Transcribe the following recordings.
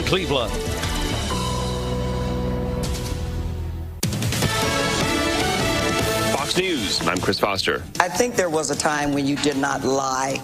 Cleveland. Fox News, I'm Chris Foster. I think there was a time when you did not lie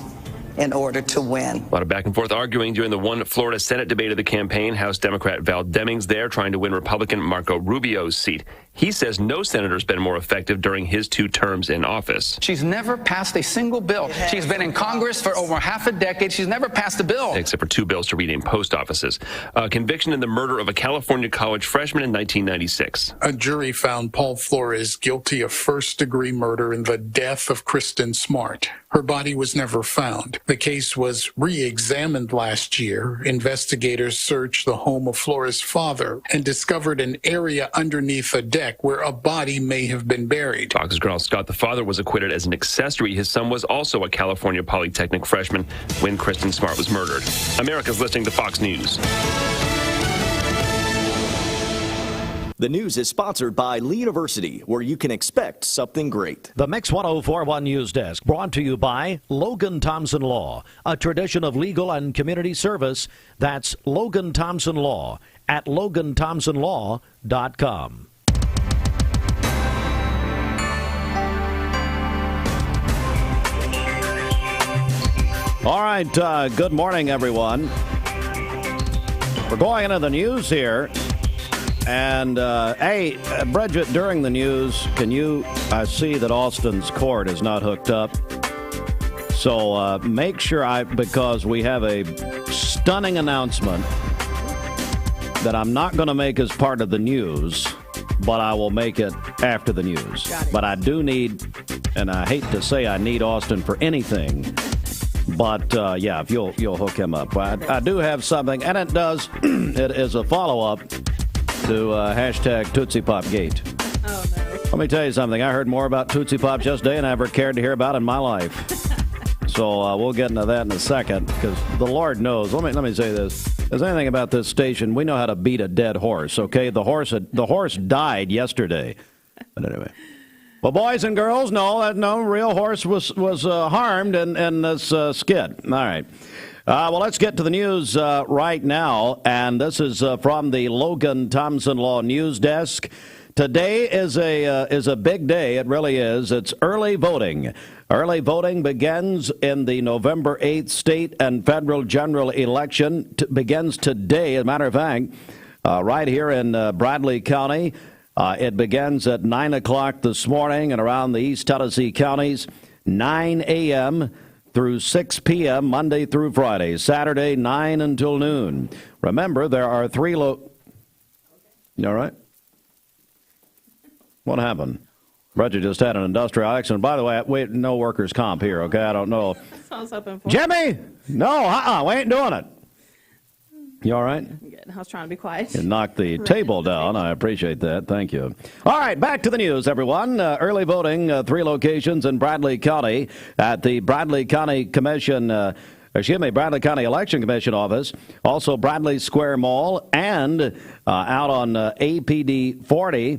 in order to win. A lot of back and forth arguing during the one Florida Senate debate of the campaign. House Democrat Val Demings there trying to win Republican Marco Rubio's seat. He says no senator's been more effective during his 2 terms in office. She's never passed a single bill. She's been in Congress for over half a decade. She's never passed a bill. Except for 2 bills to rename post offices. A conviction in the murder of a California college freshman in 1996. A jury found Paul Flores guilty of first-degree murder in the death of Kristen Smart. Her body was never found. The case was re-examined last year. Investigators searched the home of Flores' father and discovered an area underneath a deck where a body may have been buried. Fox's Colonel Scott, the father, was acquitted as an accessory. His son was also a California Polytechnic freshman when Kristen Smart was murdered. America's listening to Fox News. The news is sponsored by Lee University, where you can expect something great. The Mix 104.1 News Desk, brought to you by Logan Thompson Law, a tradition of legal and community service. That's Logan Thompson Law at LoganThompsonLaw.com. All right, good morning, everyone. We're going into the news here. And, hey, Bridget, during the news, can you see that Austin's cord is not hooked up? So make sure because we have a stunning announcement that I'm not going to make as part of the news, but I will make it after the news. But I do need, and I hate to say I need Austin for anything, but, yeah, if you'll hook him up. I do have something, and it is a follow-up to hashtag Tootsie Pop Gate. Oh, no. Let me tell you something. I heard more about Tootsie Pops yesterday than I ever cared to hear about in my life. So we'll get into that in a second, because the Lord knows. Let me say this. If there's anything about this station, we know how to beat a dead horse, okay? The horse died yesterday. But anyway. Well, boys and girls, no real horse was harmed in this skid. All right. Well, let's get to the news right now, and this is from the Logan Thompson Law News Desk. Today is a big day. It really is. It's early voting. Early voting begins in the November 8th state and federal general election. Begins today, as a matter of fact, right here in Bradley County. It begins at 9 o'clock this morning and around the East Tennessee counties, 9 a.m. through 6 p.m. Monday through Friday. Saturday, 9 until noon. Remember, there are 3 You all right? What happened? Bridget just had an industrial accident. By the way, wait, no workers' comp here, okay? I don't know. That's what I was hoping for. Jimmy! No, we ain't doing it. You all right? Good. I was trying to be quiet. You knocked the table down. I appreciate that. Thank you. All right, back to the news, everyone. Early voting, 3 locations in Bradley County at the Bradley County Commission, Bradley County Election Commission office, also Bradley Square Mall, and out on APD 40.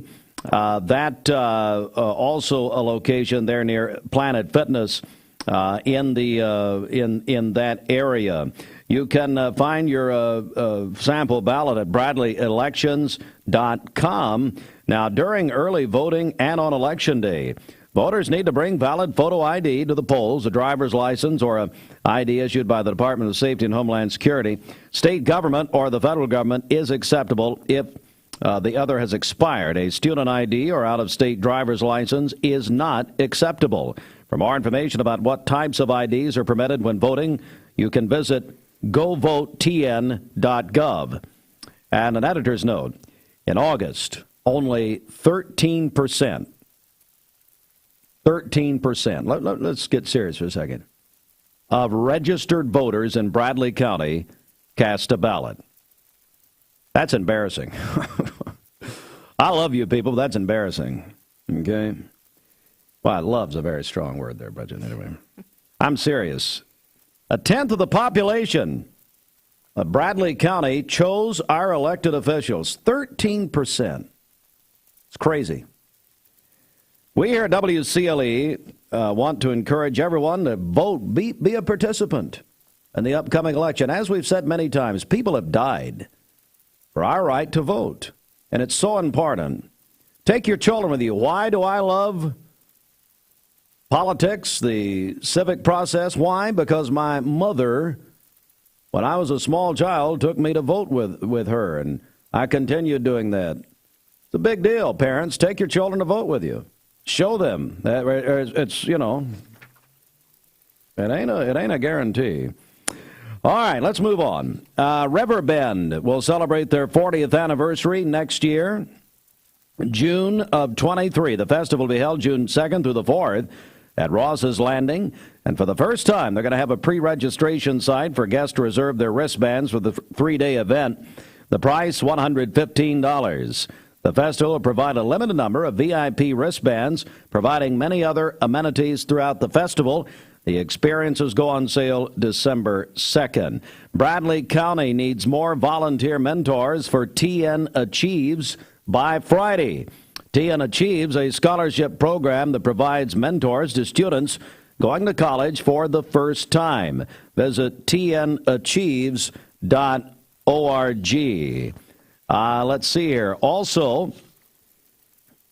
Also a location there near Planet Fitness in that area. You can find your sample ballot at bradleyelections.com. Now, during early voting and on Election Day, voters need to bring valid photo ID to the polls, a driver's license or an ID issued by the Department of Safety and Homeland Security. State government or the federal government is acceptable if the other has expired. A student ID or out-of-state driver's license is not acceptable. For more information about what types of IDs are permitted when voting, you can visit govotn.gov. And an editor's note, in August, only 13%, let's get serious for a second, of registered voters in Bradley County cast a ballot. That's embarrassing. I love you people, but that's embarrassing. Okay? Well, love's a very strong word there, Bridget. Anyway, I'm serious. A tenth of the population of Bradley County chose our elected officials. 13%. It's crazy. We here at WCLE want to encourage everyone to vote, be a participant in the upcoming election. As we've said many times, people have died for our right to vote. And it's so important. Take your children with you. Why do I love politics, the civic process? Why? Because my mother, when I was a small child, took me to vote with her, and I continued doing that. It's a big deal, parents. Take your children to vote with you. Show them that it's, you know, it ain't a guarantee. All right, let's move on. Riverbend will celebrate their 40th anniversary next year, June of 23. The festival will be held June 2nd through the 4th at Ross's Landing. And for the first time, they're going to have a pre-registration site for guests to reserve their wristbands for the 3-day event. The price, $115. The festival will provide a limited number of VIP wristbands, providing many other amenities throughout the festival. The experiences go on sale December 2nd. Bradley County needs more volunteer mentors for TN Achieves by Friday. TN Achieves, a scholarship program that provides mentors to students going to college for the first time. Visit tnachieves.org. Let's see here. Also,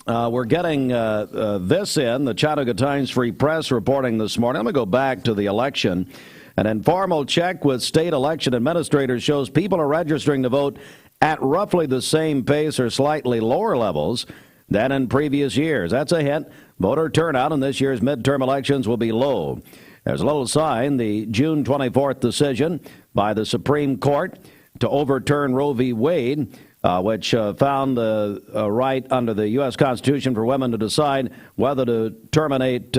we're getting this in, the Chattanooga Times Free Press reporting this morning. I'm going to go back to the election. An informal check with state election administrators shows people are registering to vote at roughly the same pace or slightly lower levels than in previous years. That's a hint. Voter turnout in this year's midterm elections will be low. There's a little sign, the June 24th decision by the Supreme Court to overturn Roe v. Wade, which found the right under the U.S. Constitution for women to decide whether to terminate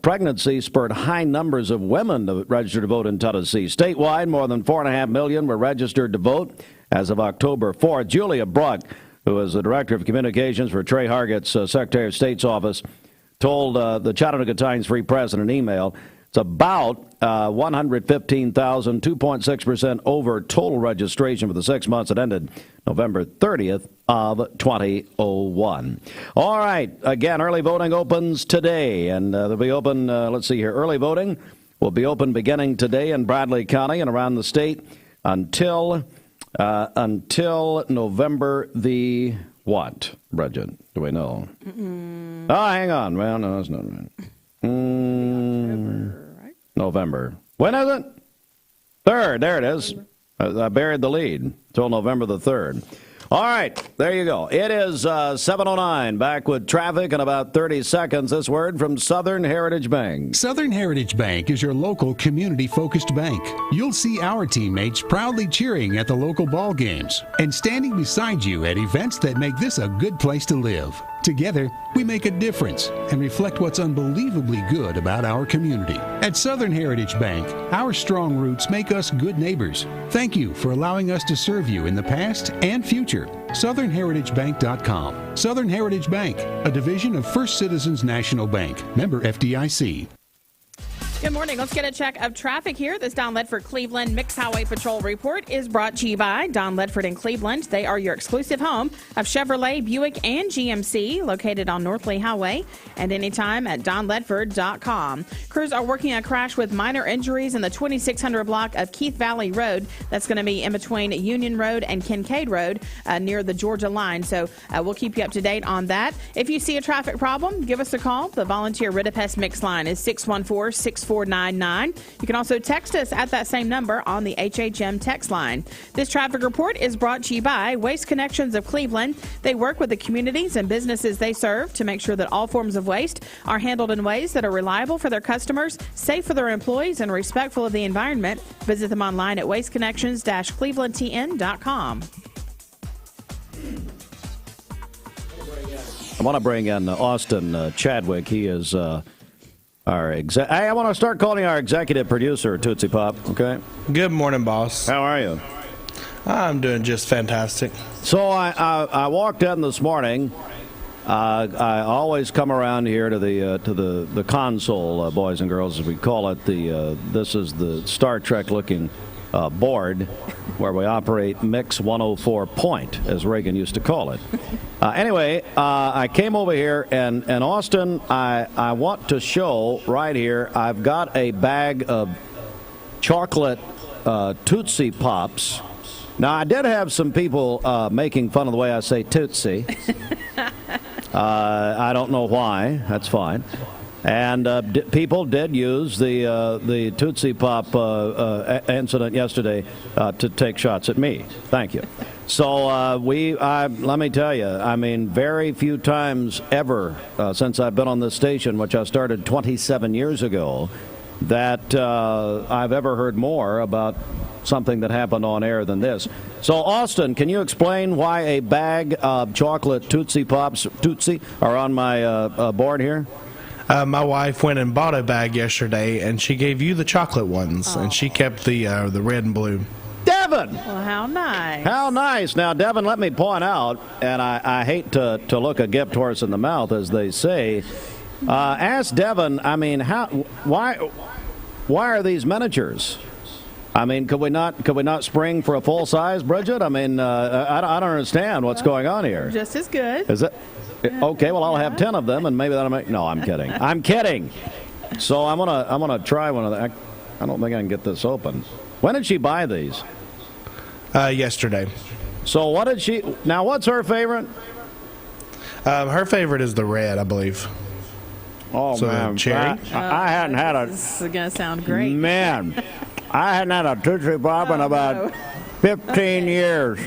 pregnancy, spurred high numbers of women to register to vote in Tennessee. Statewide, more than 4.5 million were registered to vote as of October 4th. Julia Bruck, who is the Director of Communications for Trey Hargett's Secretary of State's office, told the Chattanooga Times Free Press in an email, it's about 115,000, 2.6% over total registration for the 6 months that ended November 30th of 2001. All right. Again, early voting opens today, and they'll be open, let's see here, early voting will be open beginning today in Bradley County and around the state until November the what, Bridget? Do we know? Oh, hang on. Well, no, that's not right. November. When is it? 3rd. There it is. I buried the lead until November the 3rd. All right. There you go. It is 7:09. Back with traffic in about 30 seconds. This word from Southern Heritage Bank. Southern Heritage Bank is your local community-focused bank. You'll see our teammates proudly cheering at the local ball games and standing beside you at events that make this a good place to live. Together, we make a difference and reflect what's unbelievably good about our community. At Southern Heritage Bank, our strong roots make us good neighbors. Thank you for allowing us to serve you in the past and future. SouthernHeritageBank.com. Southern Heritage Bank, a division of First Citizens National Bank. Member FDIC. Good morning. Let's get a check of traffic here. This Don Ledford Cleveland Mixed Highway Patrol report is brought to you by Don Ledford in Cleveland. They are your exclusive home of Chevrolet, Buick, and GMC, located on North Lee Highway, and anytime at donledford.com. Crews are working a crash with minor injuries in the 2600 block of Keith Valley Road. That's going to be in between Union Road and Kincaid Road near the Georgia line. So we'll keep you up to date on that. If you see a traffic problem, give us a call. The volunteer Ridipest Mix line is 614-6499. You can also text us at that same number on the HHM text line. This traffic report is brought to you by Waste Connections of Cleveland. They work with the communities and businesses they serve to make sure that all forms of waste are handled in ways that are reliable for their customers, safe for their employees, and respectful of the environment. Visit them online at wasteconnections-clevelandtn.com. I want to bring in Austin Chadwick. He is I want to start calling our executive producer, Tootsie Pop, okay? Good morning, boss. How are you? I'm doing just fantastic. So I walked in this morning. I always come around here to the console, boys and girls, as we call it. This is the Star Trek-looking board where we operate Mix 104 Point, as Reagan used to call it. Anyway, I came over here, and Austin, I want to show right here, I've got a bag of chocolate Tootsie Pops Now, I did have some people making fun of the way I say Tootsie. I don't know why. That's fine. And people did use the Tootsie Pop incident yesterday to take shots at me. Thank you. So let me tell you, I mean, very few times ever since I've been on this station, which I started 27 years ago, that I've ever heard more about something that happened on air than this. So, Austin, can you explain why a bag of chocolate Tootsie Pops, Tootsie, are on my board here? My wife went and bought a bag yesterday, and she gave you the chocolate ones, and she kept the red and blue. Devin! Well, how nice. How nice. Now, Devin, let me point out, and I hate to look a gift horse in the mouth, as they say. Ask Devin, I mean, why are these miniatures? I mean, could we not spring for a full size, Bridget? I mean, I don't understand what's going on here. Just as good. Is it? Okay, well, I'll have 10 of them, and maybe that'll make... No, I'm kidding. I'm kidding. So I'm gonna try one of them. I don't think I can get this open. When did she buy these? Yesterday. So what did she... Now, what's her favorite? Her favorite is the red, I believe. Oh, so man. Cherry? I hadn't had a... This is going to sound great. Man, I hadn't had a Tootsie Pop in about 15 years.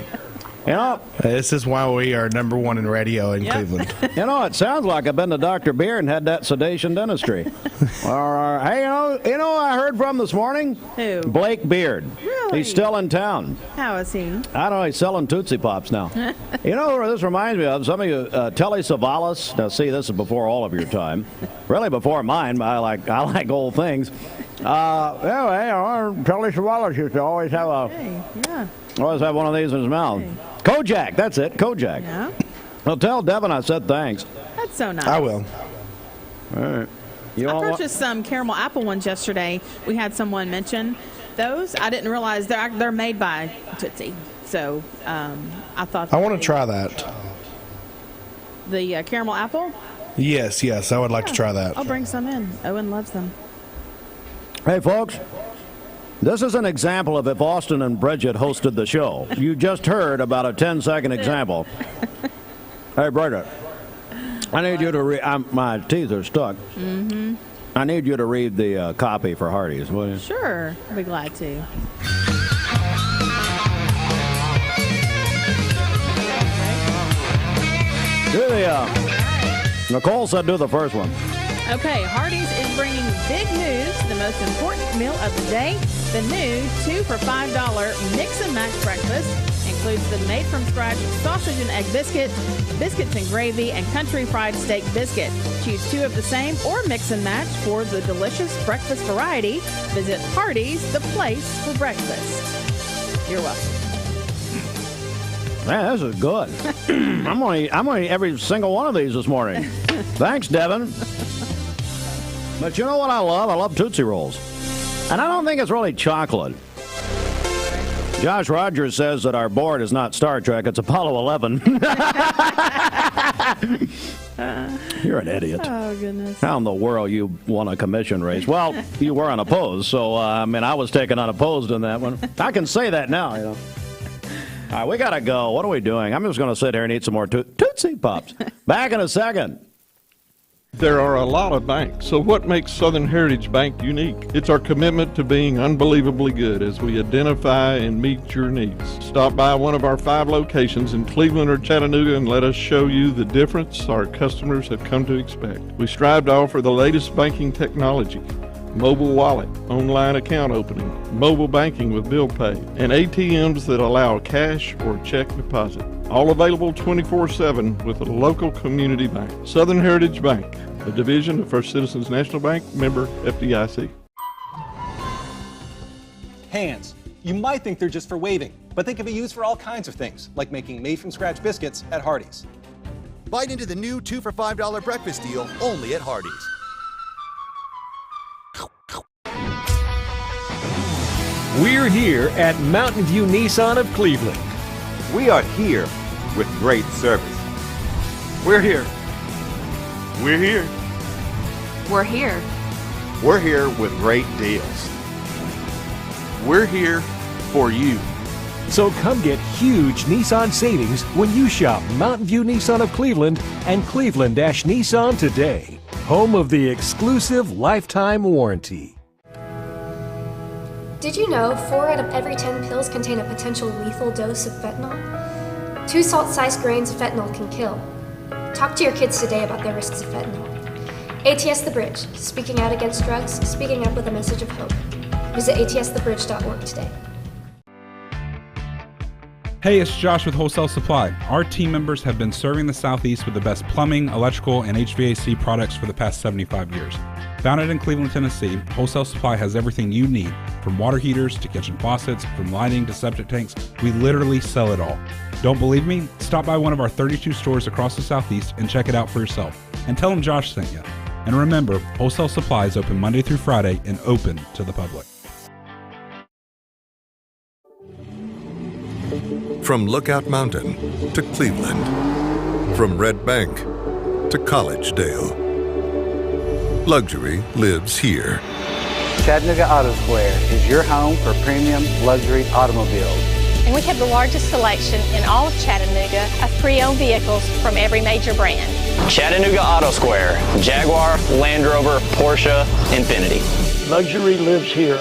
You know, this is why we are number one in radio in Cleveland. You know, it sounds like I've been to Dr. Beard and had that sedation dentistry. Hey, you know, I heard from this morning. Who? Blake Beard. Really? He's still in town. How is he? I don't know. He's selling Tootsie Pops now. You know who this reminds me of? Some of you, Telly Savalas. Now, see, this is before all of your time. Really before mine. But I like old things. Anyway, Telly Savalas used to always have always have one of these in his mouth. Hey. Kojak, that's it, Kojak. Yeah. Well, tell Devin I said thanks. That's so nice. I will. All right. I purchased some caramel apple ones yesterday. We had someone mention those. I didn't realize they're made by Tootsie. So I thought... I want to try that. The caramel apple? Yes, I would like to try that. I'll bring some in. Owen loves them. Hey, folks. This is an example of if Austin and Bridget hosted the show. You just heard about a 10-second example. Hey, Bridget, I need you to read. My teeth are stuck. Mm-hmm. I need you to read the copy for Hardee's, will you? Sure. I'll be glad to. Nicole said do the first one. Okay, Hardee's is bringing big news, the most important meal of the day. The new 2 for $5 mix and match breakfast includes the made-from-scratch sausage and egg biscuit, biscuits and gravy, and country fried steak biscuit. Choose 2 of the same or mix and match for the delicious breakfast variety. Visit Hardee's, the place for breakfast. You're welcome. Man, this is good. I'm gonna eat every single one of these this morning. Thanks, Devin. But you know what I love? I love Tootsie Rolls. And I don't think it's really chocolate. Josh Rogers says that our board is not Star Trek, it's Apollo 11. You're an idiot. Oh, goodness. How in the world you won a commission race? Well, you were unopposed, so, I was taken unopposed in that one. I can say that now, you know. All right, we got to go. What are we doing? I'm just going to sit here and eat some more Tootsie Pops. Back in a second. There are a lot of banks, so what makes Southern Heritage Bank unique? It's our commitment to being unbelievably good as we identify and meet your needs. Stop by one of our 5 locations in Cleveland or Chattanooga and let us show you the difference our customers have come to expect. We strive to offer the latest banking technology, mobile wallet, online account opening, mobile banking with bill pay, and ATMs that allow cash or check deposit. All available 24/7 with a local community bank. Southern Heritage Bank, a division of First Citizens National Bank, member FDIC. Hands. You might think they're just for waving, but they can be used for all kinds of things, like making made-from-scratch biscuits at Hardee's. Bite into the new 2 for $5 breakfast deal only at Hardee's. We're here at Mountain View Nissan of Cleveland. We are here with great service. We're here. We're here. We're here. We're here with great deals. We're here for you. So come get huge Nissan savings when you shop Mountain View Nissan of Cleveland and Cleveland-Nissan today. Home of the exclusive lifetime warranty. Did you know 4 out of every 10 pills contain a potential lethal dose of fentanyl? 2 salt-sized grains of fentanyl can kill. Talk to your kids today about the risks of fentanyl. ATS The Bridge, speaking out against drugs, speaking up with a message of hope. Visit atsthebridge.org today. Hey, it's Josh with Wholesale Supply. Our team members have been serving the Southeast with the best plumbing, electrical, and HVAC products for the past 75 years. Founded in Cleveland, Tennessee, Wholesale Supply has everything you need, from water heaters to kitchen faucets, from lighting to septic tanks. We literally sell it all. Don't believe me? Stop by one of our 32 stores across the Southeast and check it out for yourself. And tell them Josh sent you. And remember, Wholesale Supply is open Monday through Friday and open to the public. From Lookout Mountain to Cleveland, from Red Bank to Collegedale, luxury lives here. Chattanooga Auto Square is your home for premium luxury automobiles. And we have the largest selection in all of Chattanooga of pre-owned vehicles from every major brand. Chattanooga Auto Square, Jaguar, Land Rover, Porsche, Infiniti. Luxury lives here.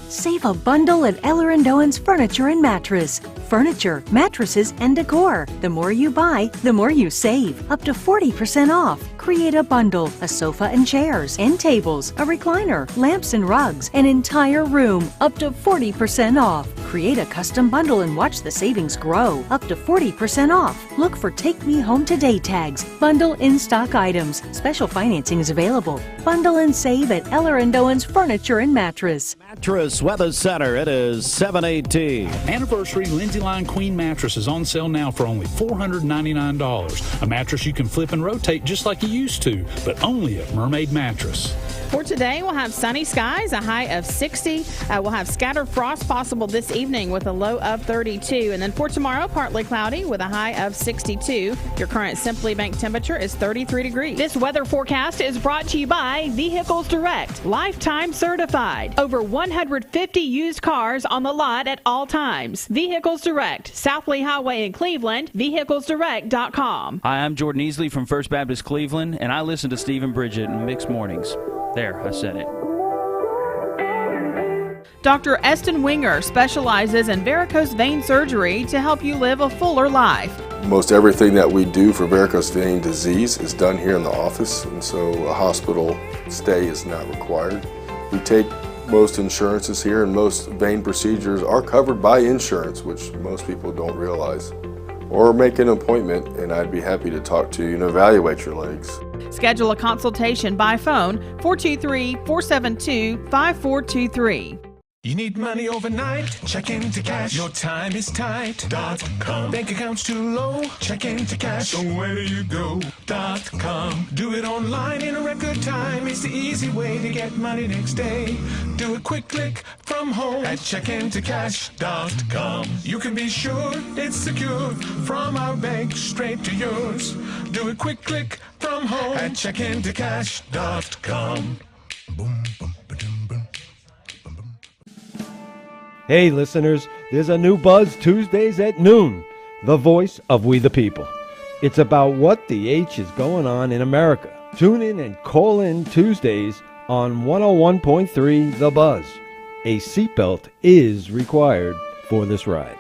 Save a bundle at Eller & Owen's Furniture and Mattress. Furniture, mattresses, and decor. The more you buy, the more you save. Up to 40% off. Create a bundle, a sofa and chairs, end tables, a recliner, lamps and rugs, an entire room. Up to 40% off. Create a custom bundle and watch the savings grow. Up to 40% off. Look for Take Me Home Today tags. Bundle in-stock items. Special financing is available. Bundle and save at Eller & Owen's Furniture and Mattress. Mattress Weather Center. It is 7:18. Anniversary Lindsay Line Queen mattress is on sale now for only $499. A mattress you can flip and rotate just like you used to, but only at Mermaid Mattress. For today, we'll have sunny skies, a high of 60. We'll have scattered frost possible this evening with a low of 32. And then for tomorrow, partly cloudy with a high of 62. Your current Simply Bank temperature is 33 degrees. This weather forecast is brought to you by Vehicles Direct, lifetime certified. Over 150 used cars on the lot at all times. Vehicles Direct, South Lee Highway in Cleveland, vehiclesdirect.com. Hi, I'm Jordan Easley from First Baptist Cleveland, and I listen to Steve and Bridget in Mixed Mornings. There, I said it. Dr. Eston Winger specializes in varicose vein surgery to help you live a fuller life. Most everything that we do for varicose vein disease is done here in the office, and so a hospital stay is not required. We take most insurances here, and most vein procedures are covered by insurance, which most people don't realize. Or make an appointment, and I'd be happy to talk to you and evaluate your legs. Schedule a consultation by phone, 423-472-5423. You need money overnight? Check into cash. Your time is tight. .com. Bank accounts too low? Check into cash. So where do you go? .com. Do it online in a record time. It's the easy way to get money next day. Do a quick click from home at checkintocash.com. You can be sure it's secure from our bank straight to yours. Do a quick click from home at checkintocash.com. Boom, boom, ba-dum, boom. Hey listeners, there's a new Buzz Tuesdays at noon, the voice of we the people. It's about what the H is going on in America. Tune in and call in Tuesdays on 101.3 The Buzz. A seatbelt is required for this ride.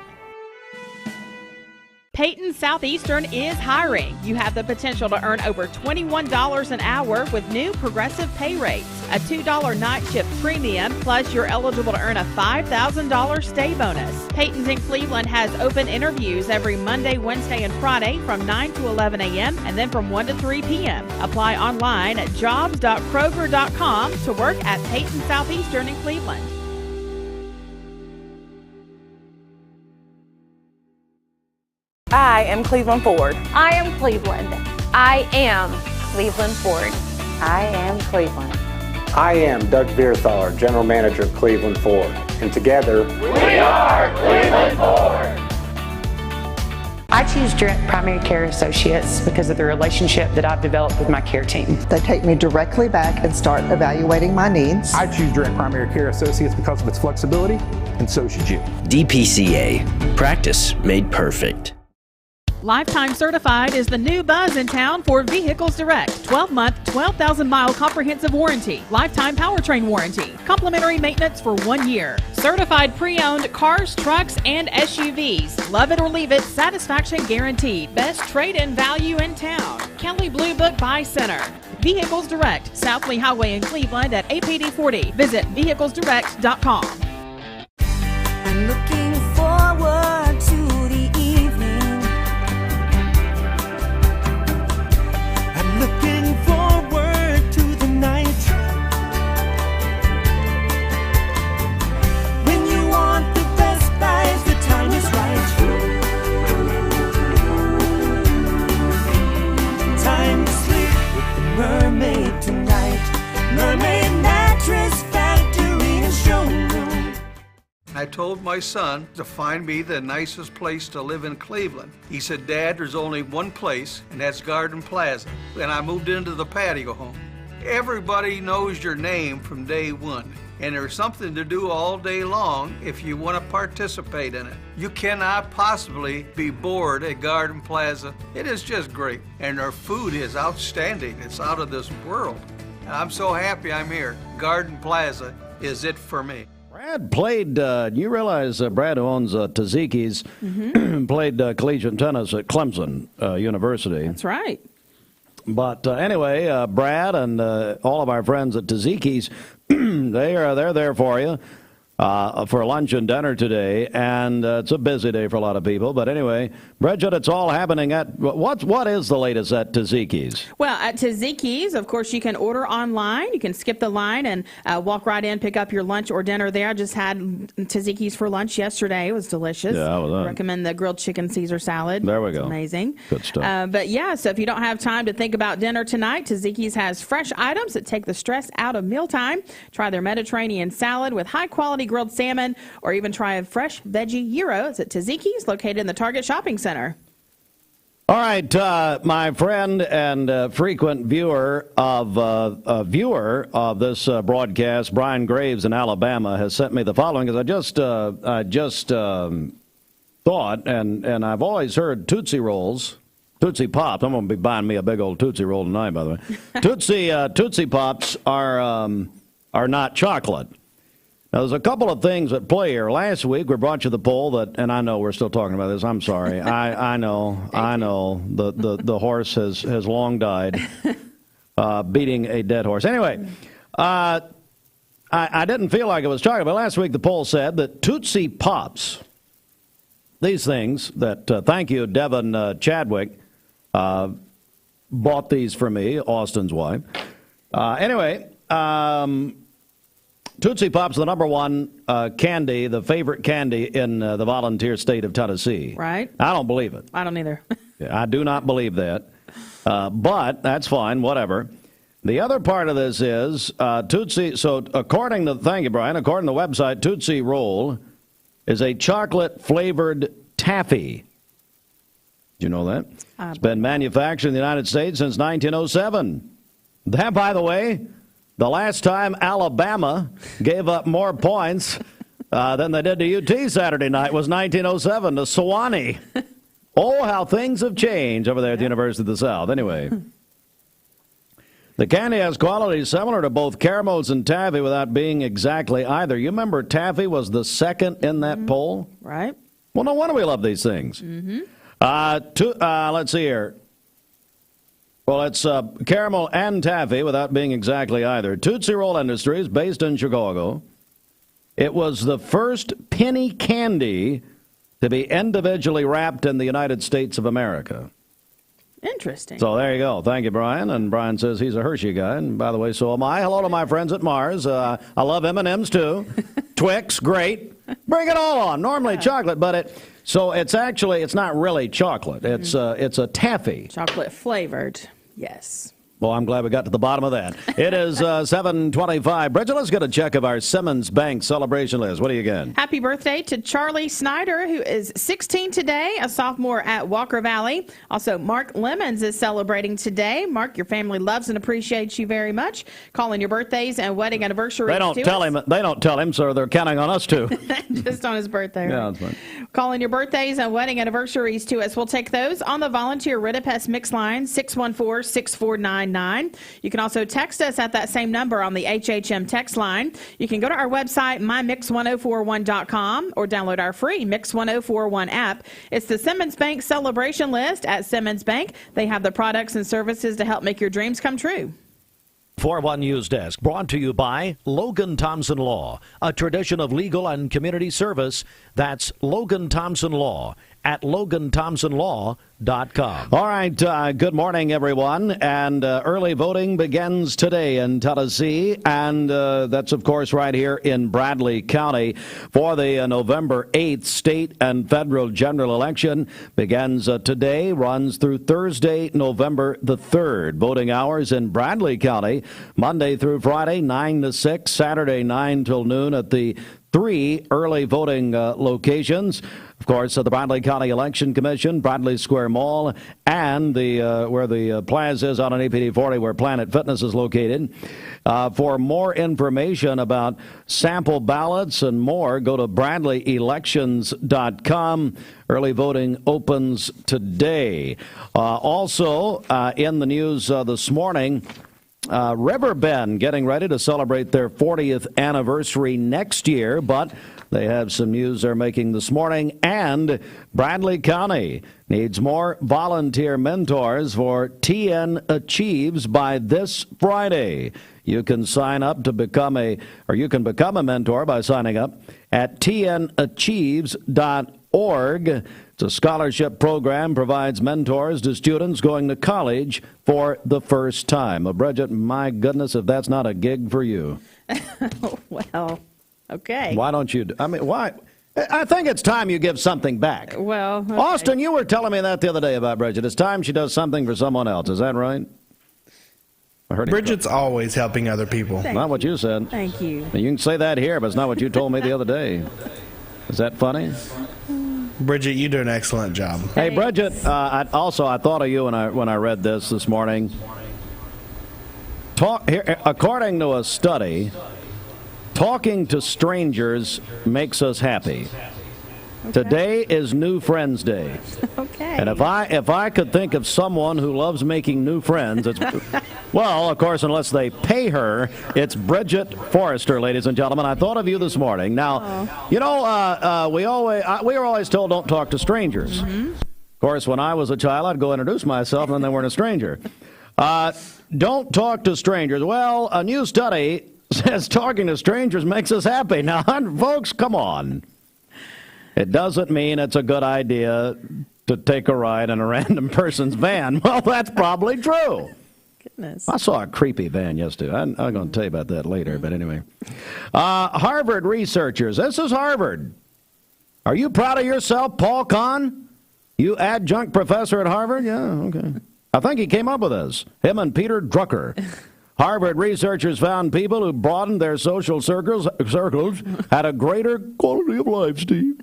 Peyton Southeastern is hiring. You have the potential to earn over $21 an hour with new progressive pay rates. A $2 night shift premium, plus you're eligible to earn a $5,000 stay bonus. Peyton's in Cleveland has open interviews every Monday, Wednesday, and Friday from 9 to 11 a.m. and then from 1 to 3 p.m. Apply online at jobs.kroger.com to work at Peyton Southeastern in Cleveland. I am Cleveland Ford. I am Cleveland. I am Cleveland Ford. I am Cleveland. I am Doug Vierthaler, General Manager of Cleveland Ford. And together, we are Cleveland Ford. I choose Direct Primary Care Associates because of the relationship that I've developed with my care team. They take me directly back and start evaluating my needs. I choose Direct Primary Care Associates because of its flexibility, and so should you. DPCA. Practice made perfect. Lifetime Certified is the new buzz in town for Vehicles Direct. 12-month, 12,000-mile comprehensive warranty. Lifetime powertrain warranty. Complimentary maintenance for 1 year. Certified pre-owned cars, trucks, and SUVs. Love it or leave it, satisfaction guaranteed. Best trade-in value in town. Kelley Blue Book Buy Center. Vehicles Direct, South Lee Highway in Cleveland at APD 40. Visit vehiclesdirect.com. I'm looking forward to the evening. I'm looking forward to the night. When you want the best buys, the time is right. Time to sleep with the mermaid tonight. Mermaid Mattress Factory and Showroom. I told my son to find me the nicest place to live in Cleveland. He said, Dad, there's only one place, and that's Garden Plaza. And I moved into the patio home. Everybody knows your name from day one, and there's something to do all day long if you want to participate in it. You cannot possibly be bored at Garden Plaza. It is just great, and their food is outstanding. It's out of this world. And I'm so happy I'm here. Garden Plaza is it for me. Brad played, you realize Brad, who owns Tzatziki's, played collegiate tennis at Clemson University. That's right. But anyway, Brad and all of our friends at Tzatziki's, they're there for you for lunch and dinner today, and it's a busy day for a lot of people. But anyway, Bridget, it's all happening at, what is the latest at Tzatziki's? Well, at Tzatziki's, of course, you can order online. You can skip the line and walk right in, pick up your lunch or dinner there. I just had Tzatziki's for lunch yesterday. It was delicious. Yeah, I was recommend the grilled chicken Caesar salad. There we go. It's amazing. Good stuff. But yeah, so if you don't have time to think about dinner tonight, Tzatziki's has fresh items that take the stress out of mealtime. Try their Mediterranean salad with high-quality grilled salmon, or even try a fresh veggie gyro. It's at Tzatziki's, located in the Target Shopping Center. All right, my friend and frequent viewer of this broadcast, Brian Graves in Alabama, has sent me the following. Because I just thought, and I've always heard Tootsie Rolls, Tootsie Pops. I'm going to be buying me a big old Tootsie Roll tonight, by the way. Tootsie Pops are not chocolate. Now, there's a couple of things at play here. Last week, we brought you the poll that, and I know we're still talking about this. I'm sorry. I know. The horse has long died, beating a dead horse. Anyway, I didn't feel like it was chocolate, but last week the poll said that Tootsie Pops, these things that, thank you, Devin Chadwick, bought these for me, Austin's wife. Anyway, Tootsie Pop's the number one candy, the favorite candy in the volunteer state of Tennessee. Right. I don't believe it. I don't either. I do not believe that. But that's fine, whatever. The other part of this is Tootsie. So according to, thank you, Brian, according to the website, Tootsie Roll is a chocolate-flavored taffy. Did you know that? It's been manufactured in the United States since 1907. That, by the way, the last time Alabama gave up more points than they did to UT Saturday night was 1907 to Sewanee. Oh, how things have changed over there at the University of the South. Anyway, the candy has qualities similar to both caramels and taffy without being exactly either. You remember taffy was the second in that poll? Right. Well, no wonder we love these things. Let's see here. Well, it's caramel and taffy without being exactly either. Tootsie Roll Industries, based in Chicago. It was the first penny candy to be individually wrapped in the United States of America. Interesting. So there you go. Thank you, Brian. And Brian says he's a Hershey guy. And by the way, so am I. Hello to my friends at Mars. I love M&Ms too. Twix, great. Bring it all on. Normally chocolate, but it's not really chocolate. It's a taffy. Chocolate flavored. Yes. Well, I'm glad we got to the bottom of that. It is 7:25. Bridget, let's get a check of our Simmons Bank celebration list. What do you get? Happy birthday to Charlie Snyder, who is 16 today, a sophomore at Walker Valley. Also, Mark Lemons is celebrating today. Mark, your family loves and appreciates you very much. Calling your birthdays and wedding anniversaries. They don't tell him, so they're counting on us too. Just on his birthday. Yeah, right? that's fine. Calling your birthdays and wedding anniversaries to us. We'll take those on the volunteer Ridipest mix line, 614-6499. You can also text us at that same number on the HHM text line. You can go to our website, mymix1041.com, or download our free Mix 1041 app. It's the Simmons Bank celebration list at Simmons Bank. They have the products and services to help make your dreams come true. 4-1 News Desk, brought to you by Logan Thompson Law, a tradition of legal and community service. That's Logan Thompson Law at LoganThompsonLaw.com. All right, good morning, everyone. And early voting begins today in Tennessee, and that's, of course, right here in Bradley County for the November 8th state and federal general election. Begins today, runs through Thursday, November the 3rd. Voting hours in Bradley County, Monday through Friday, 9 to 6, Saturday, 9 till noon at the 3 early voting locations. Of course, the Bradley County Election Commission, Bradley Square Mall, and where the plaza is out on APD 40, where Planet Fitness is located. For more information about sample ballots and more, go to BradleyElections.com. Early voting opens today. Also, in the news this morning, Riverbend getting ready to celebrate their 40th anniversary next year, but they have some news they're making this morning. And Bradley County needs more volunteer mentors for TN Achieves by this Friday. You can sign up to become a mentor by signing up at tnachieves.org. It's a scholarship program, provides mentors to students going to college for the first time. Bridget, my goodness, if that's not a gig for you. Well, okay. Why don't you? Why? I think it's time you give something back. Well, okay. Austin, you were telling me that the other day about Bridget. It's time she does something for someone else. Is that right? Bridget's always helping other people. Not what you said. Thank you. You can say that here, but it's not what you told me the other day. Is that funny? Bridget, you do an excellent job. Hey, Bridget, I thought of you when I read this morning. According to a study, talking to strangers makes us happy. Okay. Today is New Friends Day. Okay. And if I could think of someone who loves making new friends, it's well, of course, unless they pay her, it's Bridget Forrester, ladies and gentlemen. I thought of you this morning. Now, we were always told don't talk to strangers. Mm-hmm. Of course, when I was a child, I'd go introduce myself, and then they weren't a stranger. Don't talk to strangers. Well, a new study says talking to strangers makes us happy. Now, folks, come on. It doesn't mean it's a good idea to take a ride in a random person's van. Well, that's probably true. Goodness. I saw a creepy van yesterday. I'm going to tell you about that later, but anyway. Harvard researchers. This is Harvard. Are you proud of yourself, Paul Kahn? You adjunct professor at Harvard? Yeah, okay. I think he came up with this. Him and Peter Drucker. Harvard researchers found people who broadened their social circles had a greater quality of life, Steve.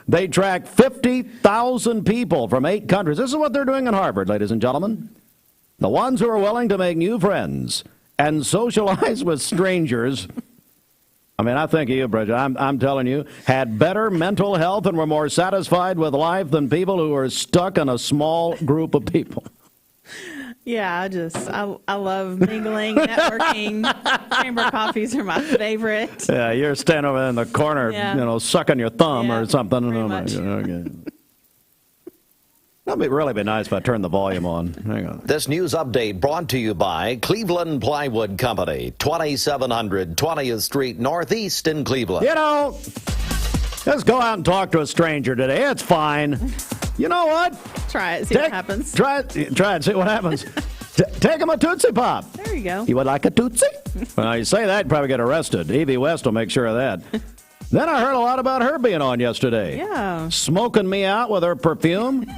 They tracked 50,000 people from 8 countries. This is what they're doing in Harvard, ladies and gentlemen. The ones who are willing to make new friends and socialize with strangers, I think of you, Bridget, I'm telling you, had better mental health and were more satisfied with life than people who are stuck in a small group of people. Yeah, I love mingling, networking. Chamber coffees are my favorite. Yeah, you're standing over there in the corner, sucking your thumb or something. Pretty much. Okay. That'd really be nice if I turned the volume on. Hang on. This news update brought to you by Cleveland Plywood Company, 2700 20th Street Northeast in Cleveland. Just go out and talk to a stranger today. It's fine. You know what? Try it, see what happens. Try it, see what happens. Take him a Tootsie Pop. There you go. You would like a Tootsie? Well, you say that, you'd probably get arrested. Evie West will make sure of that. Then I heard a lot about her being on yesterday. Yeah. Smoking me out with her perfume.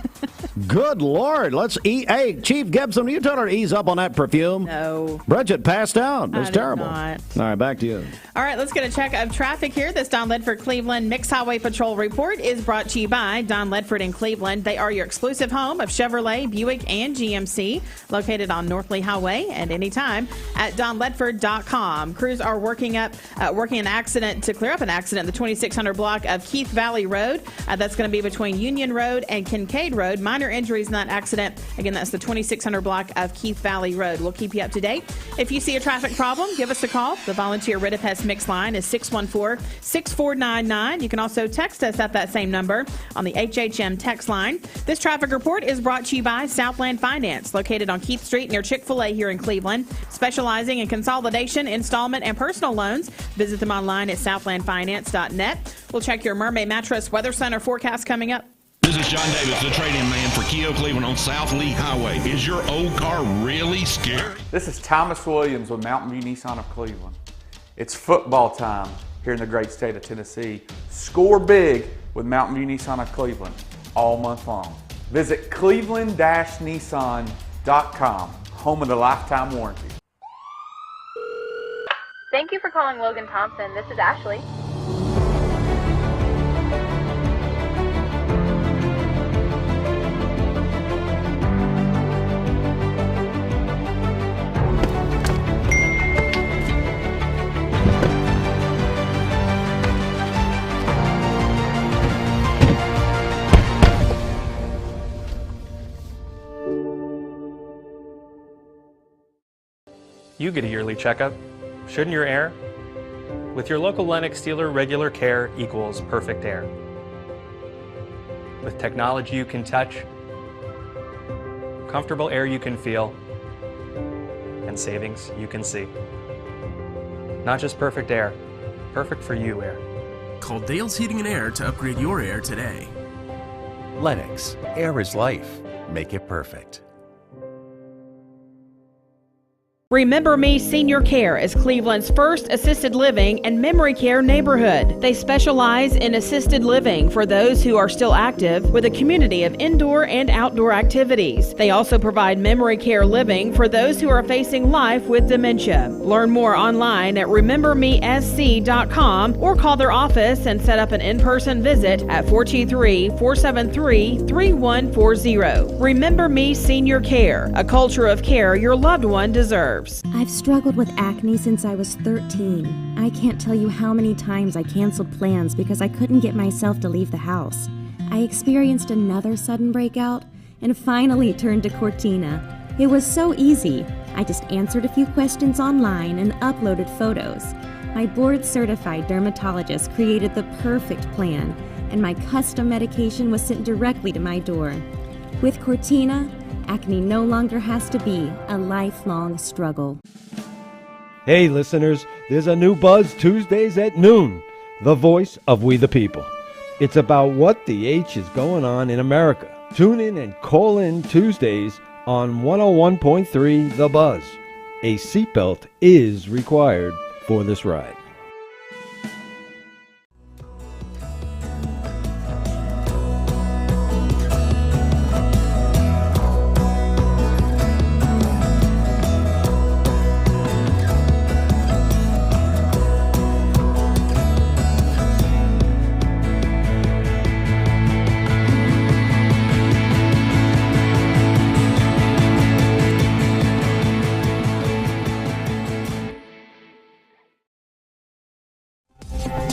Good Lord. Let's eat. Hey, Chief Gibson, you told her to ease up on that perfume. No. Bridget passed out. It was I did terrible. not. All right, back to you. All right, let's get a check of traffic here. This Don Ledford Cleveland Mixed Highway Patrol report is brought to you by Don Ledford in Cleveland. They are your exclusive home of Chevrolet, Buick, and GMC, located on North Lee Highway at any time at donledford.com. Crews are working an accident to clear up an accident in the 2600 block of Keith Valley Road. That's going to be between Union Road and Kincaid Road. Minor injuries in that accident. Again, that's the 2600 block of Keith Valley Road. We'll keep you up to date. If you see a traffic problem, give us a call. The volunteer Ridipest Mix line is 614-6499. You can also text us at that same number on the HHM text line. This traffic report is brought to you by Southland Finance, located on Keith Street near Chick-fil-A here in Cleveland, specializing in consolidation, installment, and personal loans. Visit them online at southlandfinance.net. We'll check your Mermaid Mattress Weather Center forecast coming up. This is John Davis, the trade-in man for Keogh Cleveland on South Lee Highway. Is your old car really scary? This is Thomas Williams with Mountain View Nissan of Cleveland. It's football time here in the great state of Tennessee. Score big with Mountain View Nissan of Cleveland all month long. Visit cleveland-nissan.com, home of the lifetime warranty. Thank you for calling Logan Thompson. This is Ashley. You get a yearly checkup. Shouldn't your air? With your local Lennox dealer, regular care equals perfect air. With technology you can touch, comfortable air you can feel, and savings you can see. Not just perfect air, perfect for you air. Call Dale's Heating and Air to upgrade your air today. Lennox, air is life. Make it perfect. Remember Me Senior Care is Cleveland's first assisted living and memory care neighborhood. They specialize in assisted living for those who are still active with a community of indoor and outdoor activities. They also provide memory care living for those who are facing life with dementia. Learn more online at remembermesc.com or call their office and set up an in-person visit at 423-473-3140. Remember Me Senior Care, a culture of care your loved one deserves. I've struggled with acne since I was 13. I can't tell you how many times I canceled plans because I couldn't get myself to leave the house. I experienced another sudden breakout and finally turned to Cortina. It was so easy. I just answered a few questions online and uploaded photos. My board-certified dermatologist created the perfect plan, and my custom medication was sent directly to my door. With Cortina, acne no longer has to be a lifelong struggle. Hey, listeners, there's a new Buzz Tuesdays at noon, the voice of We the People. It's about what the H is going on in America. Tune in and call in Tuesdays on 101.3 The Buzz. A seatbelt is required for this ride.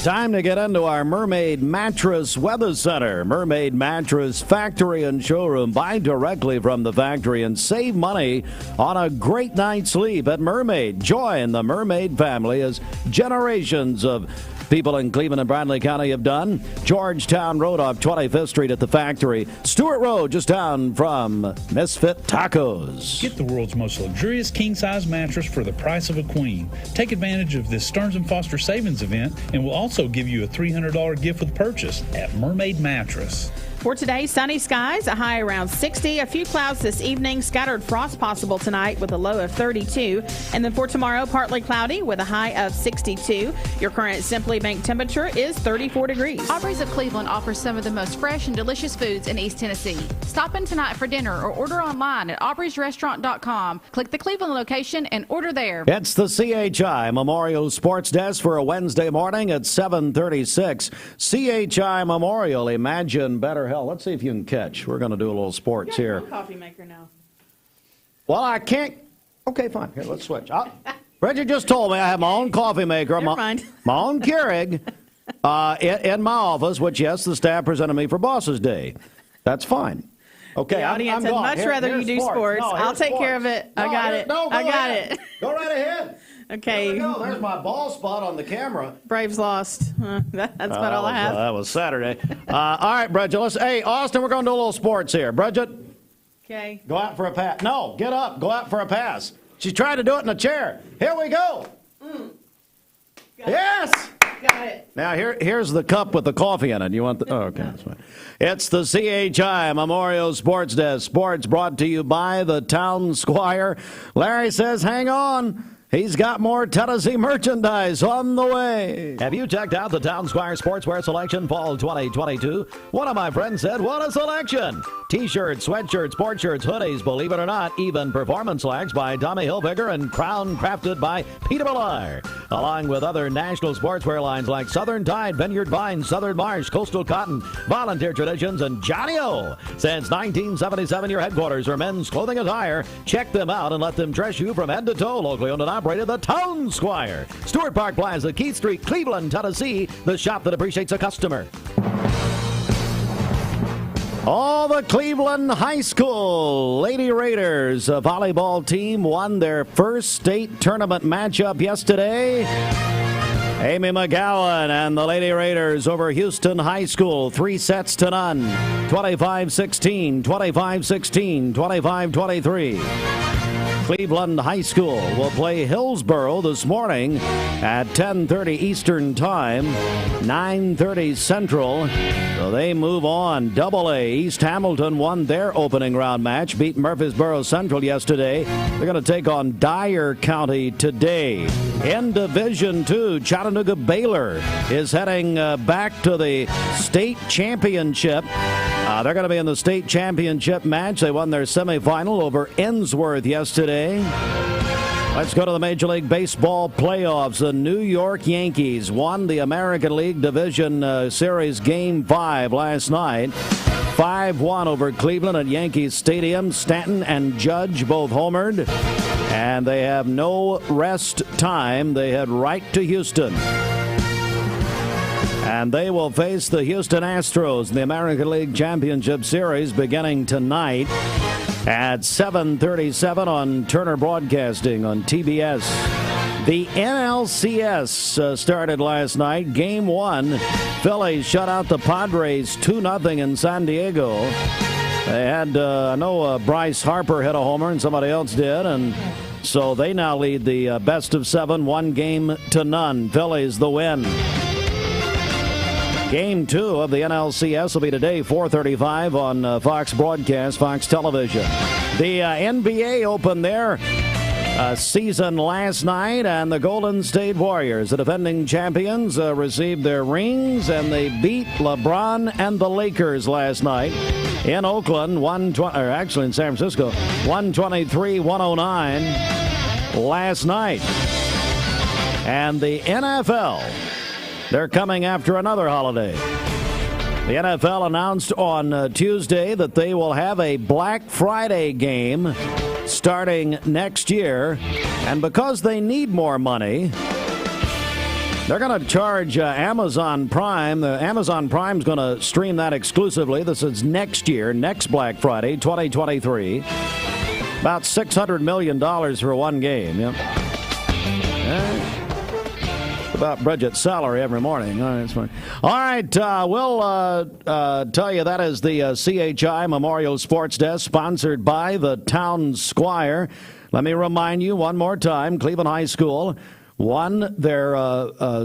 Time to get into our Mermaid Mattress Weather Center. Mermaid Mattress Factory and Showroom. Buy directly from the factory and save money on a great night's sleep at Mermaid. Join the Mermaid family as generations of people in Cleveland and Bradley County have done. Georgetown Road off 25th Street at the factory. Stewart Road just down from Misfit Tacos. Get the world's most luxurious king-size mattress for the price of a queen. Take advantage of this Stearns & Foster savings event, and we'll also give you a $300 gift with purchase at Mermaid Mattress. For today, sunny skies, a high around 60. A few clouds this evening, scattered frost possible tonight with a low of 32. And then for tomorrow, partly cloudy with a high of 62. Your current Simply Bank temperature is 34 degrees. Aubrey's of Cleveland offers some of the most fresh and delicious foods in East Tennessee. Stop in tonight for dinner or order online at aubreysrestaurant.com. Click the Cleveland location and order there. It's the CHI Memorial Sports Desk for a Wednesday morning at 7:36. CHI Memorial, imagine better health. Let's see if you can catch. We're going to do a little sports here. No coffee maker now. Well, I can't. Okay, fine. Here, let's switch. Bridget just told me I have my own coffee maker, my own Keurig, in my office, which, yes, the staff presented me for Boss's Day. That's fine. Okay, the audience I'm would much rather you do sports. No, I'll take care of it. I got it. I got it. Go right ahead. Okay. There we go. There's my ball spot on the camera. Braves lost. That's about all I have. That was Saturday. All right, Bridget. Hey, Austin, we're going to do a little sports here. Bridget. Okay. Go out for a pass. No, get up. Go out for a pass. She's trying to do it in a chair. Here we go. Yes. Got it. Now, here's the cup with the coffee in it. You want the... Oh, okay, that's fine. It's the CHI Memorial Sports Desk. Sports brought to you by the Town Squire. Larry says, hang on. He's got more Tennessee merchandise on the way. Have you checked out the Town Squire Sportswear Selection Fall 2022? One of my friends said, what a selection. T-shirts, sweatshirts, sports shirts, hoodies, believe it or not, even performance slacks by Tommy Hilfiger and crown crafted by Peter Millar. Along with other national sportswear lines like Southern Tide, Vineyard Vines, Southern Marsh, Coastal Cotton, Volunteer Traditions, and Johnny O. Since 1977, your headquarters for men's clothing attire. Check them out and let them dress you from head to toe. Locally owned and operated, the Town Squire. Stewart Park Plaza, Keith Street, Cleveland, Tennessee. The shop that appreciates a customer. All the Cleveland High School Lady Raiders volleyball team won their first state tournament matchup yesterday. Amy McGowan and the Lady Raiders over Houston High School, 3-0, 25-16, 25-16, 25-23. Cleveland High School will play Hillsboro this morning at 10:30 Eastern Time, 9:30 Central. So they move on. AA East Hamilton won their opening round match, beat Murfreesboro Central yesterday. They're going to take on Dyer County today. In Division II, Chattanooga Baylor is heading back to the state championship. They're going to be in the state championship match. They won their semifinal over Ensworth yesterday. Let's go to the Major League Baseball playoffs. The New York Yankees won the American League Division Series Game 5 last night. 5-1 over Cleveland at Yankee Stadium. Stanton and Judge both homered. And they have no rest time. They head right to Houston. And they will face the Houston Astros in the American League Championship Series beginning tonight at 7:37 on Turner Broadcasting on TBS. The NLCS started last night. Game 1, Phillies shut out the Padres 2-0 in San Diego. They had, I know Bryce Harper hit a homer and somebody else did, and so they now lead the best of 7, 1-0. Phillies the win. Game 2 of the NLCS will be today, 4:35 on Fox Broadcast, Fox Television. The NBA opened their season last night, and the Golden State Warriors, the defending champions, received their rings, and they beat LeBron and the Lakers last night in Oakland, in San Francisco, 123-109 last night. And the NFL, they're coming after another holiday. The NFL announced on Tuesday that they will have a Black Friday game starting next year. And because they need more money, they're going to charge Amazon Prime. Amazon Prime's going to stream that exclusively. This is next year, next Black Friday, 2023. About $600 million for one game. Yep. About Bridget's salary every morning. All right, that's fine. All right, we'll tell you that is the CHI Memorial Sports Desk, sponsored by the Town Squire. Let me remind you one more time, Cleveland High School won their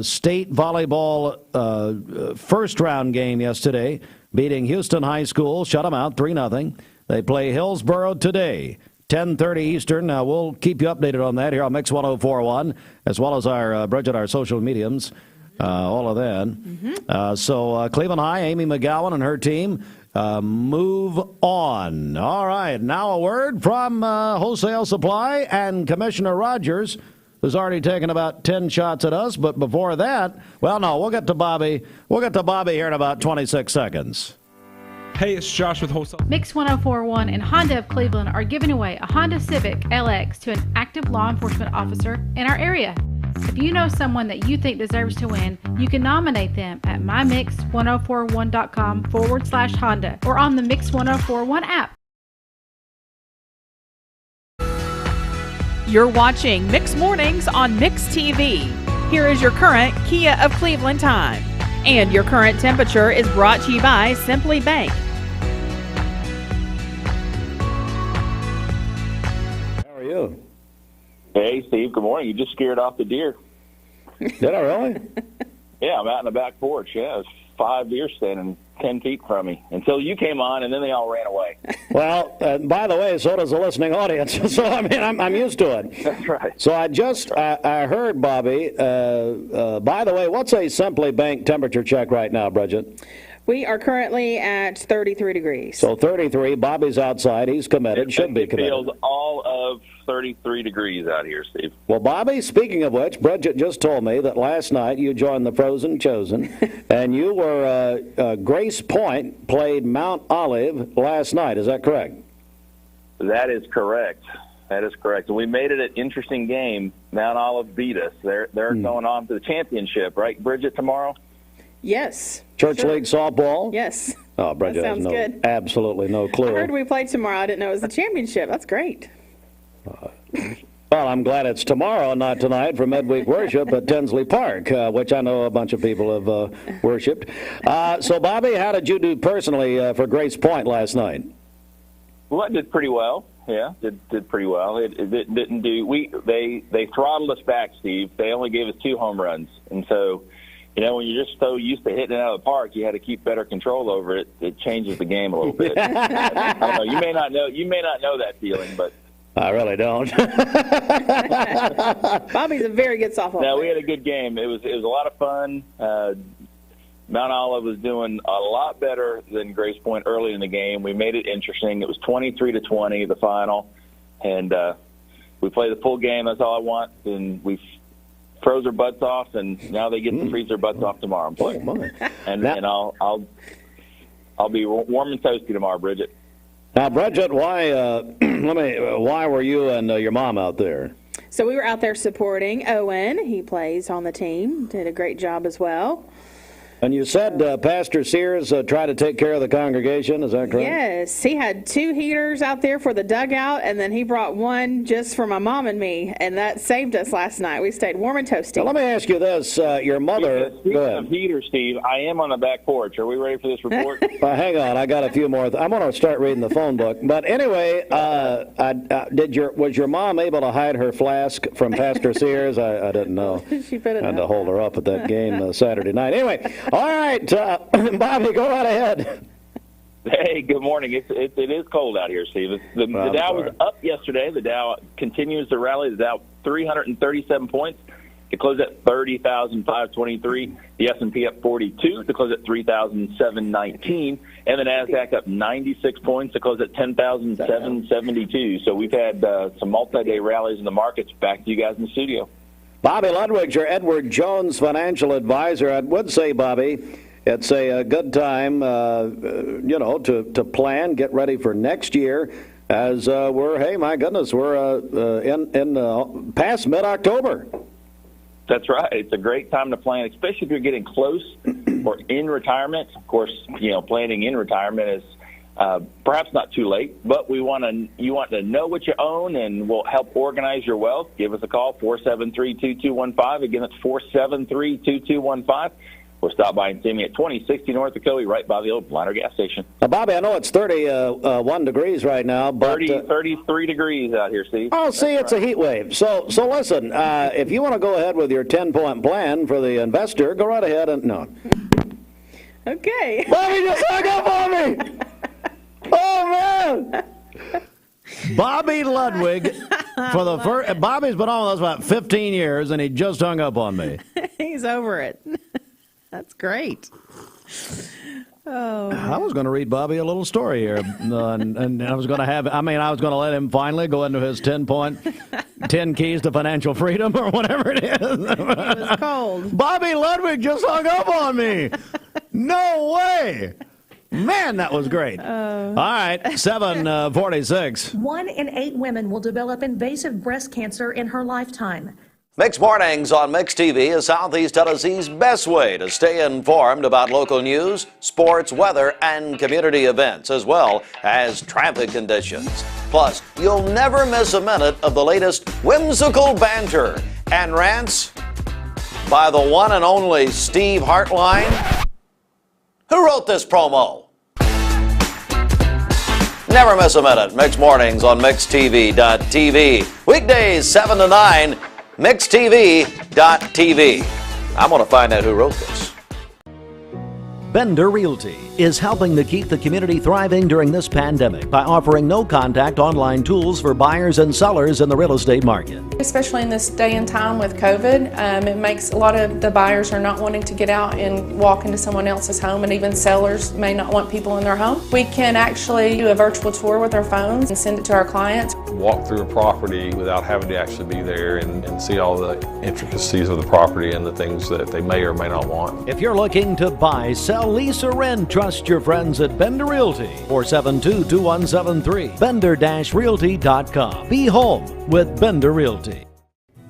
state volleyball first round game yesterday. beating Houston High School, shut them out 3-0. They play Hillsboro today, 10:30 Eastern. Now, we'll keep you updated on that here on Mix 104.1, as well as our Bridget, our social mediums, all of that. So Cleveland High, Amy McGowan and her team move on. All right, now a word from Wholesale Supply and Commissioner Rogers, who's already taken about 10 shots at us. But before that, well, no, we'll get to Bobby. We'll get to Bobby here in about 26 seconds. Hey, it's Josh with Wholesale. Mix 104.1 and Honda of Cleveland are giving away a Honda Civic LX to an active law enforcement officer in our area. If you know someone that you think deserves to win, you can nominate them at mymix1041.com/Honda or on the Mix 104.1 app. You're watching Mix Mornings on Mix TV. Here is your current Kia of Cleveland time. And your current temperature is brought to you by Simply Bank. How are you? Hey, Steve. Good morning. You just scared off the deer. Did I really? Yeah, I'm out in the back porch. Yeah, there's 5 deer standing 10 feet from me until you came on, and then they all ran away. Well, by the way, so does the listening audience. So, I mean, I'm used to it. That's right. So I heard, Bobby, by the way, what's a Simply Bank temperature check right now, Bridget? We are currently at 33 degrees. So 33. Bobby's outside. He's committed. Should be committed. It feels all of 33 degrees out here, Steve. Well, Bobby, speaking of which, Bridget just told me that last night you joined the Frozen Chosen, and you were Grace Point played Mount Olive last night. Is that correct? That is correct. That is correct. And we made it an interesting game. Mount Olive beat us. They're going on to the championship, right, Bridget, tomorrow? Yes. Church League softball? Yes. Oh, Bridget that has sounds good. Absolutely no clue. I heard we played tomorrow. I didn't know it was the championship. That's great. Well, I'm glad it's tomorrow and not tonight for midweek worship at Tinsley Park, which I know a bunch of people have worshipped. So, Bobby, how did you do personally for Grace Point last night? Well, I did pretty well. Yeah, did pretty well. It didn't do. They throttled us back, Steve. They only gave us 2 home runs, and so. You know, when you're just so used to hitting it out of the park, you had to keep better control over it. It changes the game a little bit. I don't know. You may not know that feeling, but I really don't. Bobby's a very good softball player. No, we had a good game. It was a lot of fun. Mount Olive was doing a lot better than Grace Point early in the game. We made it interesting. It was 23-20, the final, and we played the full game. That's all I want, and we froze their butts off, and now they get to freeze their butts off tomorrow and play. And I'll be warm and toasty tomorrow, Bridget. Now, Bridget, why were you and your mom out there? So we were out there supporting Owen. He plays on the team. Did a great job as well. And you said Pastor Sears tried to take care of the congregation. Is that correct? Yes. He had 2 heaters out there for the dugout, and then he brought one just for my mom and me, and that saved us last night. We stayed warm and toasty. Now, let me ask you this. Your mother... Speaking of heaters, Steve, I am on the back porch. Are we ready for this report? Hang on. I got a few more. I'm going to start reading the phone book. But anyway, was your mom able to hide her flask from Pastor Sears? I didn't know. She put it I had to hold her up at that game Saturday night. Anyway... All right, Bobby, go right ahead. Hey, good morning. It is cold out here, Steve. The Dow was up yesterday. The Dow continues to rally. The Dow 337 points. It closed at 30,523. The S&P up 42 to close at 3,719. And the NASDAQ up 96 points to close at 10,772. So we've had some multi-day rallies in the markets. Back to you guys in the studio. Bobby Ludwig, your Edward Jones financial advisor. I would say, Bobby, it's a good time, to plan, get ready for next year as we're in past mid-October. That's right. It's a great time to plan, especially if you're getting close or in retirement. Of course, planning in retirement is perhaps not too late, but you want to know what you own, and we'll help organize your wealth. Give us a call, 473-2215. Again, it's 473-2215. Or stop by and see me at 2060 North Ocoee, right by the old Liner gas station. Now, Bobby, I know it's 31 degrees right now, but 33 degrees out here, Steve. Oh, see, it's a heat wave. So listen, if you want to go ahead with your 10-point plan for the investor, go right ahead and no. Okay. Bobby just hung up on me. Oh, man. Bobby Ludwig, for the first, Bobby's been on with us about 15 years, and he just hung up on me. He's over it. That's great. Oh, I was going to read Bobby a little story here, and I was going to let him finally go into his 10 keys to financial freedom or whatever it is. It was cold. Bobby Ludwig just hung up on me. No way. Man, that was great. All right, 7:46. 1 in 8 women will develop invasive breast cancer in her lifetime. Mixed Mornings on Mixed TV is Southeast Tennessee's best way to stay informed about local news, sports, weather, and community events, as well as traffic conditions. Plus, you'll never miss a minute of the latest whimsical banter and rants by the one and only Steve Hartline. Who wrote this promo? Never miss a minute. Mixed Mornings on MixedTV.tv. Weekdays 7 to 9. MixedTV.tv. I'm going to find out who wrote this. Bender Realty is helping to keep the community thriving during this pandemic by offering no-contact online tools for buyers and sellers in the real estate market. Especially in this day and time with COVID, it makes a lot of the buyers are not wanting to get out and walk into someone else's home, and even sellers may not want people in their home. We can actually do a virtual tour with our phones and send it to our clients. Walk through a property without having to actually be there and see all the intricacies of the property and the things that they may or may not want. If you're looking to buy, sell, lease, or rent, trust your friends at Bender Realty. 472-2173. Bender-Realty.com. Be home with Bender Realty.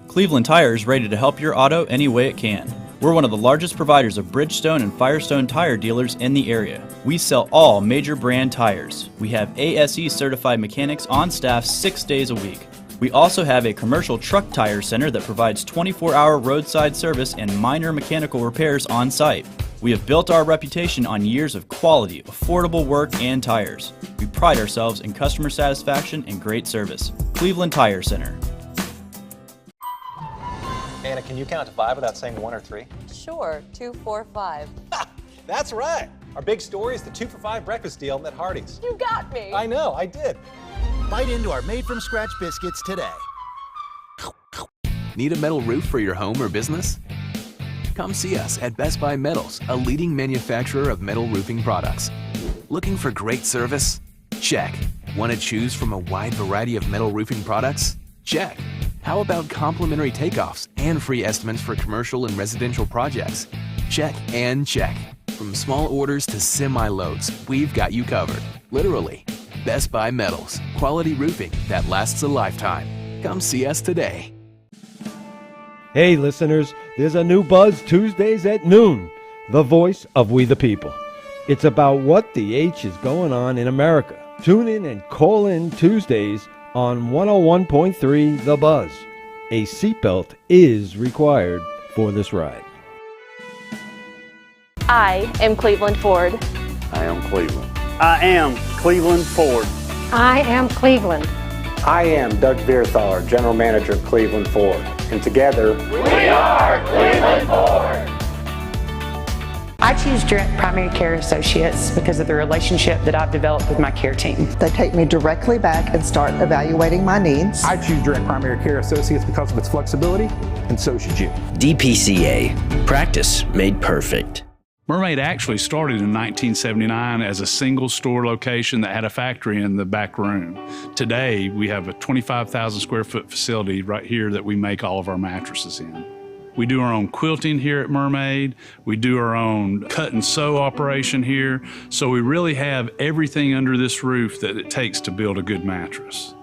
Cleveland Tire is ready to help your auto any way it can. We're one of the largest providers of Bridgestone and Firestone tire dealers in the area. We sell all major brand tires. We have ASE certified mechanics on staff 6 days a week. We also have a commercial truck tire center that provides 24-hour roadside service and minor mechanical repairs on site. We have built our reputation on years of quality, affordable work, and tires. We pride ourselves in customer satisfaction and great service. Cleveland Tire Center. Anna, can you count to 5 without saying 1 or 3? Sure, 2, 4, 5. That's right. Our big story is the 2 for $5 breakfast deal at Hardee's. You got me. I know, I did. Bite into our made-from-scratch biscuits today. Need a metal roof for your home or business? Come see us at Best Buy Metals, a leading manufacturer of metal roofing products. Looking for great service? Check. Want to choose from a wide variety of metal roofing products? Check. How about complimentary takeoffs and free estimates for commercial and residential projects? Check and check. From small orders to semi-loads, we've got you covered. Literally. Best Buy Metals, quality roofing that lasts a lifetime. Come see us today. Hey, listeners, there's a new Buzz Tuesdays at noon, the voice of We the People. It's about what the H is going on in America. Tune in and call in Tuesdays on 101.3 The Buzz. A seatbelt is required for this ride. I am Cleveland Ford. I am Cleveland. I am Cleveland Ford. I am Cleveland. I am Doug Vierthal, General Manager of Cleveland Ford. And together, we are Cleveland Ford. I choose Direct Primary Care Associates because of the relationship that I've developed with my care team. They take me directly back and start evaluating my needs. I choose Direct Primary Care Associates because of its flexibility, and so should you. DPCA. Practice made perfect. Mermaid actually started in 1979 as a single store location that had a factory in the back room. Today, we have a 25,000 square foot facility right here that we make all of our mattresses in. We do our own quilting here at Mermaid. We do our own cut and sew operation here. So we really have everything under this roof that it takes to build a good mattress.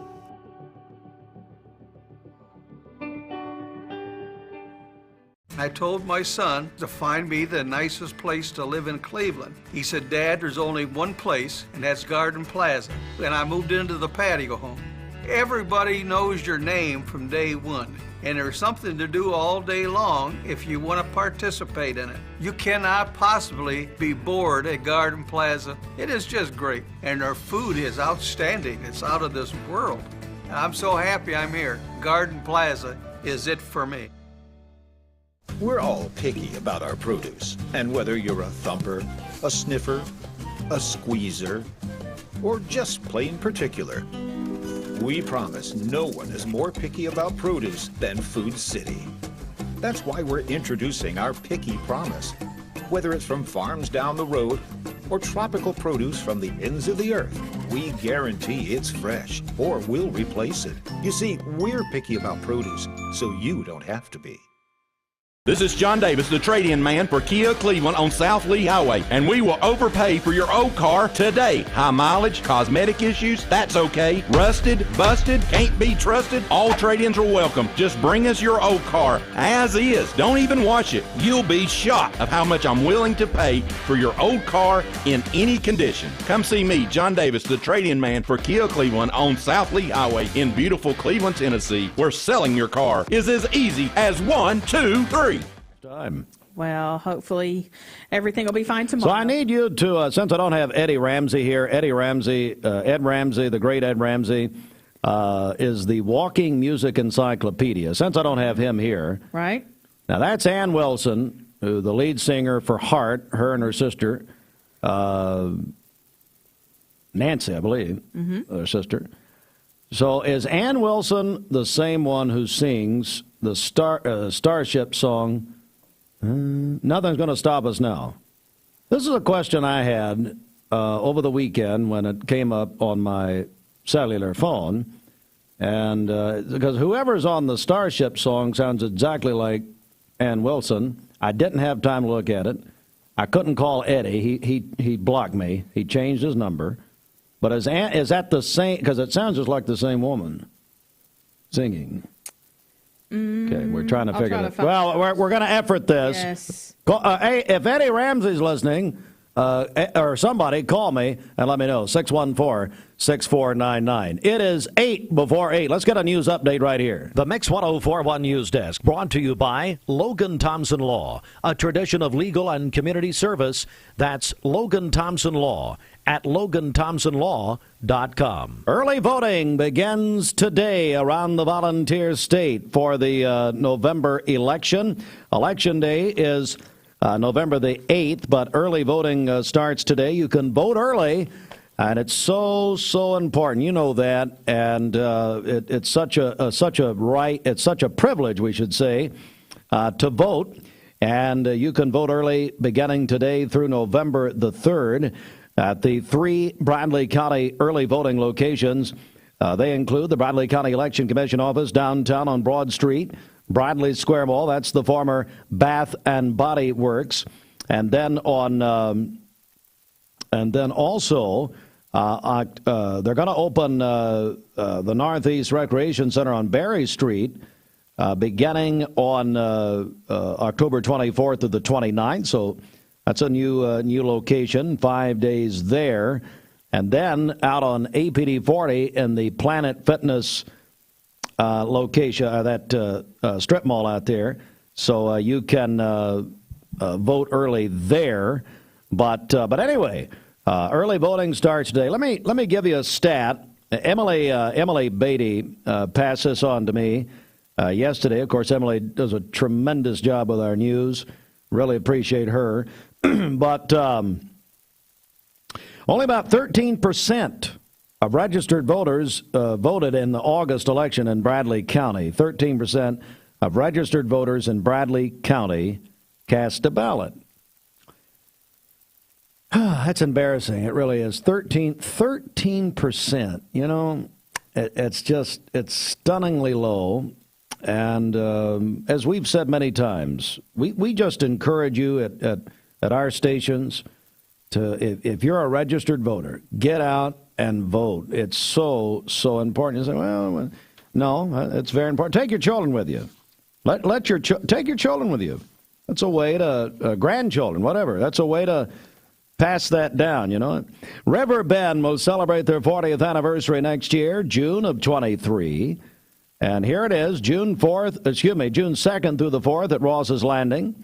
I told my son to find me the nicest place to live in Cleveland. He said, Dad, there's only one place, and that's Garden Plaza. And I moved into the patio home. Everybody knows your name from day one, and there's something to do all day long if you want to participate in it. You cannot possibly be bored at Garden Plaza. It is just great, and their food is outstanding. It's out of this world. And I'm so happy I'm here. Garden Plaza is it for me. We're all picky about our produce, and whether you're a thumper, a sniffer, a squeezer, or just plain particular. We promise no one is more picky about produce than Food City. That's why we're introducing our Picky Promise. Whether it's from farms down the road or tropical produce from the ends of the earth, we guarantee it's fresh or we'll replace it. You see, we're picky about produce, so you don't have to be. This is John Davis, the trade-in man for Kia Cleveland on South Lee Highway, and we will overpay for your old car today. High mileage, cosmetic issues, that's okay. Rusted, busted, can't be trusted, all trade-ins are welcome. Just bring us your old car as is. Don't even wash it. You'll be shocked of how much I'm willing to pay for your old car in any condition. Come see me, John Davis, the trade-in man for Kia Cleveland on South Lee Highway in beautiful Cleveland, Tennessee, where selling your car is as easy as 1, 2, 3. Time. Well, hopefully everything will be fine tomorrow. So I need you to, since I don't have Ed Ramsey, the great Ed Ramsey, is the walking music encyclopedia. Since I don't have him here. Right. Now, that's Ann Wilson, who the lead singer for Heart, her and her sister, Nancy, I believe, her sister. So is Ann Wilson the same one who sings the Starship song, Nothing's Going to Stop Us Now? This is a question I had over the weekend when it came up on my cellular phone. And because whoever's on the Starship song sounds exactly like Ann Wilson. I didn't have time to look at it. I couldn't call Eddie. He blocked me. He changed his number. But is that the same? Because it sounds just like the same woman singing. Okay, we're trying to figure it out. Well, we're going to effort this. Yes. Hey, if Eddie Ramsey's listening, or somebody, call me and let me know. 614-6499. It is 8 before 8. Let's get a news update right here. The Mix 1041 News Desk, brought to you by Logan Thompson Law, a tradition of legal and community service. That's Logan Thompson Law at LoganThompsonLaw.com. Early voting begins today around the volunteer state for the November election. Election day is November the 8th, but early voting starts today. You can vote early, and it's so important. You know that, and it's such a right. It's such a privilege, we should say, to vote. And you can vote early beginning today through November the 3rd. At the 3 Bradley County early voting locations, they include the Bradley County Election Commission office downtown on Broad Street, Bradley Square Mall, that's the former Bath and Body Works, and then also they're going to open the Northeast Recreation Center on Berry Street beginning on October 24th to the 29th. So that's a new location, 5 days there. And then out on APD 40 in the Planet Fitness location, that strip mall out there. So you can vote early there. But anyway, early voting starts today. Let me give you a stat. Emily Beatty passed this on to me yesterday. Of course, Emily does a tremendous job with our news. Really appreciate her. But only about 13% of registered voters voted in the August election in Bradley County. 13% of registered voters in Bradley County cast a ballot. That's embarrassing. It really is. 13%. You know, it's stunningly low. And as we've said many times, we just encourage you at our stations to, if you're a registered voter, get out and vote. It's so important. You say, well, no, it's very important. Take your children with you. Take your children with you. That's a way to, grandchildren, whatever. That's a way to pass that down, you know. River Bend will celebrate their 40th anniversary next year, June of 23. And here it is, June 2nd through the 4th at Ross's Landing.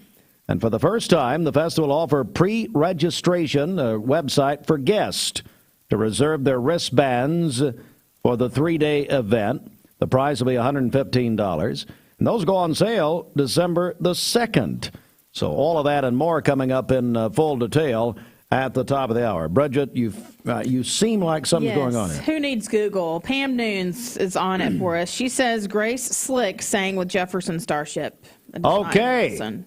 And for the first time, the festival will offer pre-registration, a website for guests to reserve their wristbands for the 3-day event. The price will be $115. And those go on sale December the 2nd. So all of that and more coming up in full detail at the top of the hour. Bridget, you seem like something's going on here. Who needs Google? Pam Noons is on it for us. She says Grace Slick sang with Jefferson Starship. Okay.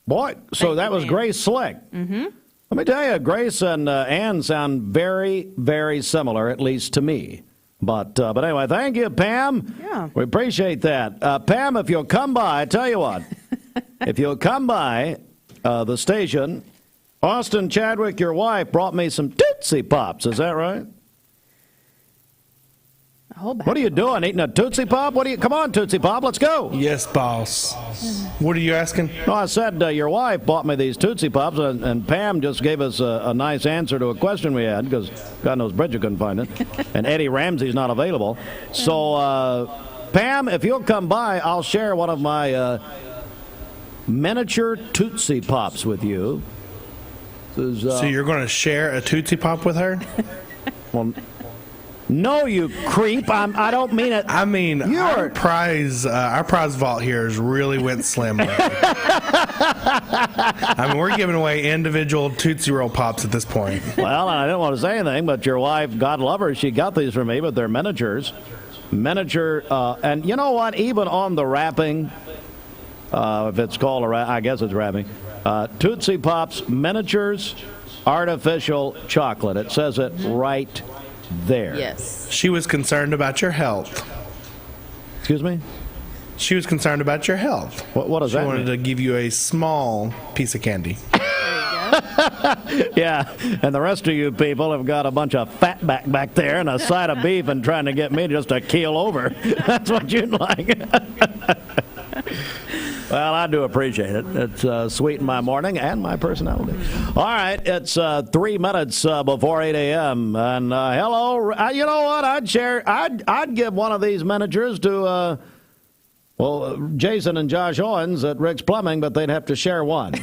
Boy, so that was Grace Slick. Mm-hmm. Let me tell you, Grace and Ann sound very, very similar, at least to me. But anyway, thank you, Pam. Yeah. We appreciate that. Pam, if you'll come by, I tell you what, if you'll come by the station, Austin Chadwick, your wife, brought me some Tootsie Pops. Is that right? What are you doing? Eating a Tootsie Pop? Come on, Tootsie Pop, let's go. Yes, boss. What are you asking? No, I said your wife bought me these Tootsie Pops, and Pam just gave us a nice answer to a question we had, because God knows Bridget couldn't find it, and Eddie Ramsey's not available. So, Pam, if you'll come by, I'll share one of my miniature Tootsie Pops with you. So you're going to share a Tootsie Pop with her? Well, no, you creep. I don't mean it. I mean, our prize vault here has really went slim lately. I mean, we're giving away individual Tootsie Roll Pops at this point. Well, I didn't want to say anything, but your wife, God love her, she got these for me, but they're miniatures. Miniature, and you know what? Even on the wrapping, if it's called I guess it's wrapping, Tootsie Pops miniatures, artificial chocolate. It says it right there. Yes. She was concerned about your health. Excuse me? She was concerned about your health. What does that mean? She wanted to give you a small piece of candy. Yeah, and the rest of you people have got a bunch of fat back there and a side of beef and trying to get me just to keel over. That's what you'd like. Well, I do appreciate it. It's sweetened my morning and my personality. All right, it's 3 minutes before 8 a.m. And hello, you know what? I'd give one of these miniatures to Jason and Josh Owens at Rick's Plumbing, but they'd have to share one.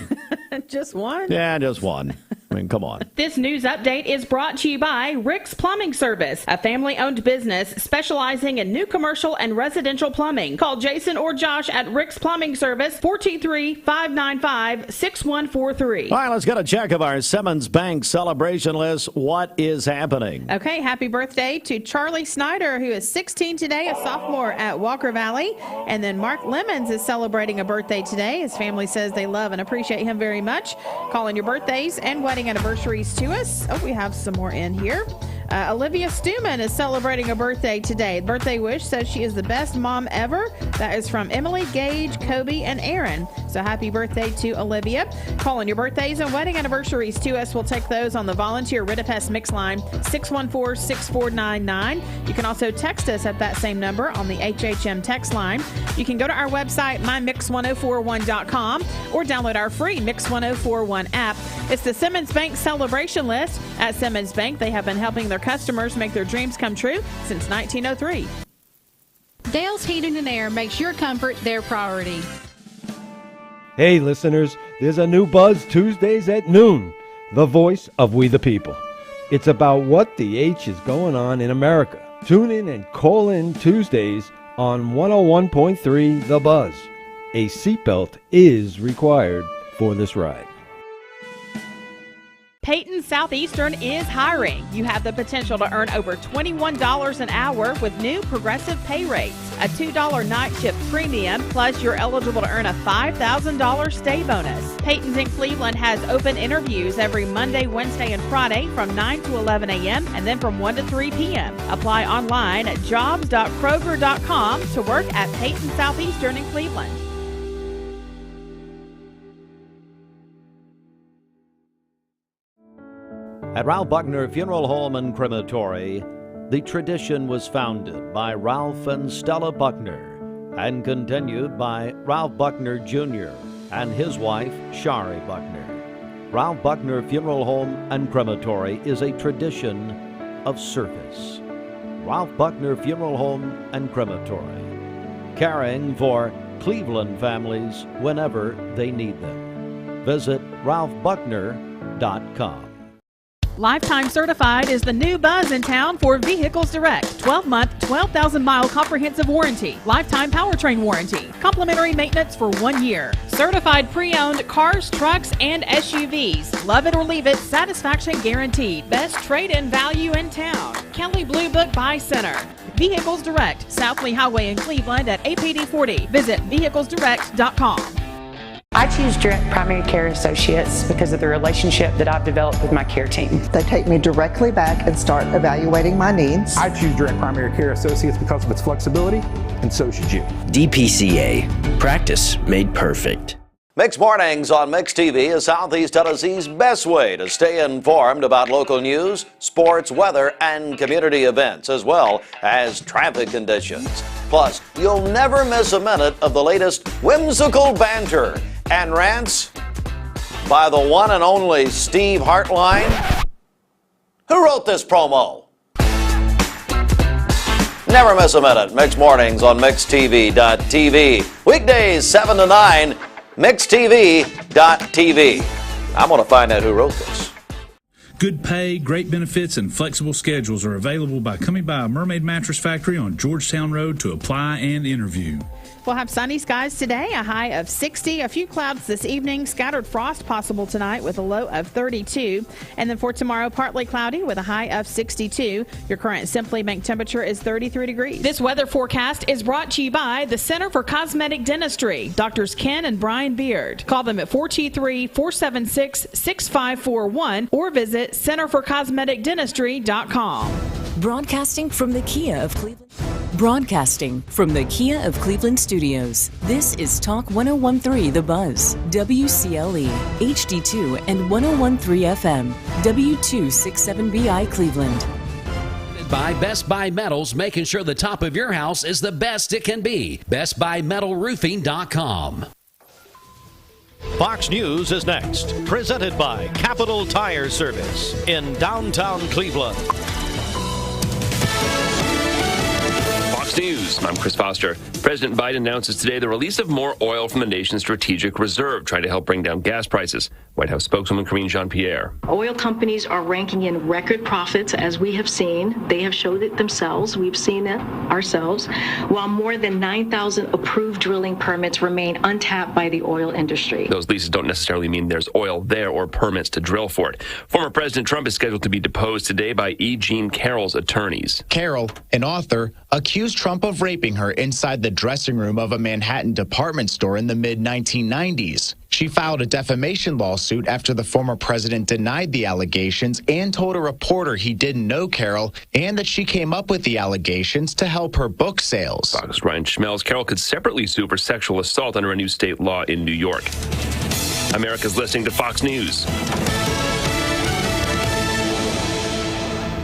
Just one? Yeah, just one. I mean, come on. This news update is brought to you by Rick's Plumbing Service, a family-owned business specializing in new commercial and residential plumbing. Call Jason or Josh at Rick's Plumbing Service, 423-595-6143. All right, let's get a check of our Simmons Bank celebration list. What is happening? Okay, happy birthday to Charlie Snyder, who is 16 today, a sophomore at Walker Valley. And then Mark Lemons is celebrating a birthday today. His family says they love and appreciate him very much. Calling your birthdays and wedding anniversaries to us. Oh, we have some more in here. Olivia Stuman is celebrating a birthday today. The birthday wish says she is the best mom ever. That is from Emily, Gage, Kobe, and Aaron. So happy birthday to Olivia. Calling your birthdays and wedding anniversaries to us. We'll take those on the volunteer Ritapest mix line, 614-6499. You can also text us at that same number on the HHM text line. You can go to our website, mymix1041.com, or download our free Mix 1041 app. It's the Simmons Bank celebration list. At Simmons Bank, they have been helping their customers make their dreams come true since 1903. Dale's Heating and Air makes your comfort their priority. Hey, listeners, there's a new Buzz Tuesdays at noon, the voice of We the People. It's about what the H is going on in America. Tune in and call in Tuesdays on 101.3 The Buzz. A seatbelt is required for this ride. Peyton Southeastern is hiring. You have the potential to earn over $21 an hour with new progressive pay rates. A $2 night shift premium, plus you're eligible to earn a $5,000 stay bonus. Peyton's in Cleveland has open interviews every Monday, Wednesday, and Friday from 9 to 11 a.m. and then from 1 to 3 p.m. Apply online at jobs.kroger.com to work at Peyton Southeastern in Cleveland. At Ralph Buckner Funeral Home and Crematory, the tradition was founded by Ralph and Stella Buckner and continued by Ralph Buckner Jr. and his wife, Shari Buckner. Ralph Buckner Funeral Home and Crematory is a tradition of service. Ralph Buckner Funeral Home and Crematory, caring for Cleveland families whenever they need them. Visit ralphbuckner.com. Lifetime Certified is the new buzz in town for Vehicles Direct. 12-month, 12,000-mile comprehensive warranty. Lifetime powertrain warranty. Complimentary maintenance for 1 year. Certified pre-owned cars, trucks, and SUVs. Love it or leave it, satisfaction guaranteed. Best trade-in value in town. Kelly Blue Book Buy Center. Vehicles Direct, South Lee Highway in Cleveland at APD 40. Visit vehiclesdirect.com. I choose Direct Primary Care Associates because of the relationship that I've developed with my care team. They take me directly back and start evaluating my needs. I choose Direct Primary Care Associates because of its flexibility, and so should you. DPCA. Practice made perfect. Mixed Mornings on Mixed TV is Southeast Tennessee's best way to stay informed about local news, sports, weather, and community events, as well as traffic conditions. Plus, you'll never miss a minute of the latest whimsical banter and rants by the one and only Steve Hartline. Who wrote this promo? Never miss a minute. Mixed Mornings on MixedTV.tv. Weekdays 7 to 9, MixedTV.tv. I'm going to find out who wrote this. Good pay, great benefits, and flexible schedules are available by coming by a Mermaid Mattress Factory on Georgetown Road to apply and interview. We'll have sunny skies today, a high of 60. A few clouds this evening. Scattered frost possible tonight with a low of 32. And then for tomorrow, partly cloudy with a high of 62. Your current Simply Bank temperature is 33 degrees. This weather forecast is brought to you by the Center for Cosmetic Dentistry, Drs. Ken and Brian Beard. Call them at 423-476-6541 or visit centerforcosmeticdentistry.com. Broadcasting from the Kia of Cleveland. Broadcasting from the Kia of Cleveland studios. This is Talk 1013 The Buzz, WCLE, HD2 and 1013 FM, W267BI Cleveland. By Best Buy Metals, making sure the top of your house is the best it can be. BestBuyMetalRoofing.com. Fox News is next, presented by Capital Tire Service in downtown Cleveland. Fox News, I'm Chris Foster. President Biden announces today the release of more oil from the nation's strategic reserve, trying to help bring down gas prices. White House spokeswoman Karine Jean-Pierre. Oil companies are ranking in record profits, as we have seen. They have showed it themselves. We've seen it ourselves. While more than 9,000 approved drilling permits remain untapped by the oil industry. Those leases don't necessarily mean there's oil there or permits to drill for it. Former President Trump is scheduled to be deposed today by E. Jean Carroll's attorneys. Carroll, an author, accused Trump of raping her inside the dressing room of a Manhattan department store in the mid-1990s. She filed a defamation lawsuit after the former president denied the allegations and told a reporter he didn't know Carroll and that she came up with the allegations to help her book sales. Fox Ryan Schmelz. Carroll could separately sue for sexual assault under a new state law in New York. America's listening to Fox News.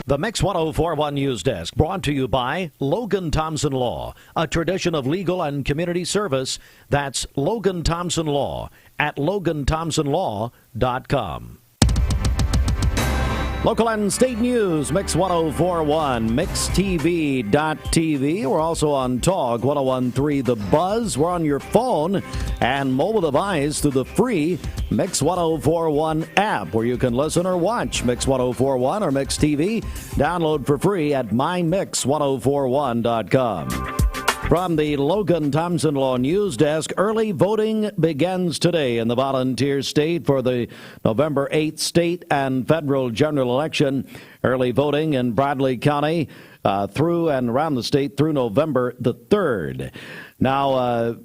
The Mix 1041 News Desk, brought to you by Logan Thompson Law, a tradition of legal and community service. That's Logan Thompson Law at LoganThompsonLaw.com. Local and state news, Mix 1041, MixedTV.tv. We're also on Talk 1013 The Buzz. We're on your phone and mobile device through the free Mix 1041 app, where you can listen or watch Mix 1041 or Mix TV. Download for free at mymix1041.com. From the Logan Thompson Law News Desk, early voting begins today in the volunteer state for the November 8th state and federal general election. Early voting in Bradley County through and around the state through November the 3rd. Now,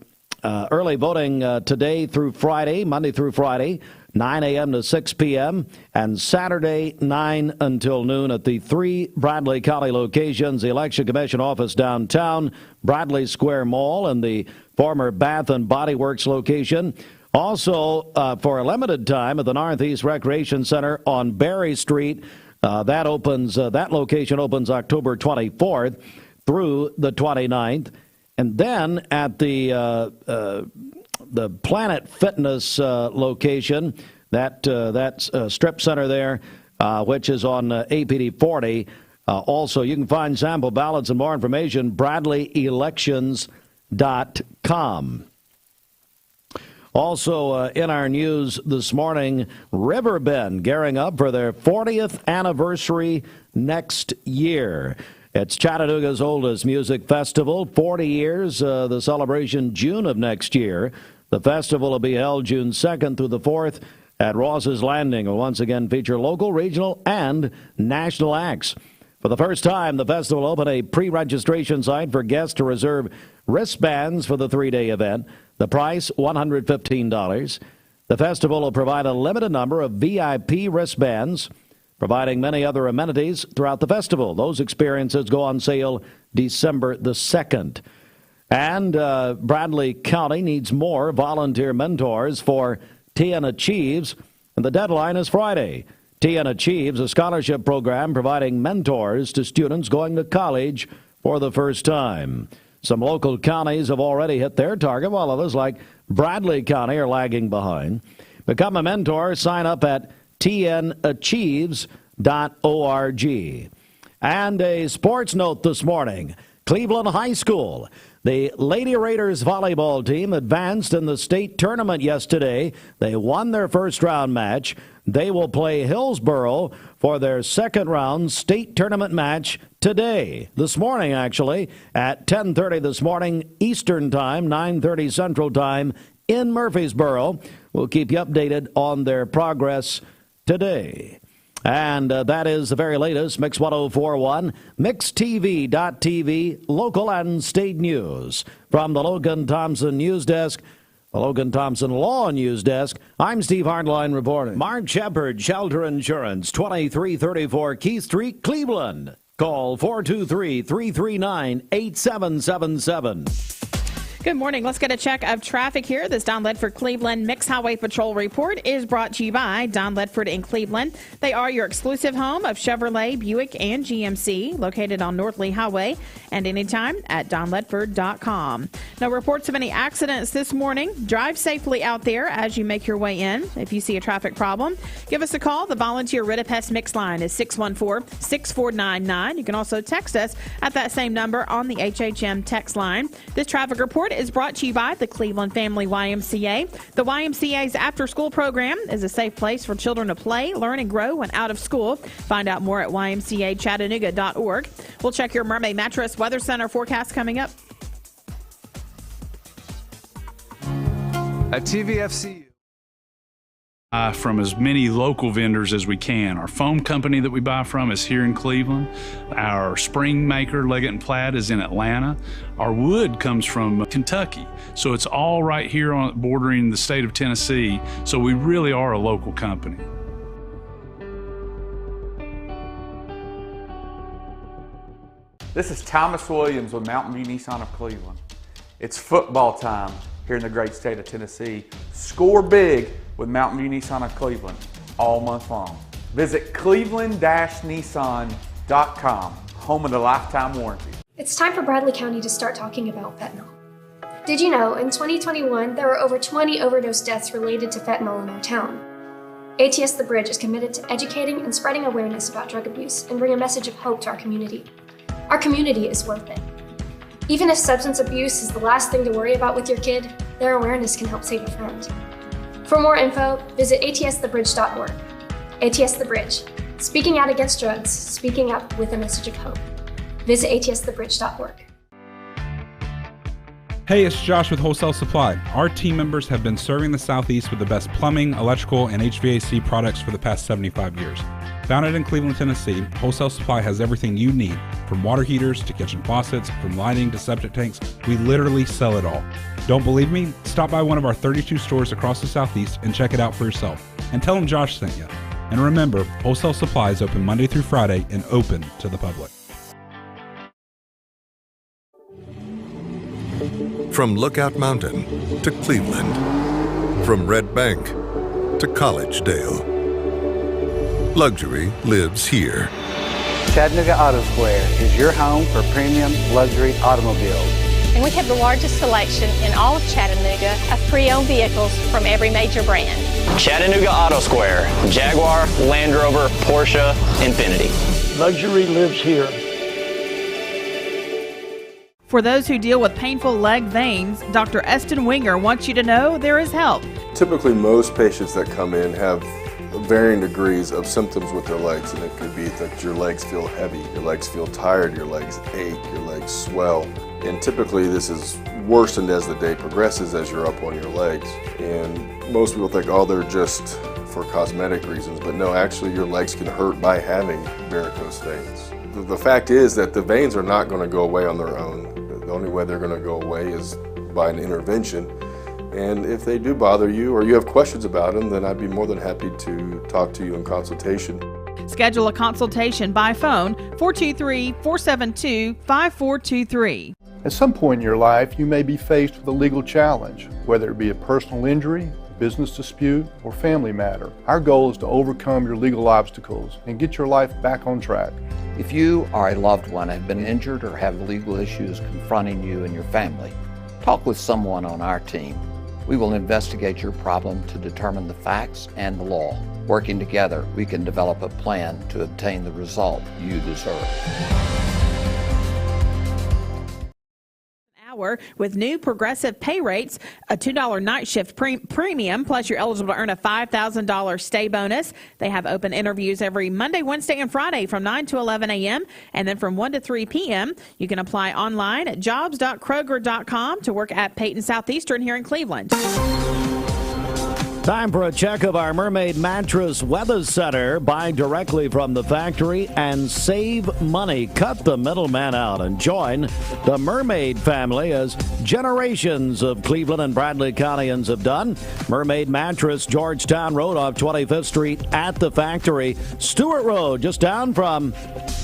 early voting today through Friday, Monday through Friday, 9 a.m. to 6 p.m., and Saturday, 9 until noon at the three Bradley County locations: the Election Commission office downtown, Bradley Square Mall, and the former Bath and Body Works location. Also, for a limited time at the Northeast Recreation Center on Berry Street. That location opens October 24th through the 29th. And then at the Planet Fitness location, that strip center there, which is on APD 40. Also, you can find sample ballots and more information, BradleyElections.com. Also in our news this morning, Riverbend gearing up for their 40th anniversary next year. It's Chattanooga's oldest music festival, 40 years, the celebration June of next year. The festival will be held June 2nd through the 4th at Ross's Landing. Will once again feature local, regional, and national acts. For the first time, the festival will open a pre-registration site for guests to reserve wristbands for the 3-day event. The price, $115. The festival will provide a limited number of VIP wristbands, providing many other amenities throughout the festival. Those experiences go on sale December the 2nd. And Bradley County needs more volunteer mentors for TN Achieves, and the deadline is Friday. TN Achieves, a scholarship program providing mentors to students going to college for the first time. Some local counties have already hit their target, while others, like Bradley County, are lagging behind. Become a mentor. Sign up at tnachieves.org. And a sports note this morning. Cleveland High School. The Lady Raiders volleyball team advanced in the state tournament yesterday. They won their first-round match. They will play Hillsborough for their second-round state tournament match today, this morning actually, at 10:30 this morning Eastern Time, 9:30 Central Time in Murfreesboro. We'll keep you updated on their progress today. And that is the very latest Mix 1041, MixTV.tv, local and state news. From the Logan Thompson News Desk, the Logan Thompson Law News Desk, I'm Steve Hardline reporting. Mark Shepard, Shelter Insurance, 2334 Keith Street, Cleveland. Call 423-339-8777. Good morning. Let's get a check of traffic here. This Don Ledford Cleveland Mix Highway Patrol report is brought to you by Don Ledford in Cleveland. They are your exclusive home of Chevrolet, Buick, and GMC, located on North Lee Highway, and anytime at donledford.com. No reports of any accidents this morning. Drive safely out there as you make your way in. If you see a traffic problem, give us a call. The volunteer Ritapest Mix line is 614-6499. You can also text us at that same number on the HHM text line. This traffic report is brought to you by the Cleveland Family YMCA. The YMCA's after-school program is a safe place for children to play, learn, and grow when out of school. Find out more at ymcachattanooga.org. We'll check your Mermaid Mattress Weather Center forecast coming up. At TVFCU. From as many local vendors as we can. Our foam company that we buy from is here in Cleveland. Our spring maker, Leggett & Platt, is in Atlanta. Our wood comes from Kentucky. So it's all right here on bordering the state of Tennessee. So we really are a local company. This is Thomas Williams with Mountain View Nissan of Cleveland. It's football time here in the great state of Tennessee. Score big with Mountain View Nissan of Cleveland all month long. Visit cleveland-nissan.com, home of the lifetime warranty. It's time for Bradley County to start talking about fentanyl. Did you know in 2021 there were over 20 overdose deaths related to fentanyl in our town? ATS The Bridge is committed to educating and spreading awareness about drug abuse and bring a message of hope to our community. Our community is worth it. Even if substance abuse is the last thing to worry about with your kid, their awareness can help save a friend. For more info, visit atsthebridge.org. ATS The Bridge, speaking out against drugs, speaking up with a message of hope. Visit atsthebridge.org. Hey, it's Josh with Wholesale Supply. Our team members have been serving the Southeast with the best plumbing, electrical, and HVAC products for the past 75 years. Founded in Cleveland, Tennessee, Wholesale Supply has everything you need, from water heaters to kitchen faucets, from lighting to septic tanks. We literally sell it all. Don't believe me? Stop by one of our 32 stores across the Southeast and check it out for yourself. And tell them Josh sent you. And remember, Wholesale Supply is open Monday through Friday and open to the public. From Lookout Mountain to Cleveland, from Red Bank to Collegedale, luxury lives here. Chattanooga Auto Square is your home for premium luxury automobiles. And we have the largest selection in all of Chattanooga of pre-owned vehicles from every major brand. Chattanooga Auto Square, Jaguar, Land Rover, Porsche, Infiniti. Luxury lives here. For those who deal with painful leg veins, Dr. Eston Winger wants you to know there is help. Typically, most patients that come in have varying degrees of symptoms with their legs, and it could be that your legs feel heavy, your legs feel tired, your legs ache, your legs swell. And typically this is worsened as the day progresses as you're up on your legs. And most people think, oh, they're just for cosmetic reasons, but no, actually your legs can hurt by having varicose veins. The fact is that the veins are not going to go away on their own. The only way they're going to go away is by an intervention. And if they do bother you or you have questions about them, then I'd be more than happy to talk to you in consultation. Schedule a consultation by phone, 423-472-5423. At some point in your life, you may be faced with a legal challenge, whether it be a personal injury, business dispute, or family matter. Our goal is to overcome your legal obstacles and get your life back on track. If you or a loved one have been injured or have legal issues confronting you and your family, talk with someone on our team. We will investigate your problem to determine the facts and the law. Working together, we can develop a plan to obtain the result you deserve. With new progressive pay rates, a $2 night shift premium, plus you're eligible to earn a $5,000 stay bonus. They have open interviews every Monday, Wednesday, and Friday from 9 to 11 a.m. and then from 1 to 3 p.m. You can apply online at jobs.kroger.com to work at Peyton Southeastern here in Cleveland. Time for a check of our Mermaid Mattress Weather Center. Buy directly from the factory and save money. Cut the middleman out and join the Mermaid family as generations of Cleveland and Bradley Countyans have done. Mermaid Mattress, Georgetown Road off 25th Street at the factory. Stewart Road, just down from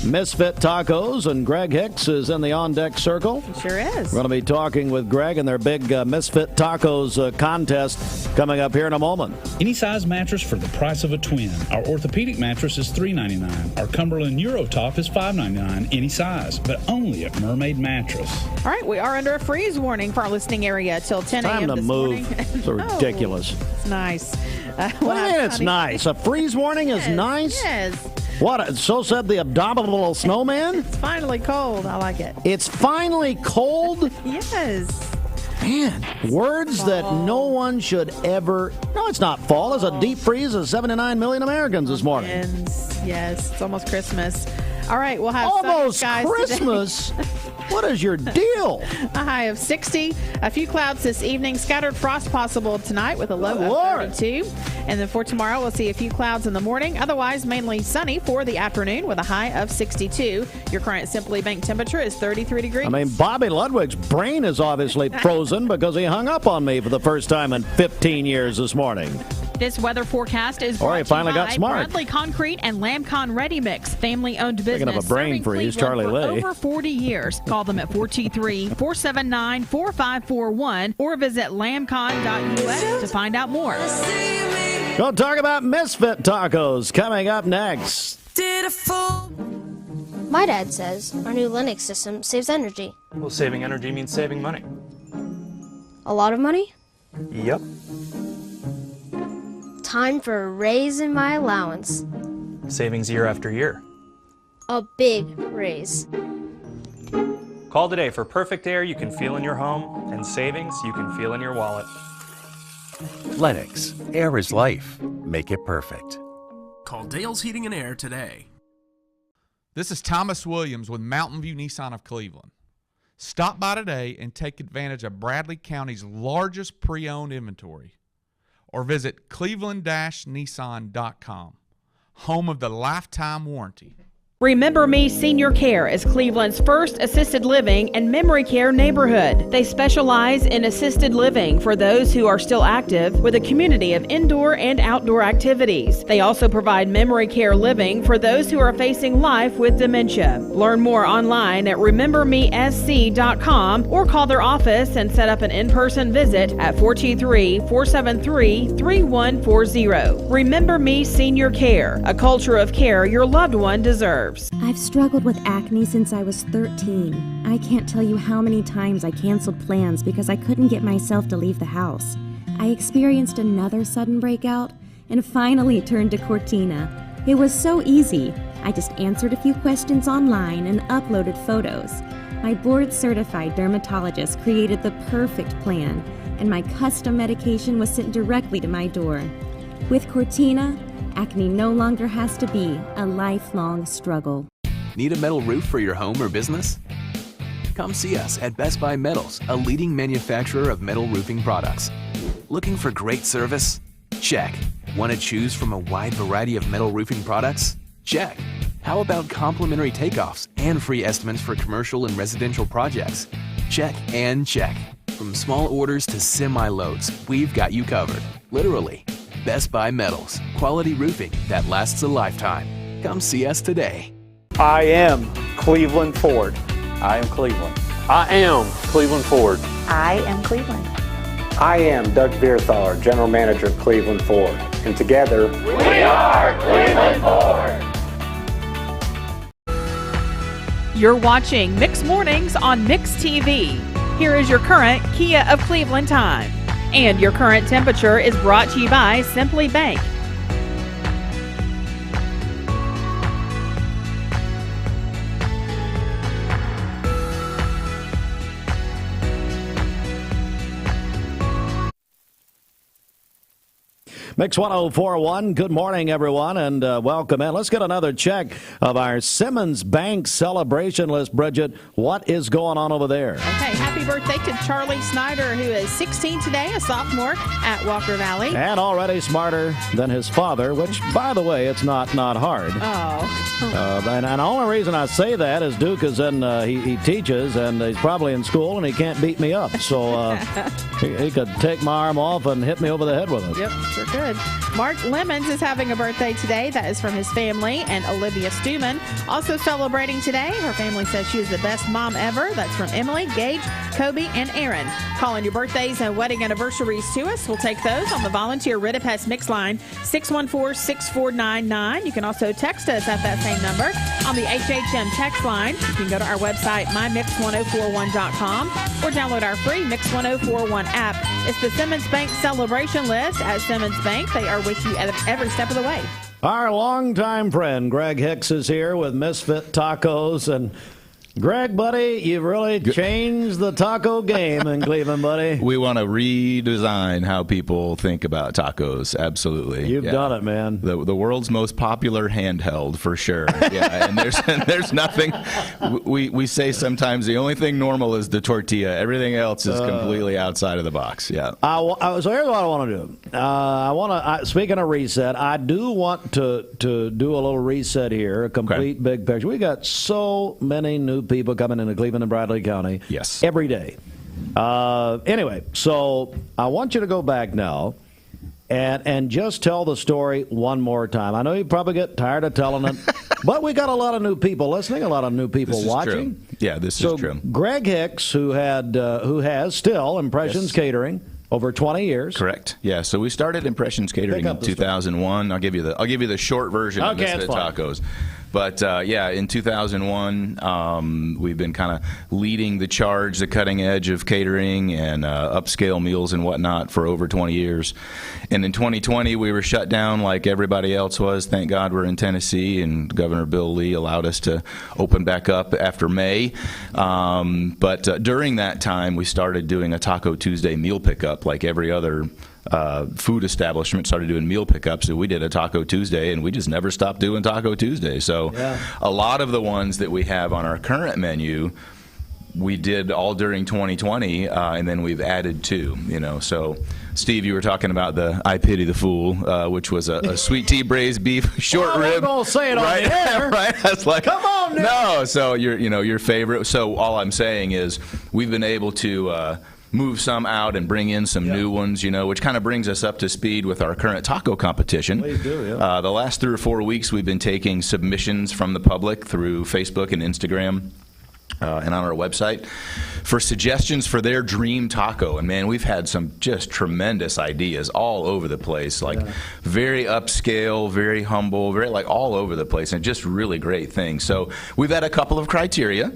Misfit Tacos, and Greg Hicks is in the on-deck circle. He sure is. We're going to be talking with Greg and their big Misfit Tacos contest coming up here in a moment. Any size mattress for the price of a twin. Our orthopedic mattress is $3.99. Our Cumberland Eurotop is $5.99 any size, but only at Mermaid Mattress. All right, we are under a freeze warning for our listening area till 10 a.m. Time to this move. morning. It's ridiculous. It's nice. What do you mean it's nice? A freeze warning is nice? Yes. What? So said the abominable snowman? It's finally cold. I like it. It's finally cold? Yes. Man, words fall. That no one should ever... No, it's not fall. It's a deep freeze of 79 million Americans this morning. Yes, it's almost Christmas. All right, we'll have almost sunny skies Christmas. What is your deal? A high of 60. A few clouds this evening. Scattered frost possible tonight with a low of 32. And then for tomorrow, we'll see a few clouds in the morning. Otherwise, mainly sunny for the afternoon with a high of 62. Your current Simply Bank temperature is 33 degrees. I mean, Bobby Ludwig's brain is obviously frozen because he hung up on me for the first time in 15 years this morning. This weather forecast is Or he brought to you finally got by smart. Bradley Concrete and Lamcon Ready Mix, family-owned business. Speaking of a brain serving freeze, Cleveland Charlie for Lee. over 40 years. Call them at 423-479-4541 or visit lamcon.us to find out more. We'll talk about Misfit Tacos coming up next. My dad says our new Linux system saves energy. Well, saving energy means saving money. A lot of money? Yep. Time for a raise in my allowance. Savings year after year. A big raise. Call today for perfect air you can feel in your home and savings you can feel in your wallet. Lennox. Air is life. Make it perfect. Call Dale's Heating and Air today. This is Thomas Williams with Mountain View Nissan of Cleveland. Stop by today and take advantage of Bradley County's largest pre-owned inventory. Or visit cleveland-nissan.com, home of the lifetime warranty. Remember Me Senior Care is Cleveland's first assisted living and memory care neighborhood. They specialize in assisted living for those who are still active with a community of indoor and outdoor activities. They also provide memory care living for those who are facing life with dementia. Learn more online at remembermesc.com or call their office and set up an in-person visit at 423-473-3140. Remember Me Senior Care, a culture of care your loved one deserves. I've struggled with acne since I was 13. I can't tell you how many times I canceled plans because I couldn't get myself to leave the house. I experienced another sudden breakout and finally turned to Cortina. It was so easy. I just answered a few questions online and uploaded photos. My board-certified dermatologist created the perfect plan, and my custom medication was sent directly to my door. With Cortina, acne no longer has to be a lifelong struggle. Need a metal roof for your home or business? Come see us at Best Buy Metals, a leading manufacturer of metal roofing products. Looking for great service? Check. Want to choose from a wide variety of metal roofing products? Check. How about complimentary takeoffs and free estimates for commercial and residential projects? Check and check. From small orders to semi-loads, we've got you covered. Literally. Best Buy Metals. Quality roofing that lasts a lifetime. Come see us today. I am Cleveland Ford. I am Cleveland. I am Cleveland Ford. I am Cleveland. I am Doug Vierthaler, General Manager of Cleveland Ford. And together, we are Cleveland Ford. You're watching Mix Mornings on Mix TV. Here is your current Kia of Cleveland time. And your current temperature is brought to you by Simply Bank. Mix 1041, good morning, everyone, and welcome in. Let's get another check of our Simmons Bank celebration list. Bridget, what is going on over there? Okay, happy birthday to Charlie Snyder, who is 16 today, a sophomore at Walker Valley. And already smarter than his father, which, by the way, it's not hard. Oh. And the only reason I say that is Duke is in, he teaches, and he's probably in school, and he can't beat me up. So he could take my arm off and hit me over the head with it. Yep, sure could. Mark Lemons is having a birthday today. That is from his family. And Olivia Stuman also celebrating today. Her family says she is the best mom ever. That's from Emily, Gage, Kobe, and Aaron. Calling your birthdays and wedding anniversaries to us. We'll take those on the volunteer Ridipest Mix line, 614-6499. You can also text us at that same number on the HHM text line. You can go to our website, mymix1041.com, or download our free Mix 1041 app. It's the Simmons Bank celebration list at Simmons Bank. They are with you every step of the way. Our longtime friend Greg Hicks is here with Misfit Tacos. And Greg, buddy, you've really changed the taco game in Cleveland, buddy. We want to redesign how people think about tacos. Absolutely. You've done it, man. The world's most popular handheld, for sure. Yeah, and there's nothing. We say sometimes the only thing normal is the tortilla. Everything else is completely outside of the box. Yeah. So here's what I want to do. Speaking of reset, I do want to do a little reset here, a complete big picture. We got so many new people coming into Cleveland and Bradley County every day. Anyway, so I want you to go back now and just tell the story one more time. I know you probably get tired of telling it, but we got a lot of new people listening, a lot of new people watching. True. Yeah, this is true. Greg Hicks, who has still Impressions Catering over 20 years. Correct. Yeah. So we started Impressions Catering in 2001. I'll give you the short version of Misfit Tacos. But, in 2001, we've been kind of leading the charge, the cutting edge of catering and upscale meals and whatnot for over 20 years. And in 2020, we were shut down like everybody else was. Thank God we're in Tennessee, and Governor Bill Lee allowed us to open back up after May. But during that time, we started doing a Taco Tuesday meal pickup like every other food establishment started doing meal pickups. So we did a Taco Tuesday, and we just never stopped doing Taco Tuesday. So a lot of the ones that we have on our current menu, we did all during 2020, and then we've added two. So Steve, you were talking about the I Pity the Fool, which was a sweet tea braised beef short rib. I'm gonna say it on the air. Right? That's like, come on, Nick. No. So your favorite. So all I'm saying is we've been able to move some out and bring in some new ones, which kind of brings us up to speed with our current taco competition. Please do, yeah. The last 3 or 4 weeks, we've been taking submissions from the public through Facebook and Instagram and on our website for suggestions for their dream taco. And, man, we've had some just tremendous ideas all over the place, very upscale, very humble, very all over the place, and just really great things. So we've had a couple of criteria.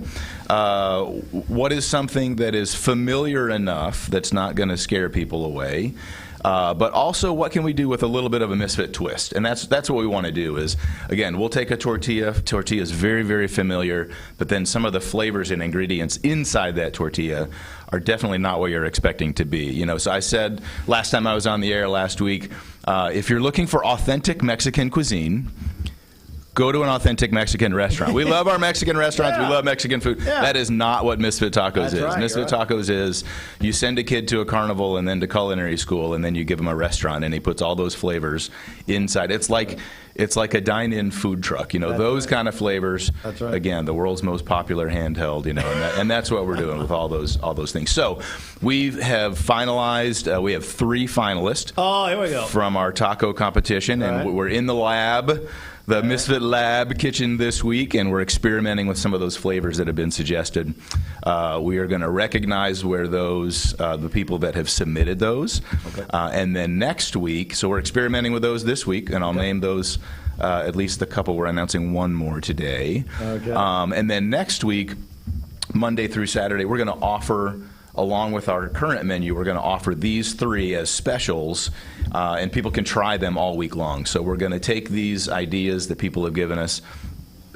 What is something that is familiar enough that's not going to scare people away? But also, what can we do with a little bit of a Misfit twist? And that's what we want to do is, again, we'll take a tortilla. Tortilla is very, very familiar, but then some of the flavors and ingredients inside that tortilla are definitely not what you're expecting to be. You know, so I said last time I was on the air last week, if you're looking for authentic Mexican cuisine, go to an authentic Mexican restaurant. We love our Mexican restaurants. We love Mexican food. That is not what Misfit Tacos is. Right, Misfit Tacos is you send a kid to a carnival and then to culinary school, and then you give him a restaurant, and he puts all those flavors inside. It's like a dine-in food truck. You know, those kind of flavors. That's right. Again, the world's most popular handheld. You know, and that's what we're doing with all those things. So we have finalized. We have 3 finalists. Oh, here we go. From our taco competition, and we're in the lab. The Misfit Lab kitchen this week, and we're experimenting with some of those flavors that have been suggested. We are going to recognize where those, the people that have submitted those. Okay. And then next week, so we're experimenting with those this week, and I'll name those, at least the couple. We're announcing one more today. Okay. And then next week, Monday through Saturday, we're going to offer, along with our current menu, we're going to offer these 3 as specials, and people can try them all week long. So we're going to take these ideas that people have given us,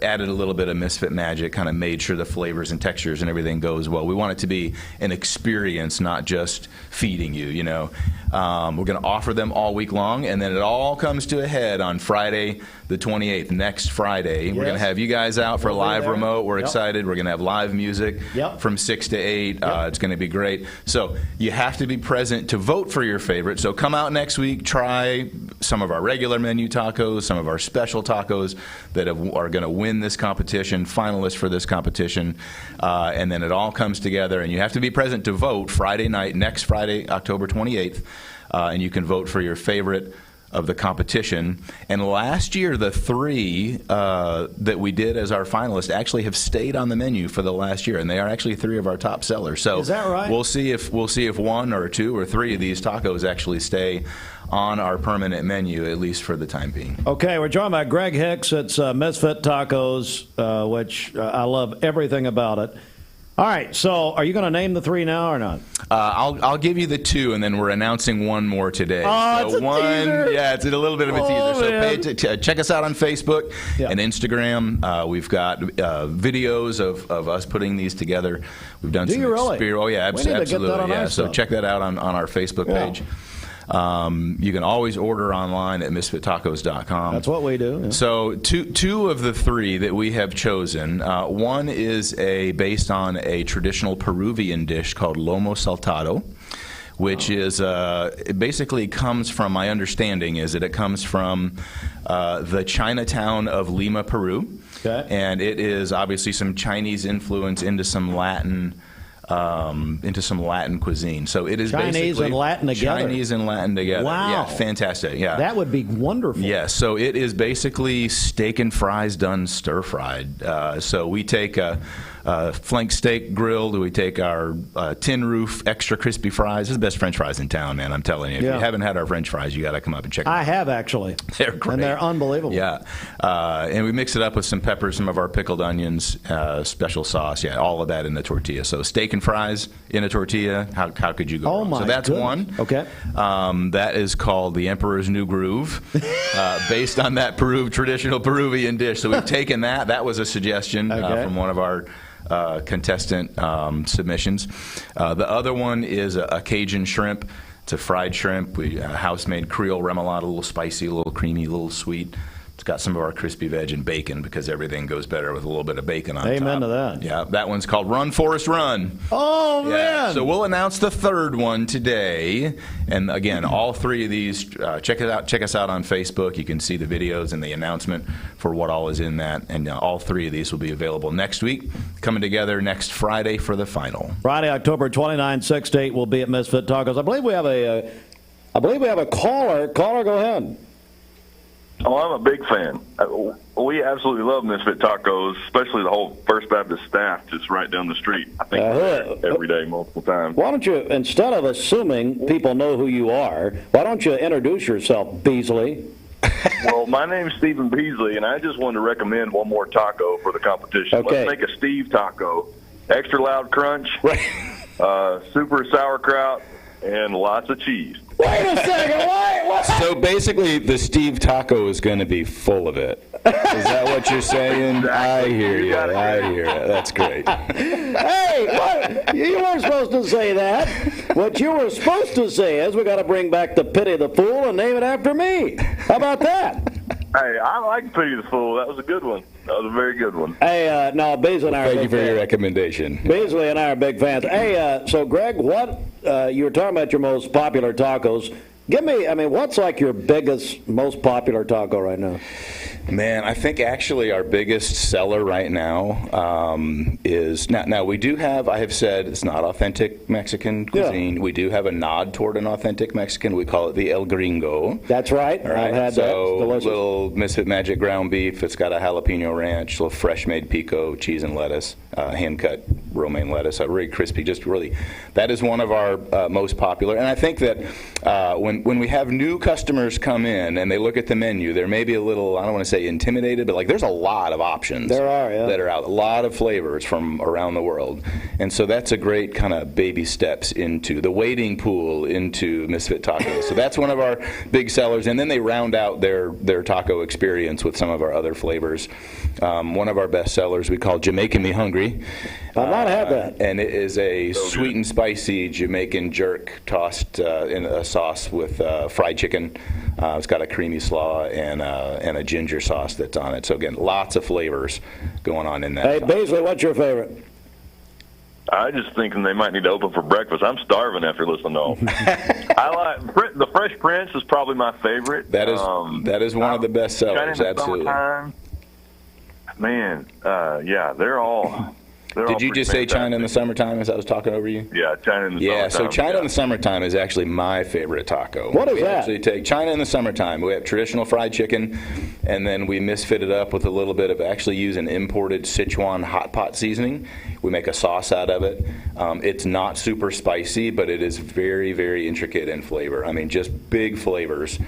added a little bit of Misfit magic, kind of made sure the flavors and textures and everything goes well. We want it to be an experience, not just feeding you, you know. We're going to offer them all week long, and then it all comes to a head on Friday the 28th, next Friday. We're going to have you guys out for a live remote. We're excited. We're going to have live music from 6 to 8. It's going to be great. So you have to be present to vote for your favorite. So come out next week, try some of our regular menu tacos, some of our special tacos that are going to win this competition, finalists for this competition, and then it all comes together, and you have to be present to vote Friday night, next Friday, October 28th, and you can vote for your favorite of the competition. And last year, the 3 that we did as our finalists actually have stayed on the menu for the last year, and they are actually 3 of our top sellers. So is that right? We'll see if 1 or 2 or 3 of these tacos actually stay on our permanent menu, at least for the time being. Okay, we're joined by Greg Hicks. It's Misfit Tacos, which I love everything about it. All right, so are you going to name the 3 now or not? I'll give you the 2, and then we're announcing one more today. Oh, so it's a teaser. Yeah, it's a little bit of a teaser. So check us out on Facebook and Instagram. We've got videos of us putting these together. We've done some really? Oh yeah, absolutely. Get that on our so stuff. check that out on our Facebook page. You can always order online at misfittacos.com. That's what we do. Yeah. So two of the 3 that we have chosen, one is based on a traditional Peruvian dish called lomo saltado, which is it basically comes from, my understanding is that it comes from the Chinatown of Lima, Peru. Okay. And it is obviously some Chinese influence into some Latin cuisine. So it is Chinese and Latin together. Chinese and Latin together. Wow. Yeah, fantastic. Yeah. That would be wonderful. Yeah, so it is basically steak and fries done stir-fried. So we take a flank steak grilled. We take our tin roof extra crispy fries. This is the best French fries in town, man. I'm telling you. If you haven't had our French fries, you got to come up and check them out. I have, actually. They're great. And they're unbelievable. Yeah. And we mix it up with some peppers, some of our pickled onions, special sauce. Yeah, all of that in the tortilla. So steak and fries in a tortilla. How could you go wrong? My So that's goodness. one. Okay. That is called the Emperor's New Groove, based on that traditional Peruvian dish. So we've taken that. That was a suggestion from one of our contestant submissions. The other one is a Cajun shrimp. It's a fried shrimp. We house-made Creole remoulade, a little spicy, a little creamy, a little sweet. It's got some of our crispy veg and bacon because everything goes better with a little bit of bacon on top. Amen to that. Yeah, that one's called Run, Forrest, Run. Oh, man. So we'll announce the 3rd one today. And again, all 3 of these, check us out on Facebook. You can see the videos and the announcement for what all is in that. And all 3 of these will be available next week, coming together next Friday for the final. Friday, October 29, 6 to 8, will be at Misfit Tacos. I believe we have a caller. Caller, go ahead. Oh, I'm a big fan. We absolutely love Misfit Tacos, especially the whole First Baptist staff just right down the street. I think we're there every day, multiple times. Why don't you, instead of assuming people know who you are, why don't you introduce yourself, Beasley? Well, my name's Stephen Beasley, and I just wanted to recommend one more taco for the competition. Okay. Let's make a Steve taco. Extra loud crunch, super sauerkraut, and lots of cheese. Wait a second. What? So basically, the Steve Taco is going to be full of it. Is that what you're saying? Exactly. I hear you. I hear you. That's great. Hey, what? You weren't supposed to say that. What you were supposed to say is we got to bring back the Pity the Fool and name it after me. How about that? Hey, I like Pity the Fool. That was a good one. That was a very good one. Hey, no, Beasley and I are Thank you big for fans. your recommendation. Beasley and I are big fans. Hey, so Greg, what you were talking about your most popular tacos. Give me, what's like your biggest, most popular taco right now? Man, I think actually our biggest seller right now is now we do have, I have said it's not authentic Mexican cuisine. We do have a nod toward an authentic Mexican. We call it the El Gringo. That's right. All right. I've had that. It's delicious. Little Misfit Magic ground beef. It's got a jalapeno ranch, little fresh made pico, cheese and lettuce, hand cut romaine lettuce, really crispy. Just really, that is one of our most popular. And I think that when we have new customers come in and they look at the menu, there may be a little, I don't want to say intimidated, but like there's a lot of options that are out, a lot of flavors from around the world, and so that's a great kind of baby steps into the wading pool into Misfit Tacos. So that's one of our big sellers, and then they round out their taco experience with some of our other flavors. One of our best sellers we call Jamaican Me Hungry. I've not had that. And it is a sweet and spicy Jamaican jerk tossed in a sauce with fried chicken. It's got a creamy slaw and a ginger sauce that's on it. So again, lots of flavors going on in that. Hey, Beasley, what's your favorite? I just thinking they might need to open for breakfast. I'm starving after listening to all. I like the Fresh Prince is probably my favorite. That is one of the best sellers. Absolutely. Man, yeah, they're all. Did you just say China in the summertime as I was talking over you? Yeah, China in the summertime. Yeah, so China in the summertime is actually my favorite taco. What is we that? Actually take China in the summertime. We have traditional fried chicken, and then we misfit it up with a little bit of actually use an imported Sichuan hot pot seasoning. We make a sauce out of it. It's not super spicy, but it is very, very intricate in flavor. I mean, just big flavors.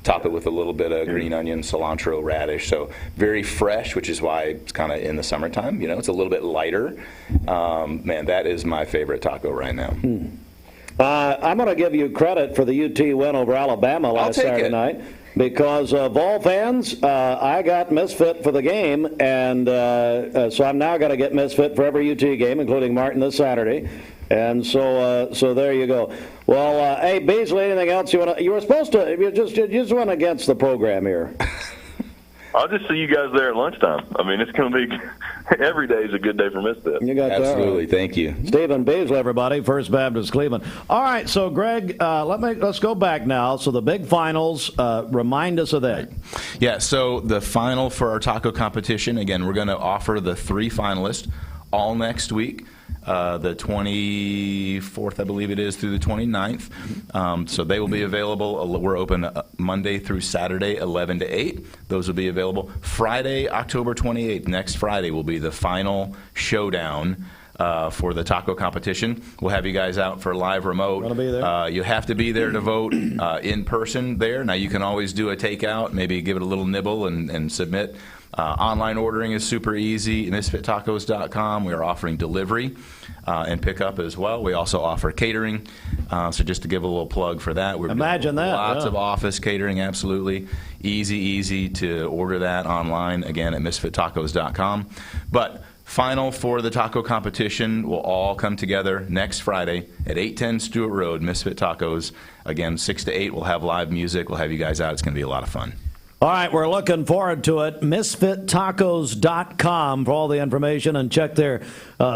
Top it with a little bit of green onion, cilantro, radish. So very fresh, which is why it's kind of in the summertime. You know, it's a little bit lighter. Man, that is my favorite taco right now. I'm going to give you credit for the UT win over Alabama last Saturday night. Because of all fans, I got Misfit for the game, and so I'm now going to get Misfit for every UT game, including Martin this Saturday. And so there you go. Well, hey, Beasley, anything else you want to? You were supposed to. You just went against the program here. I'll just see you guys there at lunchtime. I mean, it's going to be every day is a good day for Misfit. You got absolutely. That right. Thank you, Stephen Beasley, everybody, First Baptist Cleveland. All right, so Greg, let's go back now. So the big finals, remind us of that. Yeah. So the final for our taco competition. Again, we're going to offer the 3 finalists all next week. The 24th, I believe it is, through the 29th. So they will be available. We're open Monday through Saturday, 11 to 8. Those will be available. Friday, October 28th, next Friday, will be the final showdown for the taco competition. We'll have you guys out for live remote. Gonna be there. You have to be there to vote in person there. Now, you can always do a takeout, maybe give it a little nibble and submit. Online ordering is super easy. MisfitTacos.com. We are offering delivery and pickup as well. We also offer catering. So just to give a little plug for that. Imagine that. Lots of office catering, absolutely. Easy to order that online, again, at MisfitTacos.com. But final for the taco competition will all come together next Friday at 810 Stewart Road, Misfit Tacos. Again, 6 to 8, we'll have live music. We'll have you guys out. It's going to be a lot of fun. All right, we're looking forward to it. MisfitTacos.com for all the information, and check their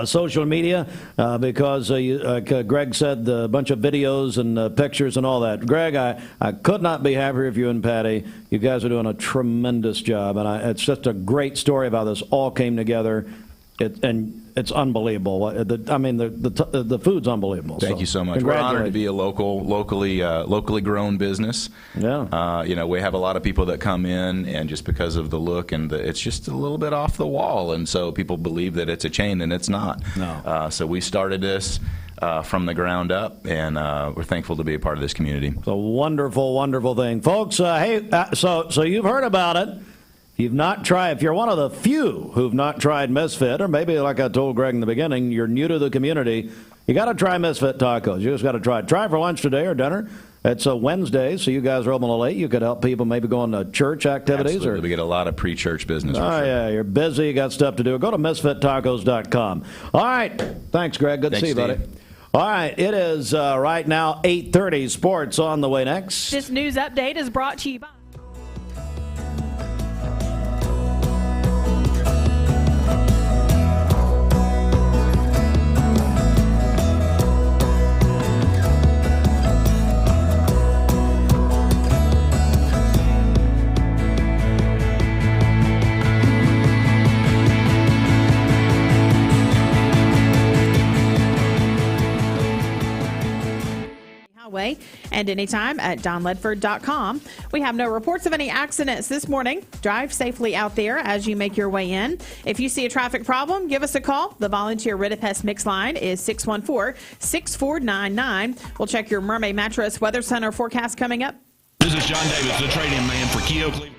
social media because Greg said a bunch of videos and pictures and all that. Greg, I could not be happier with you and Patty. You guys are doing a tremendous job, and it's just a great story of how this all came together. It's unbelievable. The food's unbelievable. Thank you so much. We're honored to be a locally grown business. Yeah. We have a lot of people that come in, and just because of the look and it's just a little bit off the wall, and so people believe that it's a chain, and it's not. No. So we started this from the ground up, and we're thankful to be a part of this community. It's a wonderful, wonderful thing, folks. So you've heard about it. You've not tried, if you're one of the few who've not tried Misfit, or maybe like I told Greg in the beginning, you're new to the community, You got to try Misfit Tacos. You just got to try it. Try for lunch today or dinner. It's a Wednesday, so you guys are open a little late. You could help people maybe go on to church activities. Absolutely. We get a lot of pre-church business. Oh, yeah. You're busy. You got stuff to do. Go to misfittacos.com. All right. Thanks, Greg. Good to see you, buddy. All right. It is right now 8:30. Sports on the way next. This news update is brought to you by... and anytime at donledford.com. We have no reports of any accidents this morning. Drive safely out there as you make your way in. If you see a traffic problem, give us a call. The volunteer Ridipest Mix line is 614-6499. We'll check your Mermaid Mattress Weather Center forecast coming up. This is John Davis, the trade-in man for Keogh Cleveland.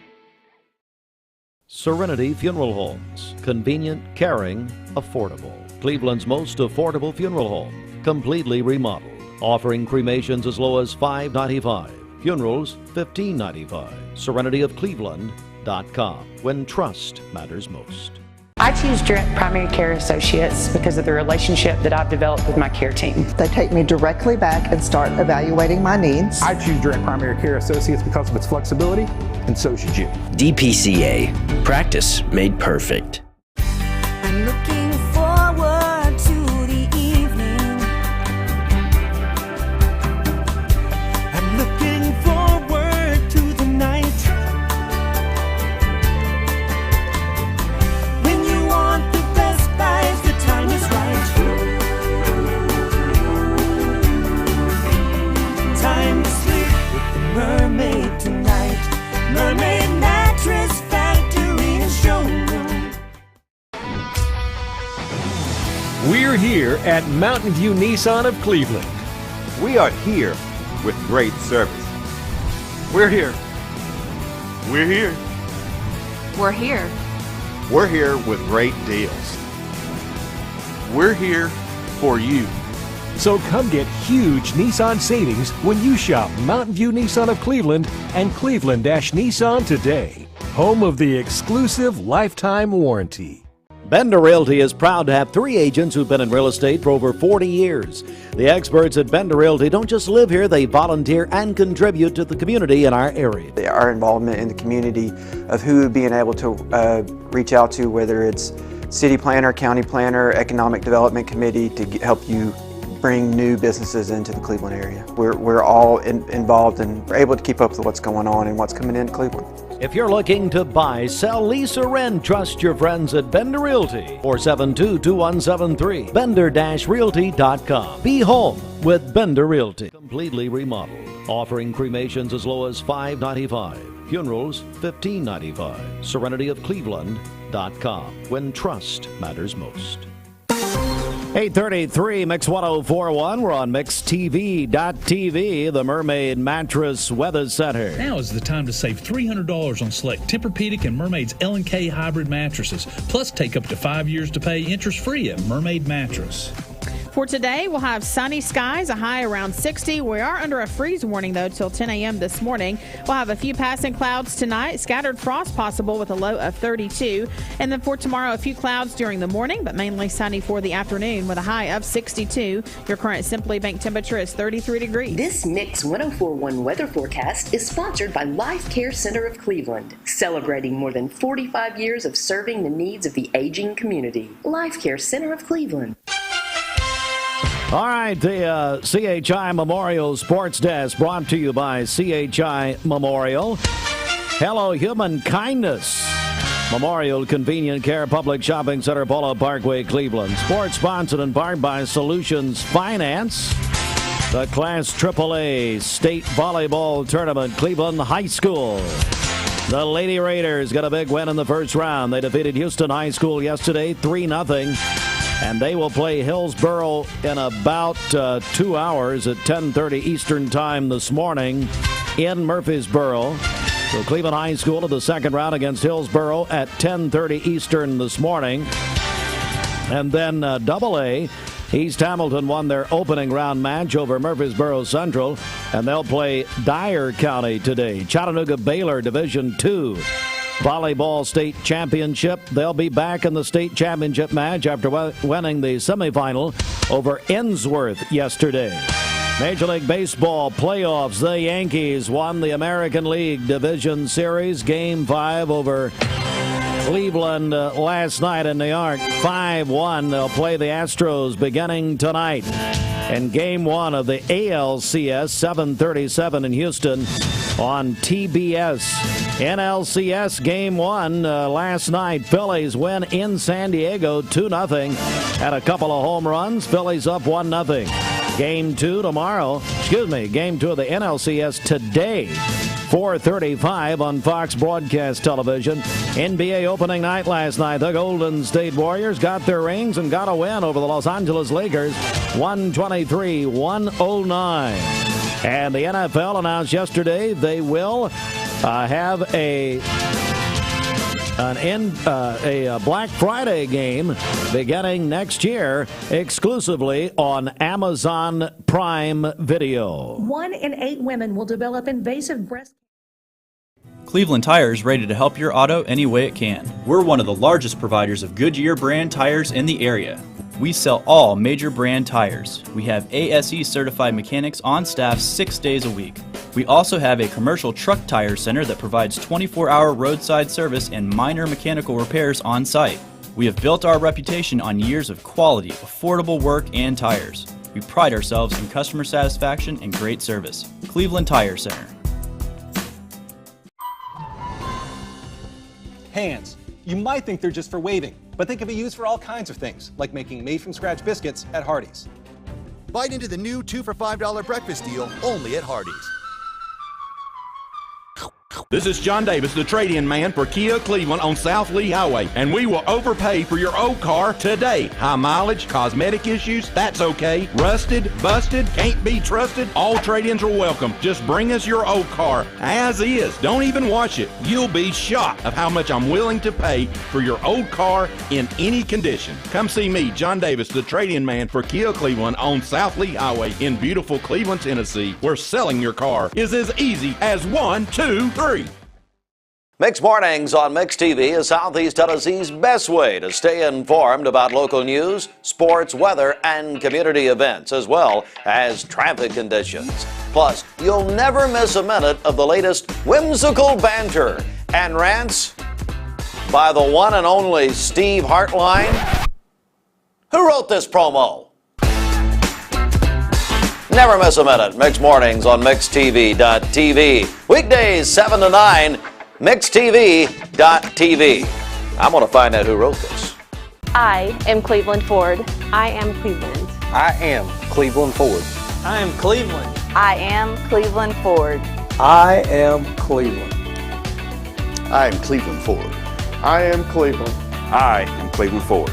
Serenity Funeral Homes. Convenient, caring, affordable. Cleveland's most affordable funeral home. Completely remodeled. Offering cremations as low as $5.95. Funerals, $15.95. SerenityofCleveland.com. When trust matters most. I choose Direct Primary Care Associates because of the relationship that I've developed with my care team. They take me directly back and start evaluating my needs. I choose Direct Primary Care Associates because of its flexibility, and so should you. DPCA. Practice made perfect. I'm looking forward to the evening. I'm looking forward to the night. When you want the best buys, the time is right. Time to sleep with the mermaid tonight. Mermaid Mattress Factory and Showroom. We're here at Mountain View Nissan of Cleveland. We are here with great service. We're here. We're here. We're here. We're here with great deals. We're here for you. So come get huge Nissan savings when you shop Mountain View Nissan of Cleveland and Cleveland-Nissan today. Home of the exclusive lifetime warranty. Bender Realty is proud to have 3 agents who've been in real estate for over 40 years. The experts at Bender Realty don't just live here, they volunteer and contribute to the community in our area. Our involvement in the community of who being able to reach out to, whether it's city planner, county planner, economic development committee, to help you bring new businesses into the Cleveland area. We're all involved and we're able to keep up with what's going on and what's coming into Cleveland. If you're looking to buy, sell, lease, or rent, trust your friends at Bender Realty. 472-2173. Bender-Realty.com. Be home with Bender Realty. Completely remodeled. Offering cremations as low as $5.95. Funerals, $15.95. SerenityofCleveland.com. When trust matters most. 8:33, Mix 1041. We're on MixTV.tv, the Mermaid Mattress Weather Center. Now is the time to save $300 on select Tempur-Pedic and Mermaid's L&K hybrid mattresses. Plus, take up to 5 years to pay interest-free at Mermaid Mattress. For today, we'll have sunny skies, a high around 60. We are under a freeze warning, though, till 10 a.m. this morning. We'll have a few passing clouds tonight, scattered frost possible with a low of 32. And then for tomorrow, a few clouds during the morning, but mainly sunny for the afternoon with a high of 62. Your current Simply Bank temperature is 33 degrees. This Mix 1041 weather forecast is sponsored by Life Care Center of Cleveland, celebrating more than 45 years of serving the needs of the aging community. Life Care Center of Cleveland. All right, the CHI Memorial Sports Desk brought to you by CHI Memorial. Hello, Human Kindness. Memorial Convenient Care Public Shopping Center, Polo Parkway, Cleveland. Sports sponsored in part by Solutions Finance. The Class AAA State Volleyball Tournament, Cleveland High School. The Lady Raiders got a big win in the first round. They defeated Houston High School yesterday, 3-0. And they will play Hillsboro in about 2 hours at 10:30 Eastern Time this morning in Murfreesboro. So Cleveland High School to the second round against Hillsboro at 10:30 Eastern this morning. And then AA, East Hamilton won their opening round match over Murfreesboro Central, and they'll play Dyer County today. Chattanooga Baylor Division II volleyball state championship. They'll be back in the state championship match after winning the semifinal over Innsworth yesterday. Major League Baseball playoffs. The Yankees won the American League Division Series Game 5 over Cleveland last night in New York. 5-1. They'll play the Astros beginning tonight. And Game 1 of the ALCS, 7:37 in Houston on TBS. NLCS Game 1 last night. Phillies win in San Diego 2-0. Had a couple of home runs. Phillies up 1-0. Game 2 tomorrow. Game 2 of the NLCS today. 4:35 on Fox Broadcast Television. NBA opening night last night. The Golden State Warriors got their rings and got a win over the Los Angeles Lakers, 123-109. And the NFL announced yesterday they will have a Black Friday game beginning next year exclusively on Amazon Prime Video. 1 in 8 women will develop invasive breast. Cleveland Tire is ready to help your auto any way it can. We're one of the largest providers of Goodyear brand tires in the area. We sell all major brand tires. We have ASE certified mechanics on staff 6 days a week. We also have a commercial truck tire center that provides 24-hour roadside service and minor mechanical repairs on site. We have built our reputation on years of quality, affordable work and tires. We pride ourselves in customer satisfaction and great service. Cleveland Tire Center. Hands. You might think they're just for waving, but they can be used for all kinds of things, like making made-from-scratch biscuits at Hardee's. Bite into the new 2 for $5 breakfast deal only at Hardee's. This is John Davis, the trade-in man for Kia Cleveland on South Lee Highway, and we will overpay for your old car today. High mileage, cosmetic issues, that's okay. Rusted, busted, can't be trusted, all trade-ins are welcome. Just bring us your old car as is. Don't even wash it. You'll be shocked of how much I'm willing to pay for your old car in any condition. Come see me, John Davis, the trade-in man for Kia Cleveland on South Lee Highway in beautiful Cleveland, Tennessee, where selling your car is as easy as 1, 2, 3. Mixed Mornings on Mixed TV is Southeast Tennessee's best way to stay informed about local news, sports, weather, and community events, as well as traffic conditions. Plus, you'll never miss a minute of the latest whimsical banter and rants by the one and only Steve Hartline. Who wrote this promo? Never miss a minute. Mixed Mornings on MixedTV.tv. Weekdays 7 to 9. MixedTV.tv. I'm going to find out who wrote this. I am Cleveland Ford. I am Cleveland. I am Cleveland Ford. I am Cleveland. I am Cleveland Ford. I am Cleveland. I am Cleveland Ford. I am Cleveland. I am Cleveland Ford.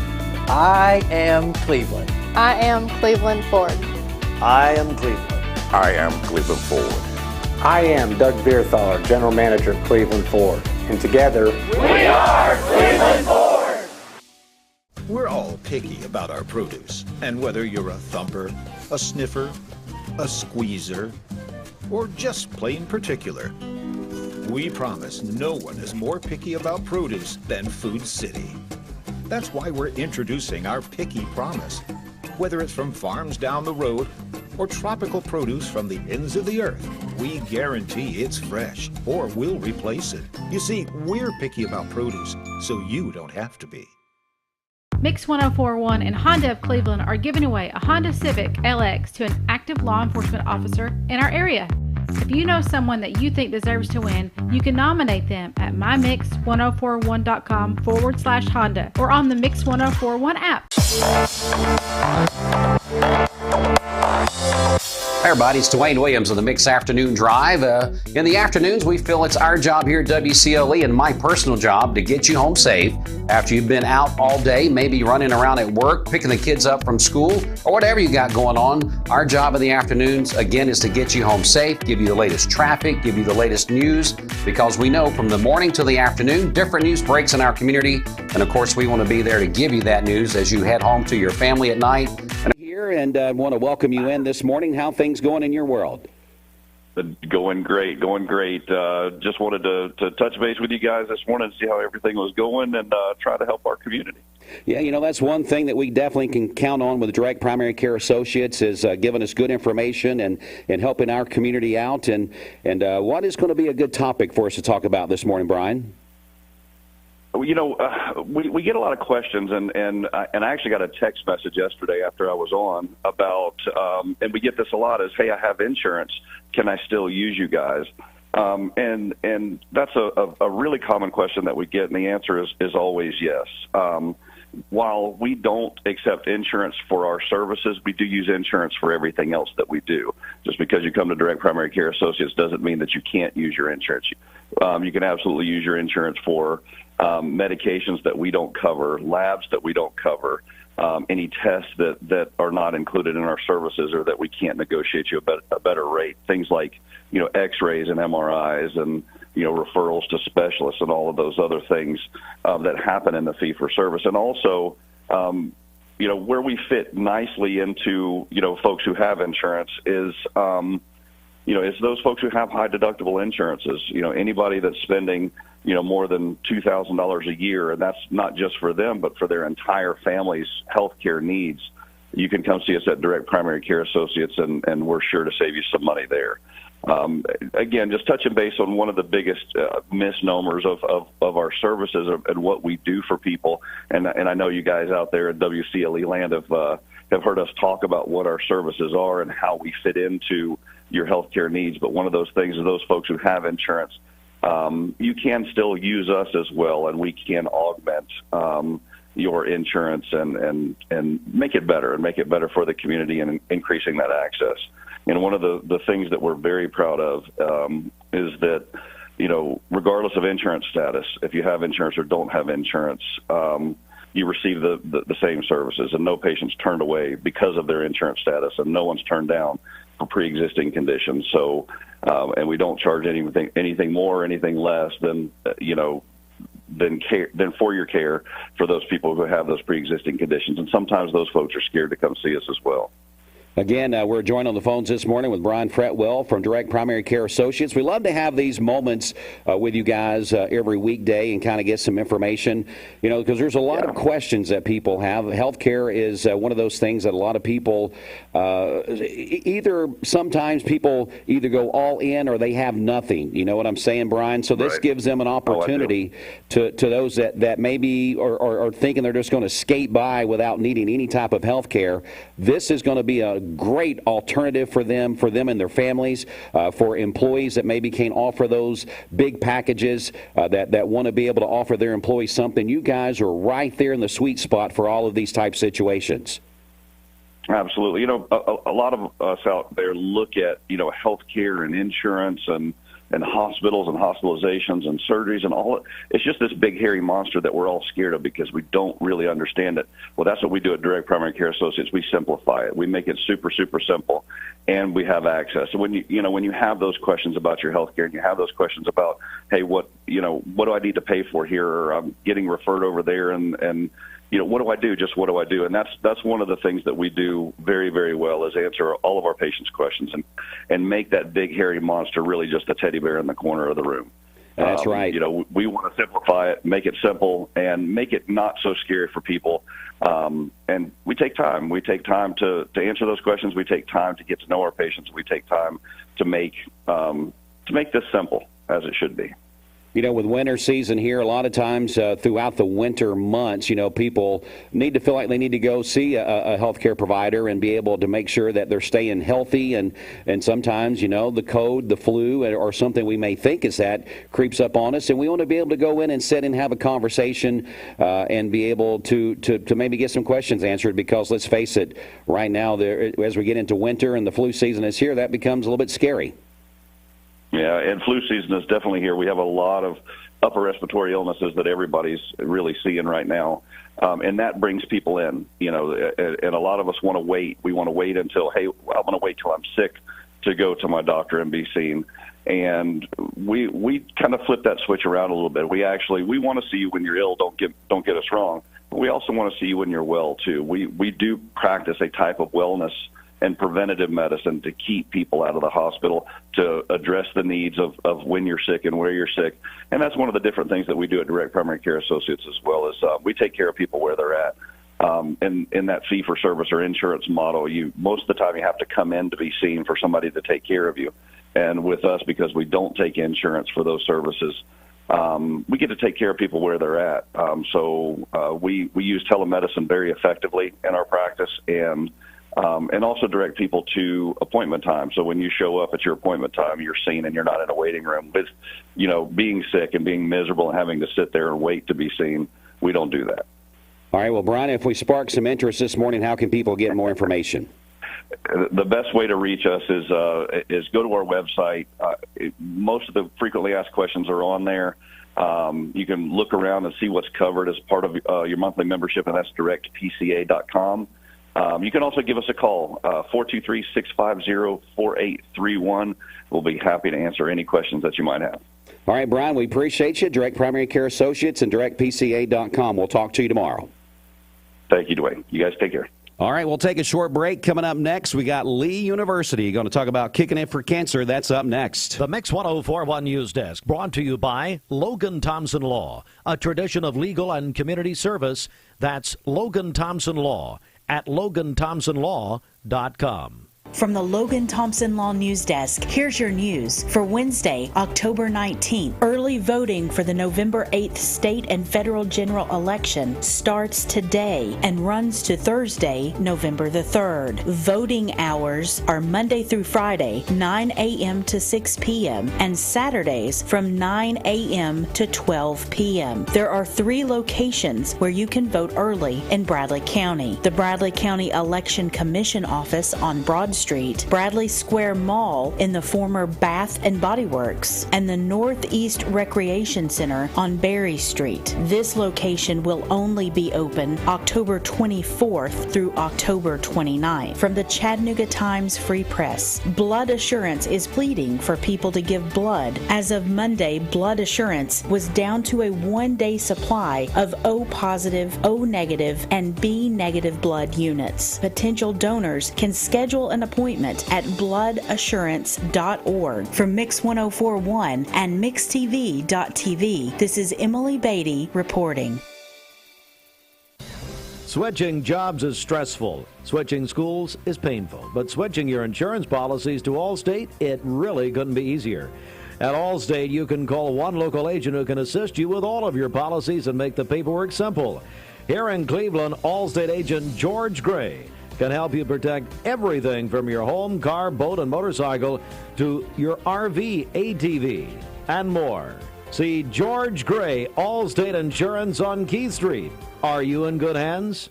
I am Cleveland. I am Cleveland Ford. I am Cleveland. I am Cleveland Ford. I am Doug Beerthaler, General Manager of Cleveland Ford, and together, we are Cleveland Ford! We're all picky about our produce, and whether you're a thumper, a sniffer, a squeezer, or just plain particular, we promise no one is more picky about produce than Food City. That's why we're introducing our Picky Promise. Whether it's from farms down the road or tropical produce from the ends of the earth, we guarantee it's fresh or we'll replace it. You see, we're picky about produce, so you don't have to be. Mix 1041 and Honda of Cleveland are giving away a Honda Civic LX to an active law enforcement officer in our area. If you know someone that you think deserves to win, you can nominate them at mymix1041.com/Honda or on the Mix 1041 app. Hey everybody, it's Dwayne Williams of the Mix Afternoon Drive. In the afternoons, we feel it's our job here at WCLE and my personal job to get you home safe after you've been out all day, maybe running around at work, picking the kids up from school, or whatever you got going on. Our job in the afternoons, again, is to get you home safe, give you the latest traffic, give you the latest news, because we know from the morning to the afternoon, different news breaks in our community. And of course, we want to be there to give you that news as you head home to your family at night. And here, and I want to welcome you in this morning. How things going in your world? Going great. Just wanted to touch base with you guys this morning and see how everything was going and try to help our community. Yeah, that's one thing that we definitely can count on with Direct Primary Care Associates is giving us good information and helping our community out. And what is going to be a good topic for us to talk about this morning, Brian? We get a lot of questions, and I actually got a text message yesterday after I was on about, and we get this a lot, is, hey, I have insurance. Can I still use you guys? And that's a really common question that we get, and the answer is always yes. While we don't accept insurance for our services, we do use insurance for everything else that we do. Just because you come to Direct Primary Care Associates doesn't mean that you can't use your insurance. You can absolutely use your insurance for medications that we don't cover, labs that we don't cover, any tests that are not included in our services or that we can't negotiate you a better rate. Things like, X-rays and MRIs and, referrals to specialists and all of those other things that happen in the fee-for-service. And also, where we fit nicely into, folks who have insurance is, it's those folks who have high deductible insurances. Anybody that's spending, more than $2,000 a year, and that's not just for them, but for their entire family's health care needs. You can come see us at Direct Primary Care Associates, and we're sure to save you some money there. Again, just touching base on one of the biggest misnomers of our services and what we do for people, and I know you guys out there at WCLE land have heard us talk about what our services are and how we fit into your health care needs. But one of those things is those folks who have insurance, you can still use us as well, and we can augment your insurance and make it better for the community and increasing that access. And one of the things that we're very proud of is that, regardless of insurance status, if you have insurance or don't have insurance, you receive the same services, and no patient's turned away because of their insurance status, and no one's turned down for pre-existing conditions. So, and we don't charge anything more or anything less than for your care for those people who have those pre-existing conditions. And sometimes those folks are scared to come see us as well. Again, we're joined on the phones this morning with Brian Fretwell from Direct Primary Care Associates. We love to have these moments with you guys every weekday and kind of get some information, because there's a lot of questions that people have. Healthcare is one of those things that a lot of people sometimes people either go all in or they have nothing. You know what I'm saying, Brian? So this gives them an opportunity to those that maybe are thinking they're just going to skate by without needing any type of health care. This is going to be a great alternative for them and their families, for employees that maybe can't offer those big packages, that want to be able to offer their employees something. You guys are right there in the sweet spot for all of these type situations. Absolutely. A lot of us out there look at, health care and insurance and hospitals and hospitalizations and surgeries and all. It's just this big hairy monster that we're all scared of because we don't really understand it. Well, that's what we do at Direct Primary Care Associates. We simplify it. We make it super, super simple, and we have access. So when you have those questions about your health care and you have those questions about, hey, what do I need to pay for here, or I'm getting referred over there, and what do I do? Just what do I do? And that's one of the things that we do very, very well is answer all of our patients' questions and make that big hairy monster really just a teddy bear in the corner of the room. That's right. We want to simplify it, make it simple, and make it not so scary for people. And we take time. We take time to answer those questions. We take time to get to know our patients. We take time to make this simple as it should be. With winter season here, a lot of times throughout the winter months, people need to feel like they need to go see a healthcare provider and be able to make sure that they're staying healthy. And sometimes, the cold, the flu, or something we may think is that creeps up on us. And we want to be able to go in and sit and have a conversation and be able to maybe get some questions answered, because let's face it, right now, as we get into winter and the flu season is here, that becomes a little bit scary. Yeah, and flu season is definitely here. We have a lot of upper respiratory illnesses that everybody's really seeing right now, and that brings people in, and a lot of us want to wait. We want to wait until, hey, I'm going to wait till I'm sick to go to my doctor and be seen. And we kind of flip that switch around a little bit. We want to see you when you're ill. Don't get us wrong. We also want to see you when you're well, too. We do practice a type of wellness and preventative medicine to keep people out of the hospital, to address the needs of when you're sick and where you're sick. And that's one of the different things that we do at Direct Primary Care Associates as well, is we take care of people where they're at. In that fee-for-service or insurance model, most of the time you have to come in to be seen for somebody to take care of you. And with us, because we don't take insurance for those services, we get to take care of people where they're at. So we use telemedicine very effectively in our practice, and also direct people to appointment time. So when you show up at your appointment time, you're seen and you're not in a waiting room with, being sick and being miserable and having to sit there and wait to be seen. We don't do that. All right. Well, Brian, if we spark some interest this morning, how can people get more information? The best way to reach us is go to our website. Most of the frequently asked questions are on there. You can look around and see what's covered as part of your monthly membership, and that's directpca.com. You can also give us a call, 423-650-4831. We'll be happy to answer any questions that you might have. All right, Brian, we appreciate you. Direct Primary Care Associates and directpca.com. We'll talk to you tomorrow. Thank you, Dwayne. You guys take care. All right, we'll take a short break. Coming up next, we got Lee University going to talk about kicking it for cancer. That's up next. The Mix 104.1 News Desk, brought to you by Logan Thompson Law, a tradition of legal and community service. That's Logan Thompson Law at LoganThompsonLaw.com. From the Logan Thompson Law News Desk, here's your news for Wednesday, October 19th. Early voting for the November 8th state and federal general election starts today and runs to Thursday, November the 3rd. Voting hours are Monday through Friday, 9 a.m. to 6 p.m., and Saturdays from 9 a.m. to 12 p.m. There are 3 locations where you can vote early in Bradley County. The Bradley County Election Commission office on Broad Street, Bradley Square Mall in the former Bath and Body Works, and the Northeast Recreation Center on Berry Street. This location will only be open October 24th through October 29th. From the Chattanooga Times Free Press, Blood Assurance is pleading for people to give blood. As of Monday, Blood Assurance was down to a 1-day supply of O positive, O negative, and B negative blood units. Potential donors can schedule an appointment at bloodassurance.org. From Mix 104.1 and MixTV.tv, this is Emily Beatty reporting. Switching jobs is stressful. Switching schools is painful. But switching your insurance policies to Allstate, it really couldn't be easier. At Allstate, you can call one local agent who can assist you with all of your policies and make the paperwork simple. Here in Cleveland, Allstate agent George Gray can help you protect everything from your home, car, boat, and motorcycle to your RV, ATV, and more. See George Gray, Allstate Insurance on Keith Street. Are you in good hands?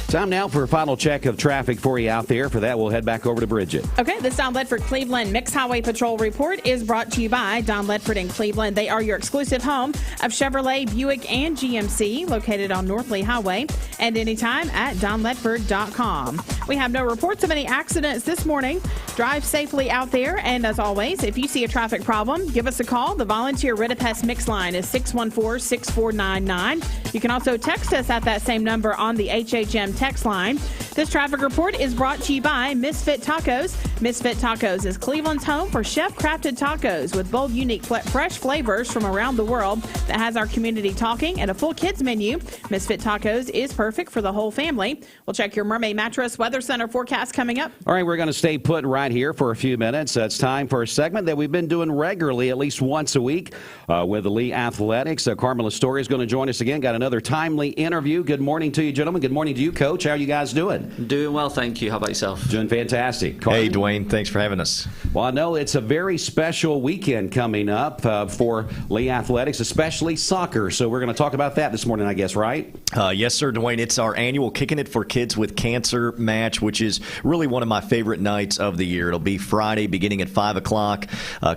Time now for a final check of traffic for you out there. For that, we'll head back over to Bridget. Okay, this Don Ledford Cleveland Mixed Highway Patrol report is brought to you by Don Ledford in Cleveland. They are your exclusive home of Chevrolet, Buick, and GMC, located on North Lee Highway, and anytime at donledford.com. We have no reports of any accidents this morning. Drive safely out there, and as always, if you see a traffic problem, give us a call. The volunteer Ridipest Mix line is 614-6499. You can also text us at that same number on the HHM text line. This traffic report is brought to you by Misfit Tacos. Misfit Tacos is Cleveland's home for chef-crafted tacos with bold, unique, fresh flavors from around the world that has our community talking, and a full kids menu. Misfit Tacos is perfect for the whole family. We'll check your Mermaid Mattress Weather Center forecast coming up. All right, we're going to stay put right here for a few minutes. It's time for a segment that we've been doing regularly, at least once a week, with the Lee Athletics. Carmela Story is going to join us again. Got another timely interview. Good morning to you, gentlemen. Good morning to you, Coach. How are you guys doing? Doing well, thank you. How about yourself? Doing fantastic. Hey, Dwayne. Thanks for having us. Well, I know it's a very special weekend coming up for Lee Athletics, especially soccer. So we're going to talk about that this morning, I guess, right? Yes, sir, Dwayne. It's our annual Kicking It for Kids with Cancer match, which is really one of my favorite nights of the year. It'll be Friday beginning at 5 o'clock.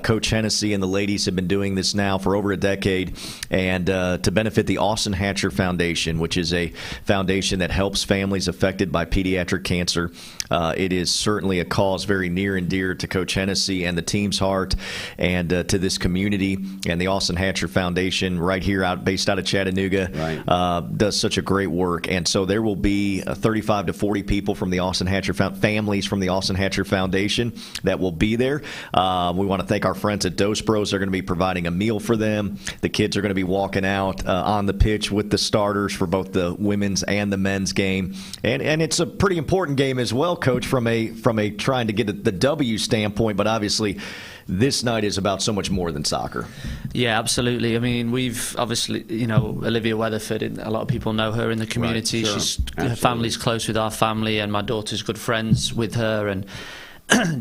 Coach Hennessy and the ladies have been doing this now for over a decade, and to benefit the Austin Hatcher Foundation, which is a foundation that helps families families affected by pediatric cancer. It is certainly a cause very near and dear to Coach Hennessy and the team's heart, and to this community. And the Austin Hatcher Foundation, right here, based out of Chattanooga, does such a great work. And so there will be 35 to 40 people from the Austin Hatcher families from the Austin Hatcher Foundation that will be there. We want to thank our friends at Dos Bros. They're going to be providing a meal for them. The kids are going to be walking out on the pitch with the starters for both the women's and the men's game. And it's a pretty important game as well, Coach, from a trying to get the W standpoint. But obviously, this night is about so much more than soccer. Yeah, absolutely. I mean, we've obviously, Olivia Weatherford, a lot of people know her in the community. Right, sure. Her family's close with our family, and my daughter's good friends with her. And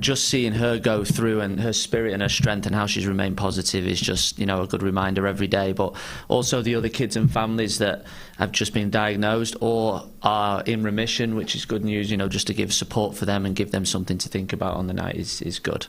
just seeing her go through, and her spirit and her strength and how she's remained positive is just, a good reminder every day. But also the other kids and families that have just been diagnosed or are in remission, which is good news, just to give support for them and give them something to think about on the night is good.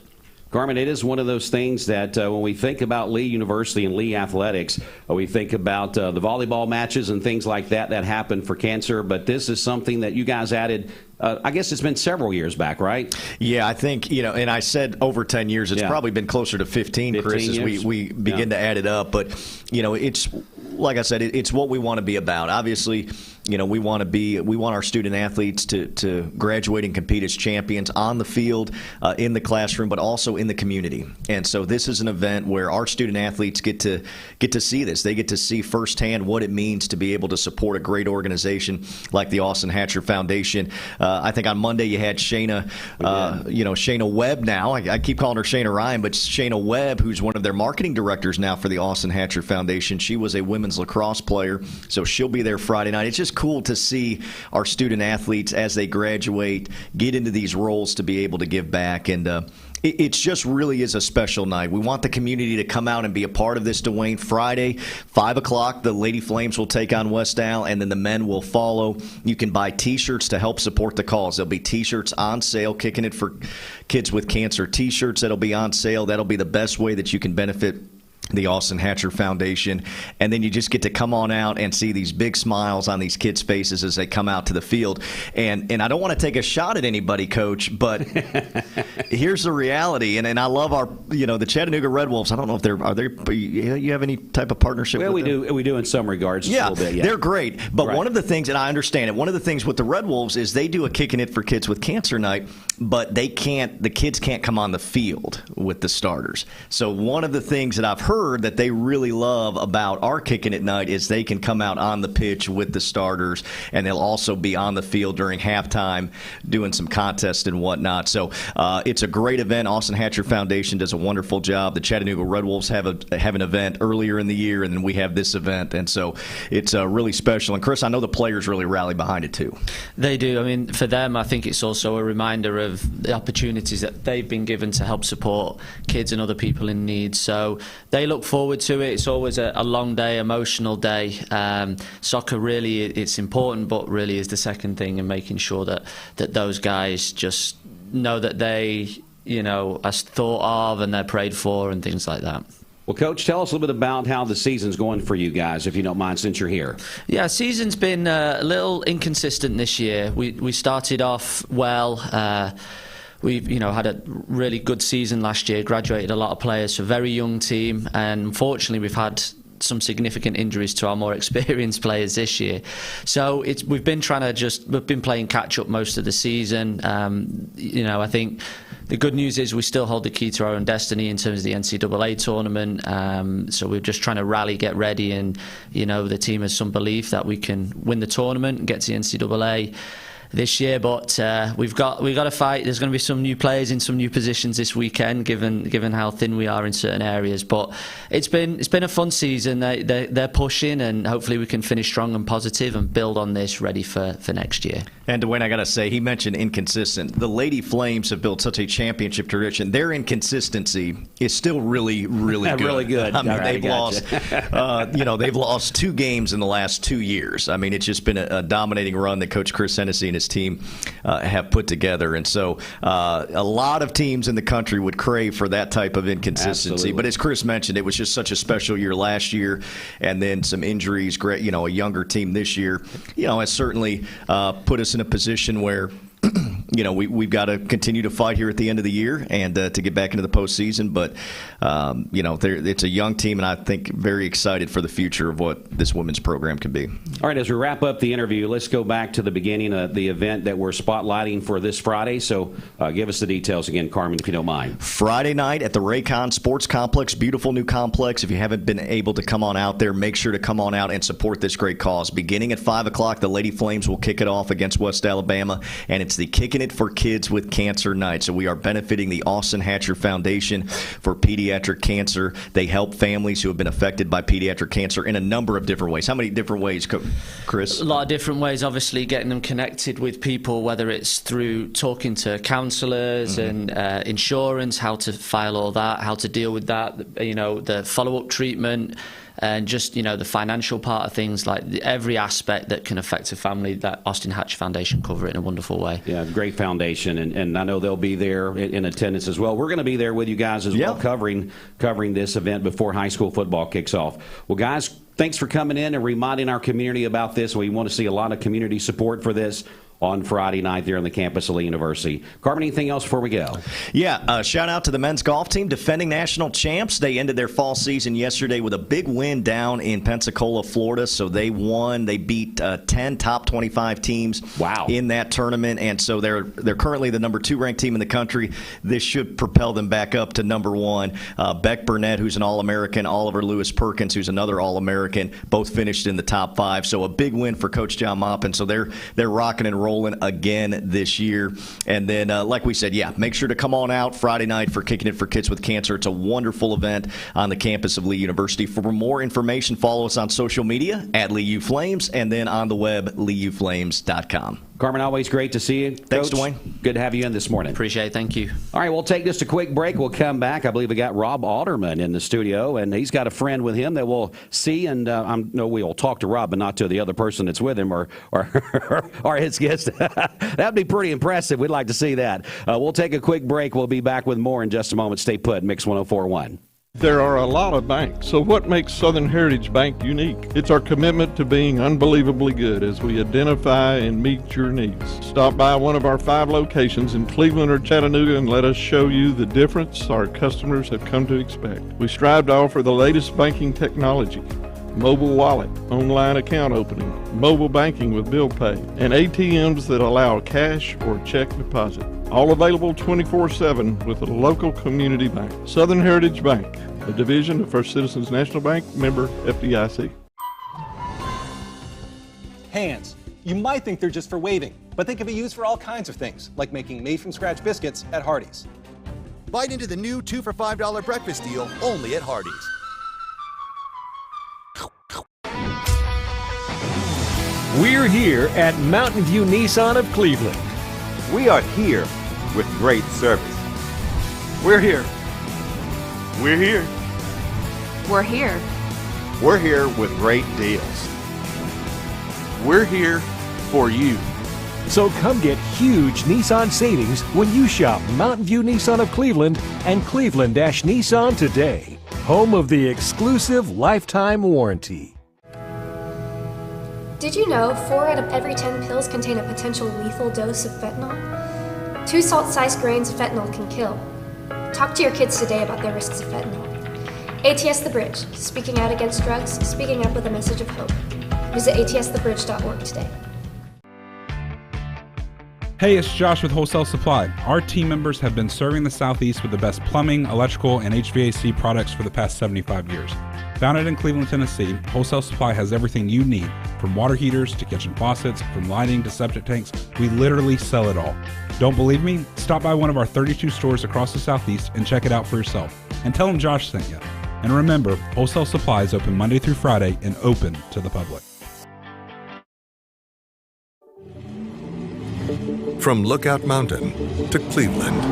Carmen, it is one of those things that when we think about Lee University and Lee athletics, we think about the volleyball matches and things like that happen for cancer. But this is something that you guys added. I guess it's been several years back, right? Yeah, I think, and I said over 10 years. It's probably been closer to 15, Chris, as we begin to add it up. But, it's, like I said, it's what we want to be about. Obviously, we want our student athletes to graduate and compete as champions on the field, in the classroom, but also in the community. And so this is an event where our student athletes get to see this. They get to see firsthand what it means to be able to support a great organization like the Austin Hatcher Foundation. I think on Monday you had Shayna, Shayna Webb now. I keep calling her Shayna Ryan, but Shayna Webb, who's one of their marketing directors now for the Austin Hatcher Foundation. She was a women's lacrosse player, so she'll be there Friday night. It's just cool to see our student athletes as they graduate get into these roles to be able to give back. And it just really is a special night. We want the community to come out and be a part of this, Dwayne. Friday, 5 o'clock, the Lady Flames will take on West Al, and then the men will follow. You can buy T-shirts to help support the cause. There'll be T-shirts on sale, Kicking It for Kids with Cancer T-shirts that'll be on sale. That'll be the best way that you can benefit the Austin Hatcher Foundation. And then you just get to come on out and see these big smiles on these kids' faces as they come out to the field. And I don't want to take a shot at anybody, Coach, but here's the reality. And I love our, the Chattanooga Red Wolves. I don't know if you have any type of partnership with them? We do in some regards. Yeah, a little bit, they're great. But one of the things, and I understand it, one of the things with the Red Wolves is they do a Kicking It for Kids with Cancer night, but the kids can't come on the field with the starters. So one of the things that I've heard that they really love about our Kicking It night is they can come out on the pitch with the starters, and they'll also be on the field during halftime doing some contests and whatnot. So it's a great event. Austin Hatcher Foundation does a wonderful job. The Chattanooga Red Wolves have an event earlier in the year, and then we have this event, and so it's really special. And Chris, I know the players really rally behind it too. They do. I mean, for them, I think it's also a reminder of the opportunities that they've been given to help support kids and other people in need. So they look forward to it. It's always a long day, emotional day. Soccer really, it's important, but really is the second thing, and making sure that those guys just know that they, are thought of and they're prayed for and things like that. Well, Coach, tell us a little bit about how the season's going for you guys, if you don't mind, since you're here. Yeah, season's been a little inconsistent this year. We started off well. We've had a really good season last year, graduated a lot of players, a very young team, and unfortunately we've had some significant injuries to our more experienced players this year. So we've been playing catch up most of the season. I think the good news is we still hold the key to our own destiny in terms of the NCAA tournament. So we're just trying to rally, get ready, and the team has some belief that we can win the tournament and get to the NCAA this year, but we've got to fight. There's going to be some new players in some new positions this weekend, given how thin we are in certain areas. But it's been a fun season. They're pushing, and hopefully we can finish strong and positive and build on this, ready for next year. And Dwayne, I got to say, he mentioned inconsistent. The Lady Flames have built such a championship tradition. Their inconsistency is still really, really good. Really good. I mean, they've lost 2 games in the last 2 years. I mean, it's just been a dominating run that Coach Chris Hennessy and his this team have put together. And so a lot of teams in the country would crave for that type of inconsistency. Absolutely. But as Chris mentioned, it was just such a special year last year, and then some injuries. Great, a younger team this year, has certainly put us in a position where we've got to continue to fight here at the end of the year and to get back into the postseason. But, it's a young team, and I think very excited for the future of what this women's program can be. All right, as we wrap up the interview, let's go back to the beginning of the event that we're spotlighting for this Friday. So give us the details again, Carmen, if you don't mind. Friday night at the Raycon Sports Complex, beautiful new complex. If you haven't been able to come on out there, make sure to come on out and support this great cause. Beginning at 5 o'clock, the Lady Flames will kick it off against West Alabama, and it's the Kicking It for Kids with Cancer Night. So we are benefiting the Austin Hatcher Foundation for pediatric cancer. They help families who have been affected by pediatric cancer in a number of different ways. How many different ways, Chris? A lot of different ways, obviously, getting them connected with people, whether it's through talking to counsellors and insurance, how to file all that, how to deal with that, the follow-up treatment, and just, the financial part of things, like every aspect that can affect a family, that Austin Hatch Foundation cover it in a wonderful way. Yeah, great foundation, and I know they'll be there in attendance as well. We're going to be there with you guys as well, covering this event before high school football kicks off. Well, guys, thanks for coming in and reminding our community about this. We want to see a lot of community support for this on Friday night there on the campus of Lee University. Carmen, anything else before we go? Yeah, shout out to the men's golf team, defending national champs. They ended their fall season yesterday with a big win down in Pensacola, Florida. So they won. They beat 10 top 25 teams in that tournament. And so they're currently the number 2 ranked team in the country. This should propel them back up to number 1. Beck Burnett, who's an All-American, Oliver Lewis Perkins, who's another All-American, both finished in the top 5. So a big win for Coach John Maupin. So they're rocking and rolling again this year. And then, like we said, make sure to come on out Friday night for Kicking It for Kids with Cancer. It's a wonderful event on the campus of Lee University. For more information, follow us on social media at Lee Flames, and then on the web, leuflames.com. Carmen, always great to see you. Thanks, Coach, Dwayne. Good to have you in this morning. Appreciate it. Thank you. All right, we'll take just a quick break. We'll come back. I believe we got Rob Alderman in the studio, and he's got a friend with him that we'll see. And we'll talk to Rob, but not to the other person that's with him or his guest. That'd be pretty impressive. We'd like to see that. We'll take a quick break. We'll be back with more in just a moment. Stay put. Mix 104.1. There are a lot of banks, so what makes Southern Heritage Bank unique? It's our commitment to being unbelievably good as we identify and meet your needs. Stop by one of our 5 locations in Cleveland or Chattanooga and let us show you the difference our customers have come to expect. We strive to offer the latest banking technology: mobile wallet, online account opening, mobile banking with bill pay, and ATMs that allow cash or check deposit. All available 24/7 with a local community bank. Southern Heritage Bank, a division of First Citizens National Bank, member FDIC. Hands. You might think they're just for waving, but they can be used for all kinds of things, like making made-from-scratch biscuits at Hardee's. Bite into the new 2 for $5 breakfast deal only at Hardee's. We're here at Mountain View Nissan of Cleveland. We are here with great service. We're here. We're here. We're here. We're here with great deals. We're here for you. So come get huge Nissan savings when you shop Mountain View Nissan of Cleveland and Cleveland-Nissan today, home of the exclusive lifetime warranty. Did you know 4 out of every 10 pills contain a potential lethal dose of fentanyl? 2 salt-sized grains of fentanyl can kill. Talk to your kids today about the risks of fentanyl. ATS The Bridge, speaking out against drugs, speaking up with a message of hope. Visit atsthebridge.org today. Hey, it's Josh with Wholesale Supply. Our team members have been serving the Southeast with the best plumbing, electrical, and HVAC products for the past 75 years. Founded in Cleveland, Tennessee, Wholesale Supply has everything you need, from water heaters to kitchen faucets, from lighting to septic tanks. We literally sell it all. Don't believe me? Stop by one of our 32 stores across the Southeast and check it out for yourself. And tell them Josh sent you. And remember, Wholesale Supply is open Monday through Friday and open to the public. From Lookout Mountain to Cleveland,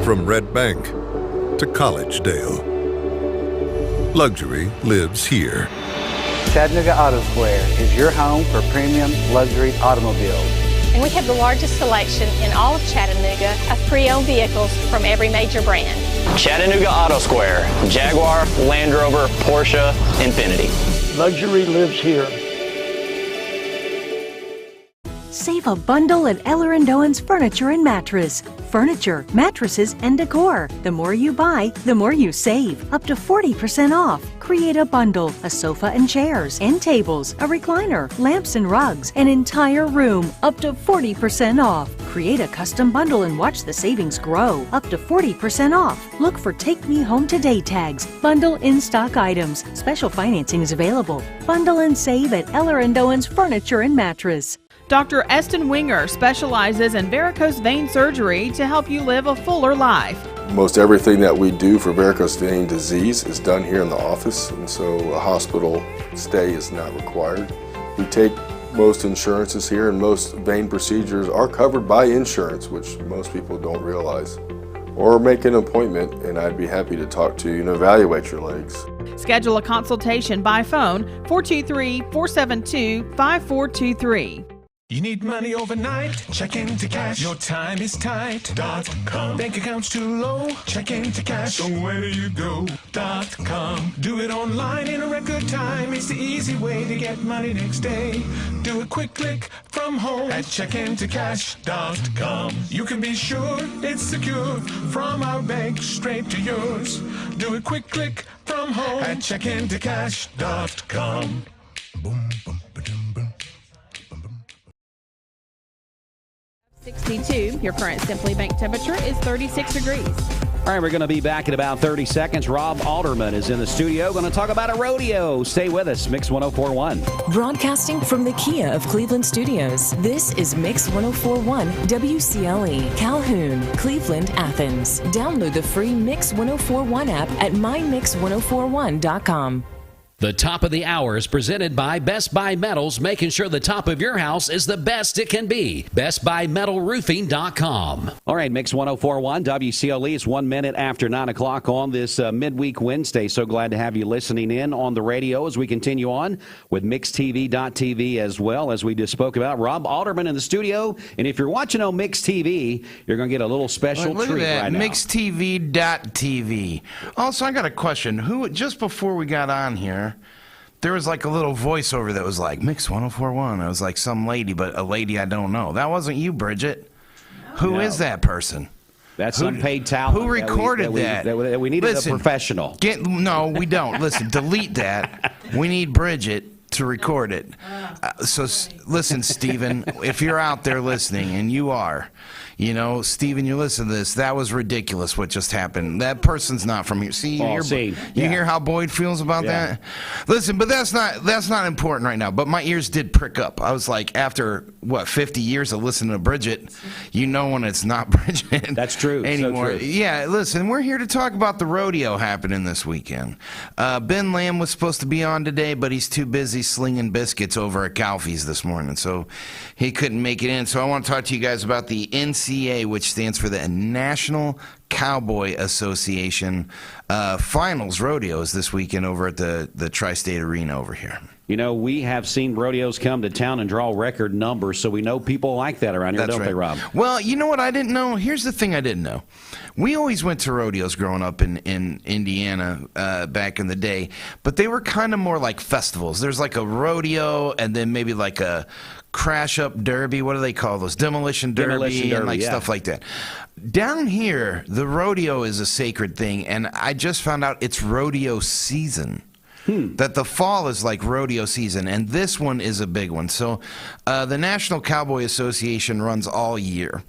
from Red Bank to Collegedale, luxury lives here. Chattanooga Auto Square is your home for premium luxury automobiles. And we have the largest selection in all of Chattanooga of pre-owned vehicles from every major brand. Chattanooga Auto Square, Jaguar, Land Rover, Porsche, Infiniti. Luxury lives here. Save a bundle at Eller & Owen's Furniture and Mattress. Furniture, mattresses, and decor. The more you buy, the more you save. Up to 40% off. Create a bundle, a sofa and chairs, end tables, a recliner, lamps and rugs, an entire room. Up to 40% off. Create a custom bundle and watch the savings grow. Up to 40% off. Look for Take Me Home Today tags. Bundle in-stock items. Special financing is available. Bundle and save at Eller & Owen's Furniture and Mattress. Dr. Eston Winger specializes in varicose vein surgery to help you live a fuller life. Most everything that we do for varicose vein disease is done here in the office, and so a hospital stay is not required. We take most insurances here, and most vein procedures are covered by insurance, which most people don't realize. Or make an appointment, and I'd be happy to talk to you and evaluate your legs. Schedule a consultation by phone 423-472-5423. You need money overnight? Check into cash. Your time is tight. .com. Bank accounts too low? Check into cash. So where do you go? .com. Do it online in a record time. It's the easy way to get money next day. Do a quick click from home at checkintocash.com. You can be sure it's secure from our bank straight to yours. Do a quick click from home at checkintocash.com. Boom, boom, ba-dum, boom. 62. Your current Simply Bank temperature is 36 degrees. All right, we're going to be back in about 30 seconds. Rob Alderman is in the studio going to talk about a rodeo. Stay with us. Mix 104.1. Broadcasting from the Kia of Cleveland Studios, this is Mix 104.1 WCLE, Calhoun, Cleveland, Athens. Download the free Mix 104.1 app at mymix1041.com. The top of the hour is presented by Best Buy Metals, making sure the top of your house is the best it can be. BestBuyMetalRoofing.com. All right, Mix 104.1 WCLE is 1 minute after 9 o'clock on this midweek Wednesday. So glad to have you listening in on the radio as we continue on with MixTV.tv as well, as we just spoke about. Rob Alderman in the studio. And if you're watching on Mix TV, you're going to get a little special Look treat at that, right now. MixTV.tv. Also, I got a question. Who, just before we got on here, there was like a little voiceover that was like, Mix 104.1. It was like some lady, but a lady I don't know. That wasn't you, Bridget. Who is that person? That's unpaid talent. Who recorded that? We needed a professional. No, we don't. Listen, delete that. We need Bridget to record it. Listen, Stephen, if you're out there listening, and you are, you know, Stephen, you listen to this. That was ridiculous what just happened. That person's not from here. See, you hear how Boyd feels about that? Listen, but that's not important right now. But my ears did prick up. I was like, after, 50 years of listening to Bridget, you know when it's not Bridget. That's true. Anymore. So true. Yeah, listen, we're here to talk about the rodeo happening this weekend. Ben Lamb was supposed to be on today, but he's too busy slinging biscuits over at Calfee's this morning, so he couldn't make it in. So I want to talk to you guys about the NCA, which stands for the National Cowboy Association finals rodeos this weekend over at the Tri-State Arena over here. You know, we have seen rodeos come to town and draw record numbers, so we know people like that around here, don't they, Rob? Well, you know what I didn't know? Here's the thing I didn't know. We always went to rodeos growing up in Indiana back in the day, but they were kind of more like festivals. There's like a rodeo and then maybe like a crash-up derby. What do they call those? Demolition derby and stuff like that. Down here, the rodeo is a sacred thing, and I just found out it's rodeo season. That the fall is like rodeo season, and this one is a big one. So the National Cowboy Association runs all year,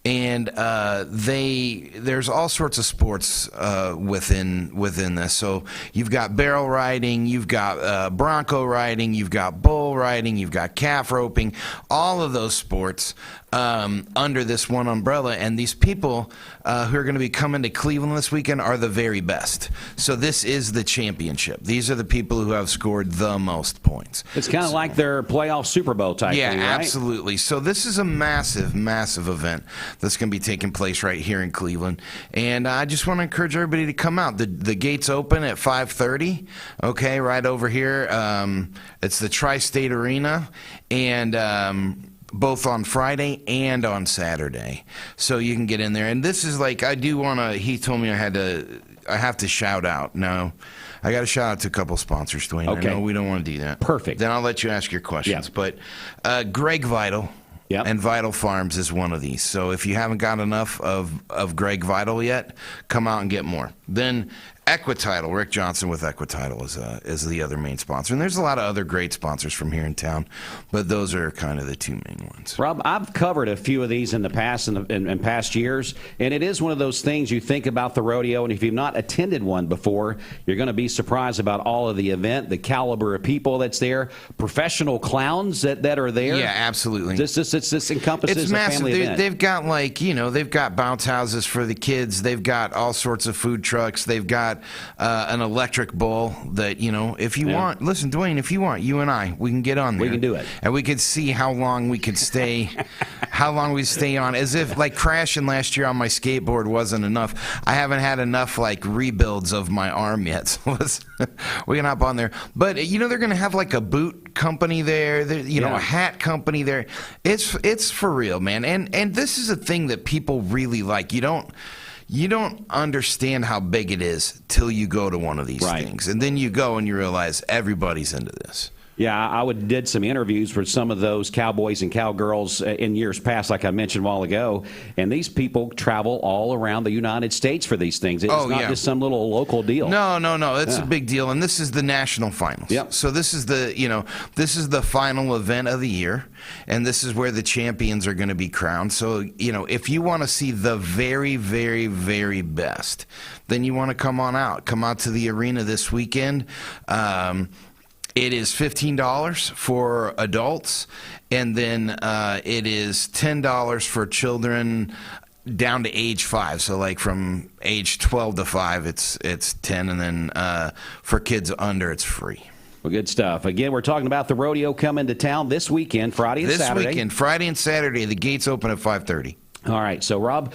and there's all sorts of sports within this. So you've got barrel riding, you've got bronco riding, you've got bull riding, you've got calf roping, all of those sports under this one umbrella. And these people who are going to be coming to Cleveland this weekend are the very best. So this is the championship. These are the people who have scored the most points. It's kind of like their playoff Super Bowl type thing, right? Absolutely. So this is a massive, massive event that's going to be taking place right here in Cleveland. And I just want to encourage everybody to come out. The gates open at 5:30, okay, right over here. It's the Tri-State Arena. And both on Friday and on Saturday. So you can get in there. And this is like, I do want to, he told me I have to shout out. No, I got to shout out to a couple sponsors, Dwayne. Okay. I know we don't want to do that. Perfect. Then I'll let you ask your questions. Yeah. But Greg Vital and Vital Farms is one of these. So if you haven't got enough of Greg Vital yet, come out and get more. Then Equititle, Rick Johnson with Equititle is the other main sponsor. And there's a lot of other great sponsors from here in town, but those are kind of the two main ones. Rob, I've covered a few of these in the past, in past years, and it is one of those things you think about the rodeo, and if you've not attended one before, you're going to be surprised about all of the event, the caliber of people that's there, professional clowns that are there. Yeah, absolutely. This encompasses it's a massive. family event. They've got they've got bounce houses for the kids. They've got all sorts of food trucks. They've got an electric bull that, if you want, listen, Dwayne, if you want, you and I, we can get on there. We can do it. And we could see how long we could stay, on, as if like crashing last year on my skateboard wasn't enough. I haven't had enough like rebuilds of my arm yet. So we can hop on there. But, they're going to have like a boot company there, a hat company there. It's for real, man. And this is a thing that people really like. You don't understand how big it is till you go to one of these things. And then you go and you realize everybody's into this. Yeah, I did some interviews for some of those cowboys and cowgirls in years past, like I mentioned a while ago, and these people travel all around the United States for these things. It's not just some little local deal. No. It's a big deal, and this is the national finals. Yep. So this is the final event of the year, and this is where the champions are going to be crowned. So, if you want to see the very, very, very best, then you want to come out to the arena this weekend. It is $15 for adults, and then it is $10 for children down to age 5. So like from age 12 to 5, it's 10, and then for kids under, it's free. Well, good stuff. Again, we're talking about the rodeo coming to town this weekend, Friday and Saturday. This weekend, Friday and Saturday. The gates open at 5:30. All right. So, Rob,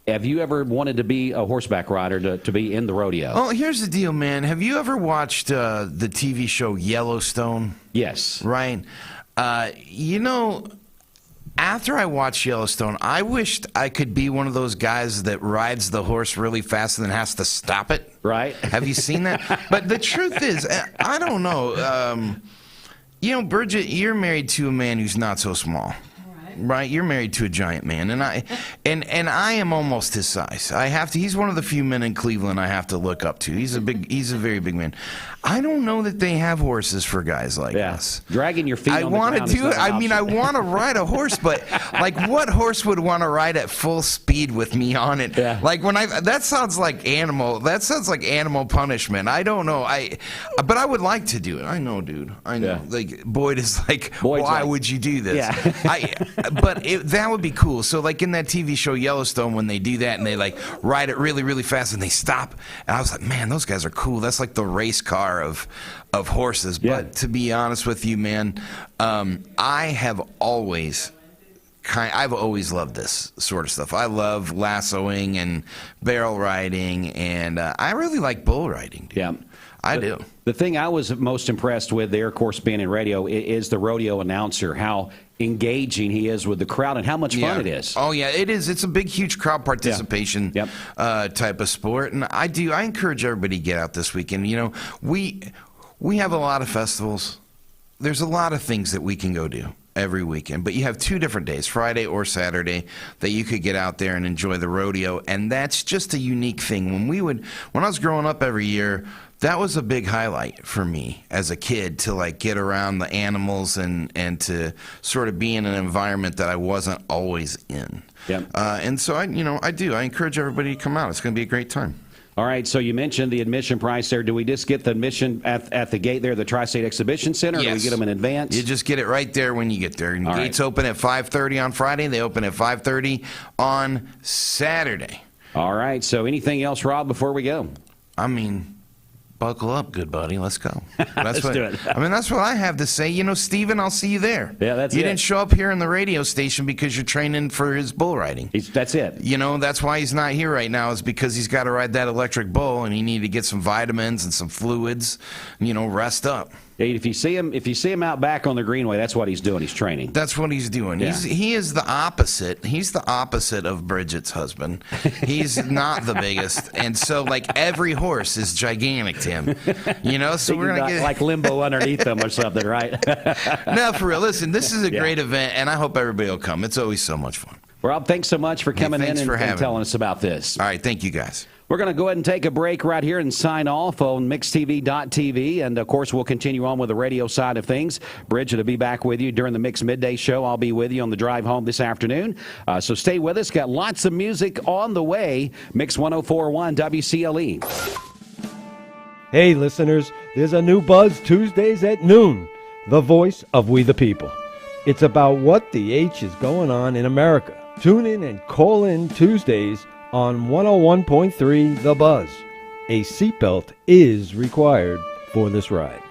have you ever wanted to be a horseback rider, to be in the rodeo? Oh, here's the deal, man. Have you ever watched the TV show Yellowstone? Yes. Right. After I watched Yellowstone, I wished I could be one of those guys that rides the horse really fast and then has to stop it. Right. Have you seen that? But the truth is, I don't know. Bridget, you're married to a man who's not so small. Right, you're married to a giant man, and I am almost his size. He's one of the few men in Cleveland I have to look up to. He's a very big man. I don't know that they have horses for guys like us. Dragging your feet on the ground. I want to do it. I mean, I want to ride a horse, but like, what horse would want to ride at full speed with me on it? Yeah. Like that sounds like animal. That sounds like animal punishment. I don't know. But I would like to do it. I know, dude. I know. Yeah. Like Boyd is like, why would you do this? Yeah. But that would be cool. So like in that TV show Yellowstone, when they do that and they like ride it really, really fast and they stop, and I was like, man, those guys are cool. That's like the race car of horses. Yeah. But to be honest with you, man, I've always loved this sort of stuff. I love lassoing and barrel riding, and I really like bull riding, dude. Yeah. I do. The thing I was most impressed with there, of course, being in radio, is the rodeo announcer, how engaging he is with the crowd and how much fun it is. Oh, yeah, it is. It's a big, huge crowd participation type of sport. And I encourage everybody to get out this weekend. We have a lot of festivals. There's a lot of things that we can go do every weekend, but you have 2 different days, Friday or Saturday, that you could get out there and enjoy the rodeo, and that's just a unique thing. When I was growing up every year, that was a big highlight for me as a kid, to like get around the animals and to sort of be in an environment that I wasn't always in. Yep. And so I encourage everybody to come out. It's going to be a great time. All right, so you mentioned the admission price there. Do we just get the admission at the gate there, the Tri-State Exhibition Center, or do we get them in advance? You just get it right there when you get there. And gates open at 5:30 on Friday. They open at 5:30 on Saturday. All right, so anything else, Rob, before we go? I mean, buckle up, good buddy. Let's go. Let's do it. I mean, that's what I have to say. Stephen, I'll see you there. Yeah, that's it. You didn't show up here in the radio station because you're training for his bull riding. That's it. That's why he's not here right now, is because he's got to ride that electric bull, and he needed to get some vitamins and some fluids, rest up. If you see him out back on the greenway, that's what he's doing. He's training. That's what he's doing. Yeah. He is the opposite. He's the opposite of Bridget's husband. He's not the biggest, and so like every horse is gigantic to him. You know, so we're gonna get like limbo underneath them or something, right? No, for real. Listen, this is a great event, and I hope everybody will come. It's always so much fun. Rob, thanks so much for coming in and having telling us about this. All right, thank you guys. We're going to go ahead and take a break right here and sign off on MixTV.tv. And, of course, we'll continue on with the radio side of things. Bridget will be back with you during the Mix Midday Show. I'll be with you on the drive home this afternoon. So stay with us. Got lots of music on the way. Mix 104.1 WCLE. Hey, listeners, there's a new Buzz Tuesdays at noon. The voice of We the People. It's about what the H is going on in America. Tune in and call in Tuesdays on 101.3 The Buzz. A seatbelt is required for this ride.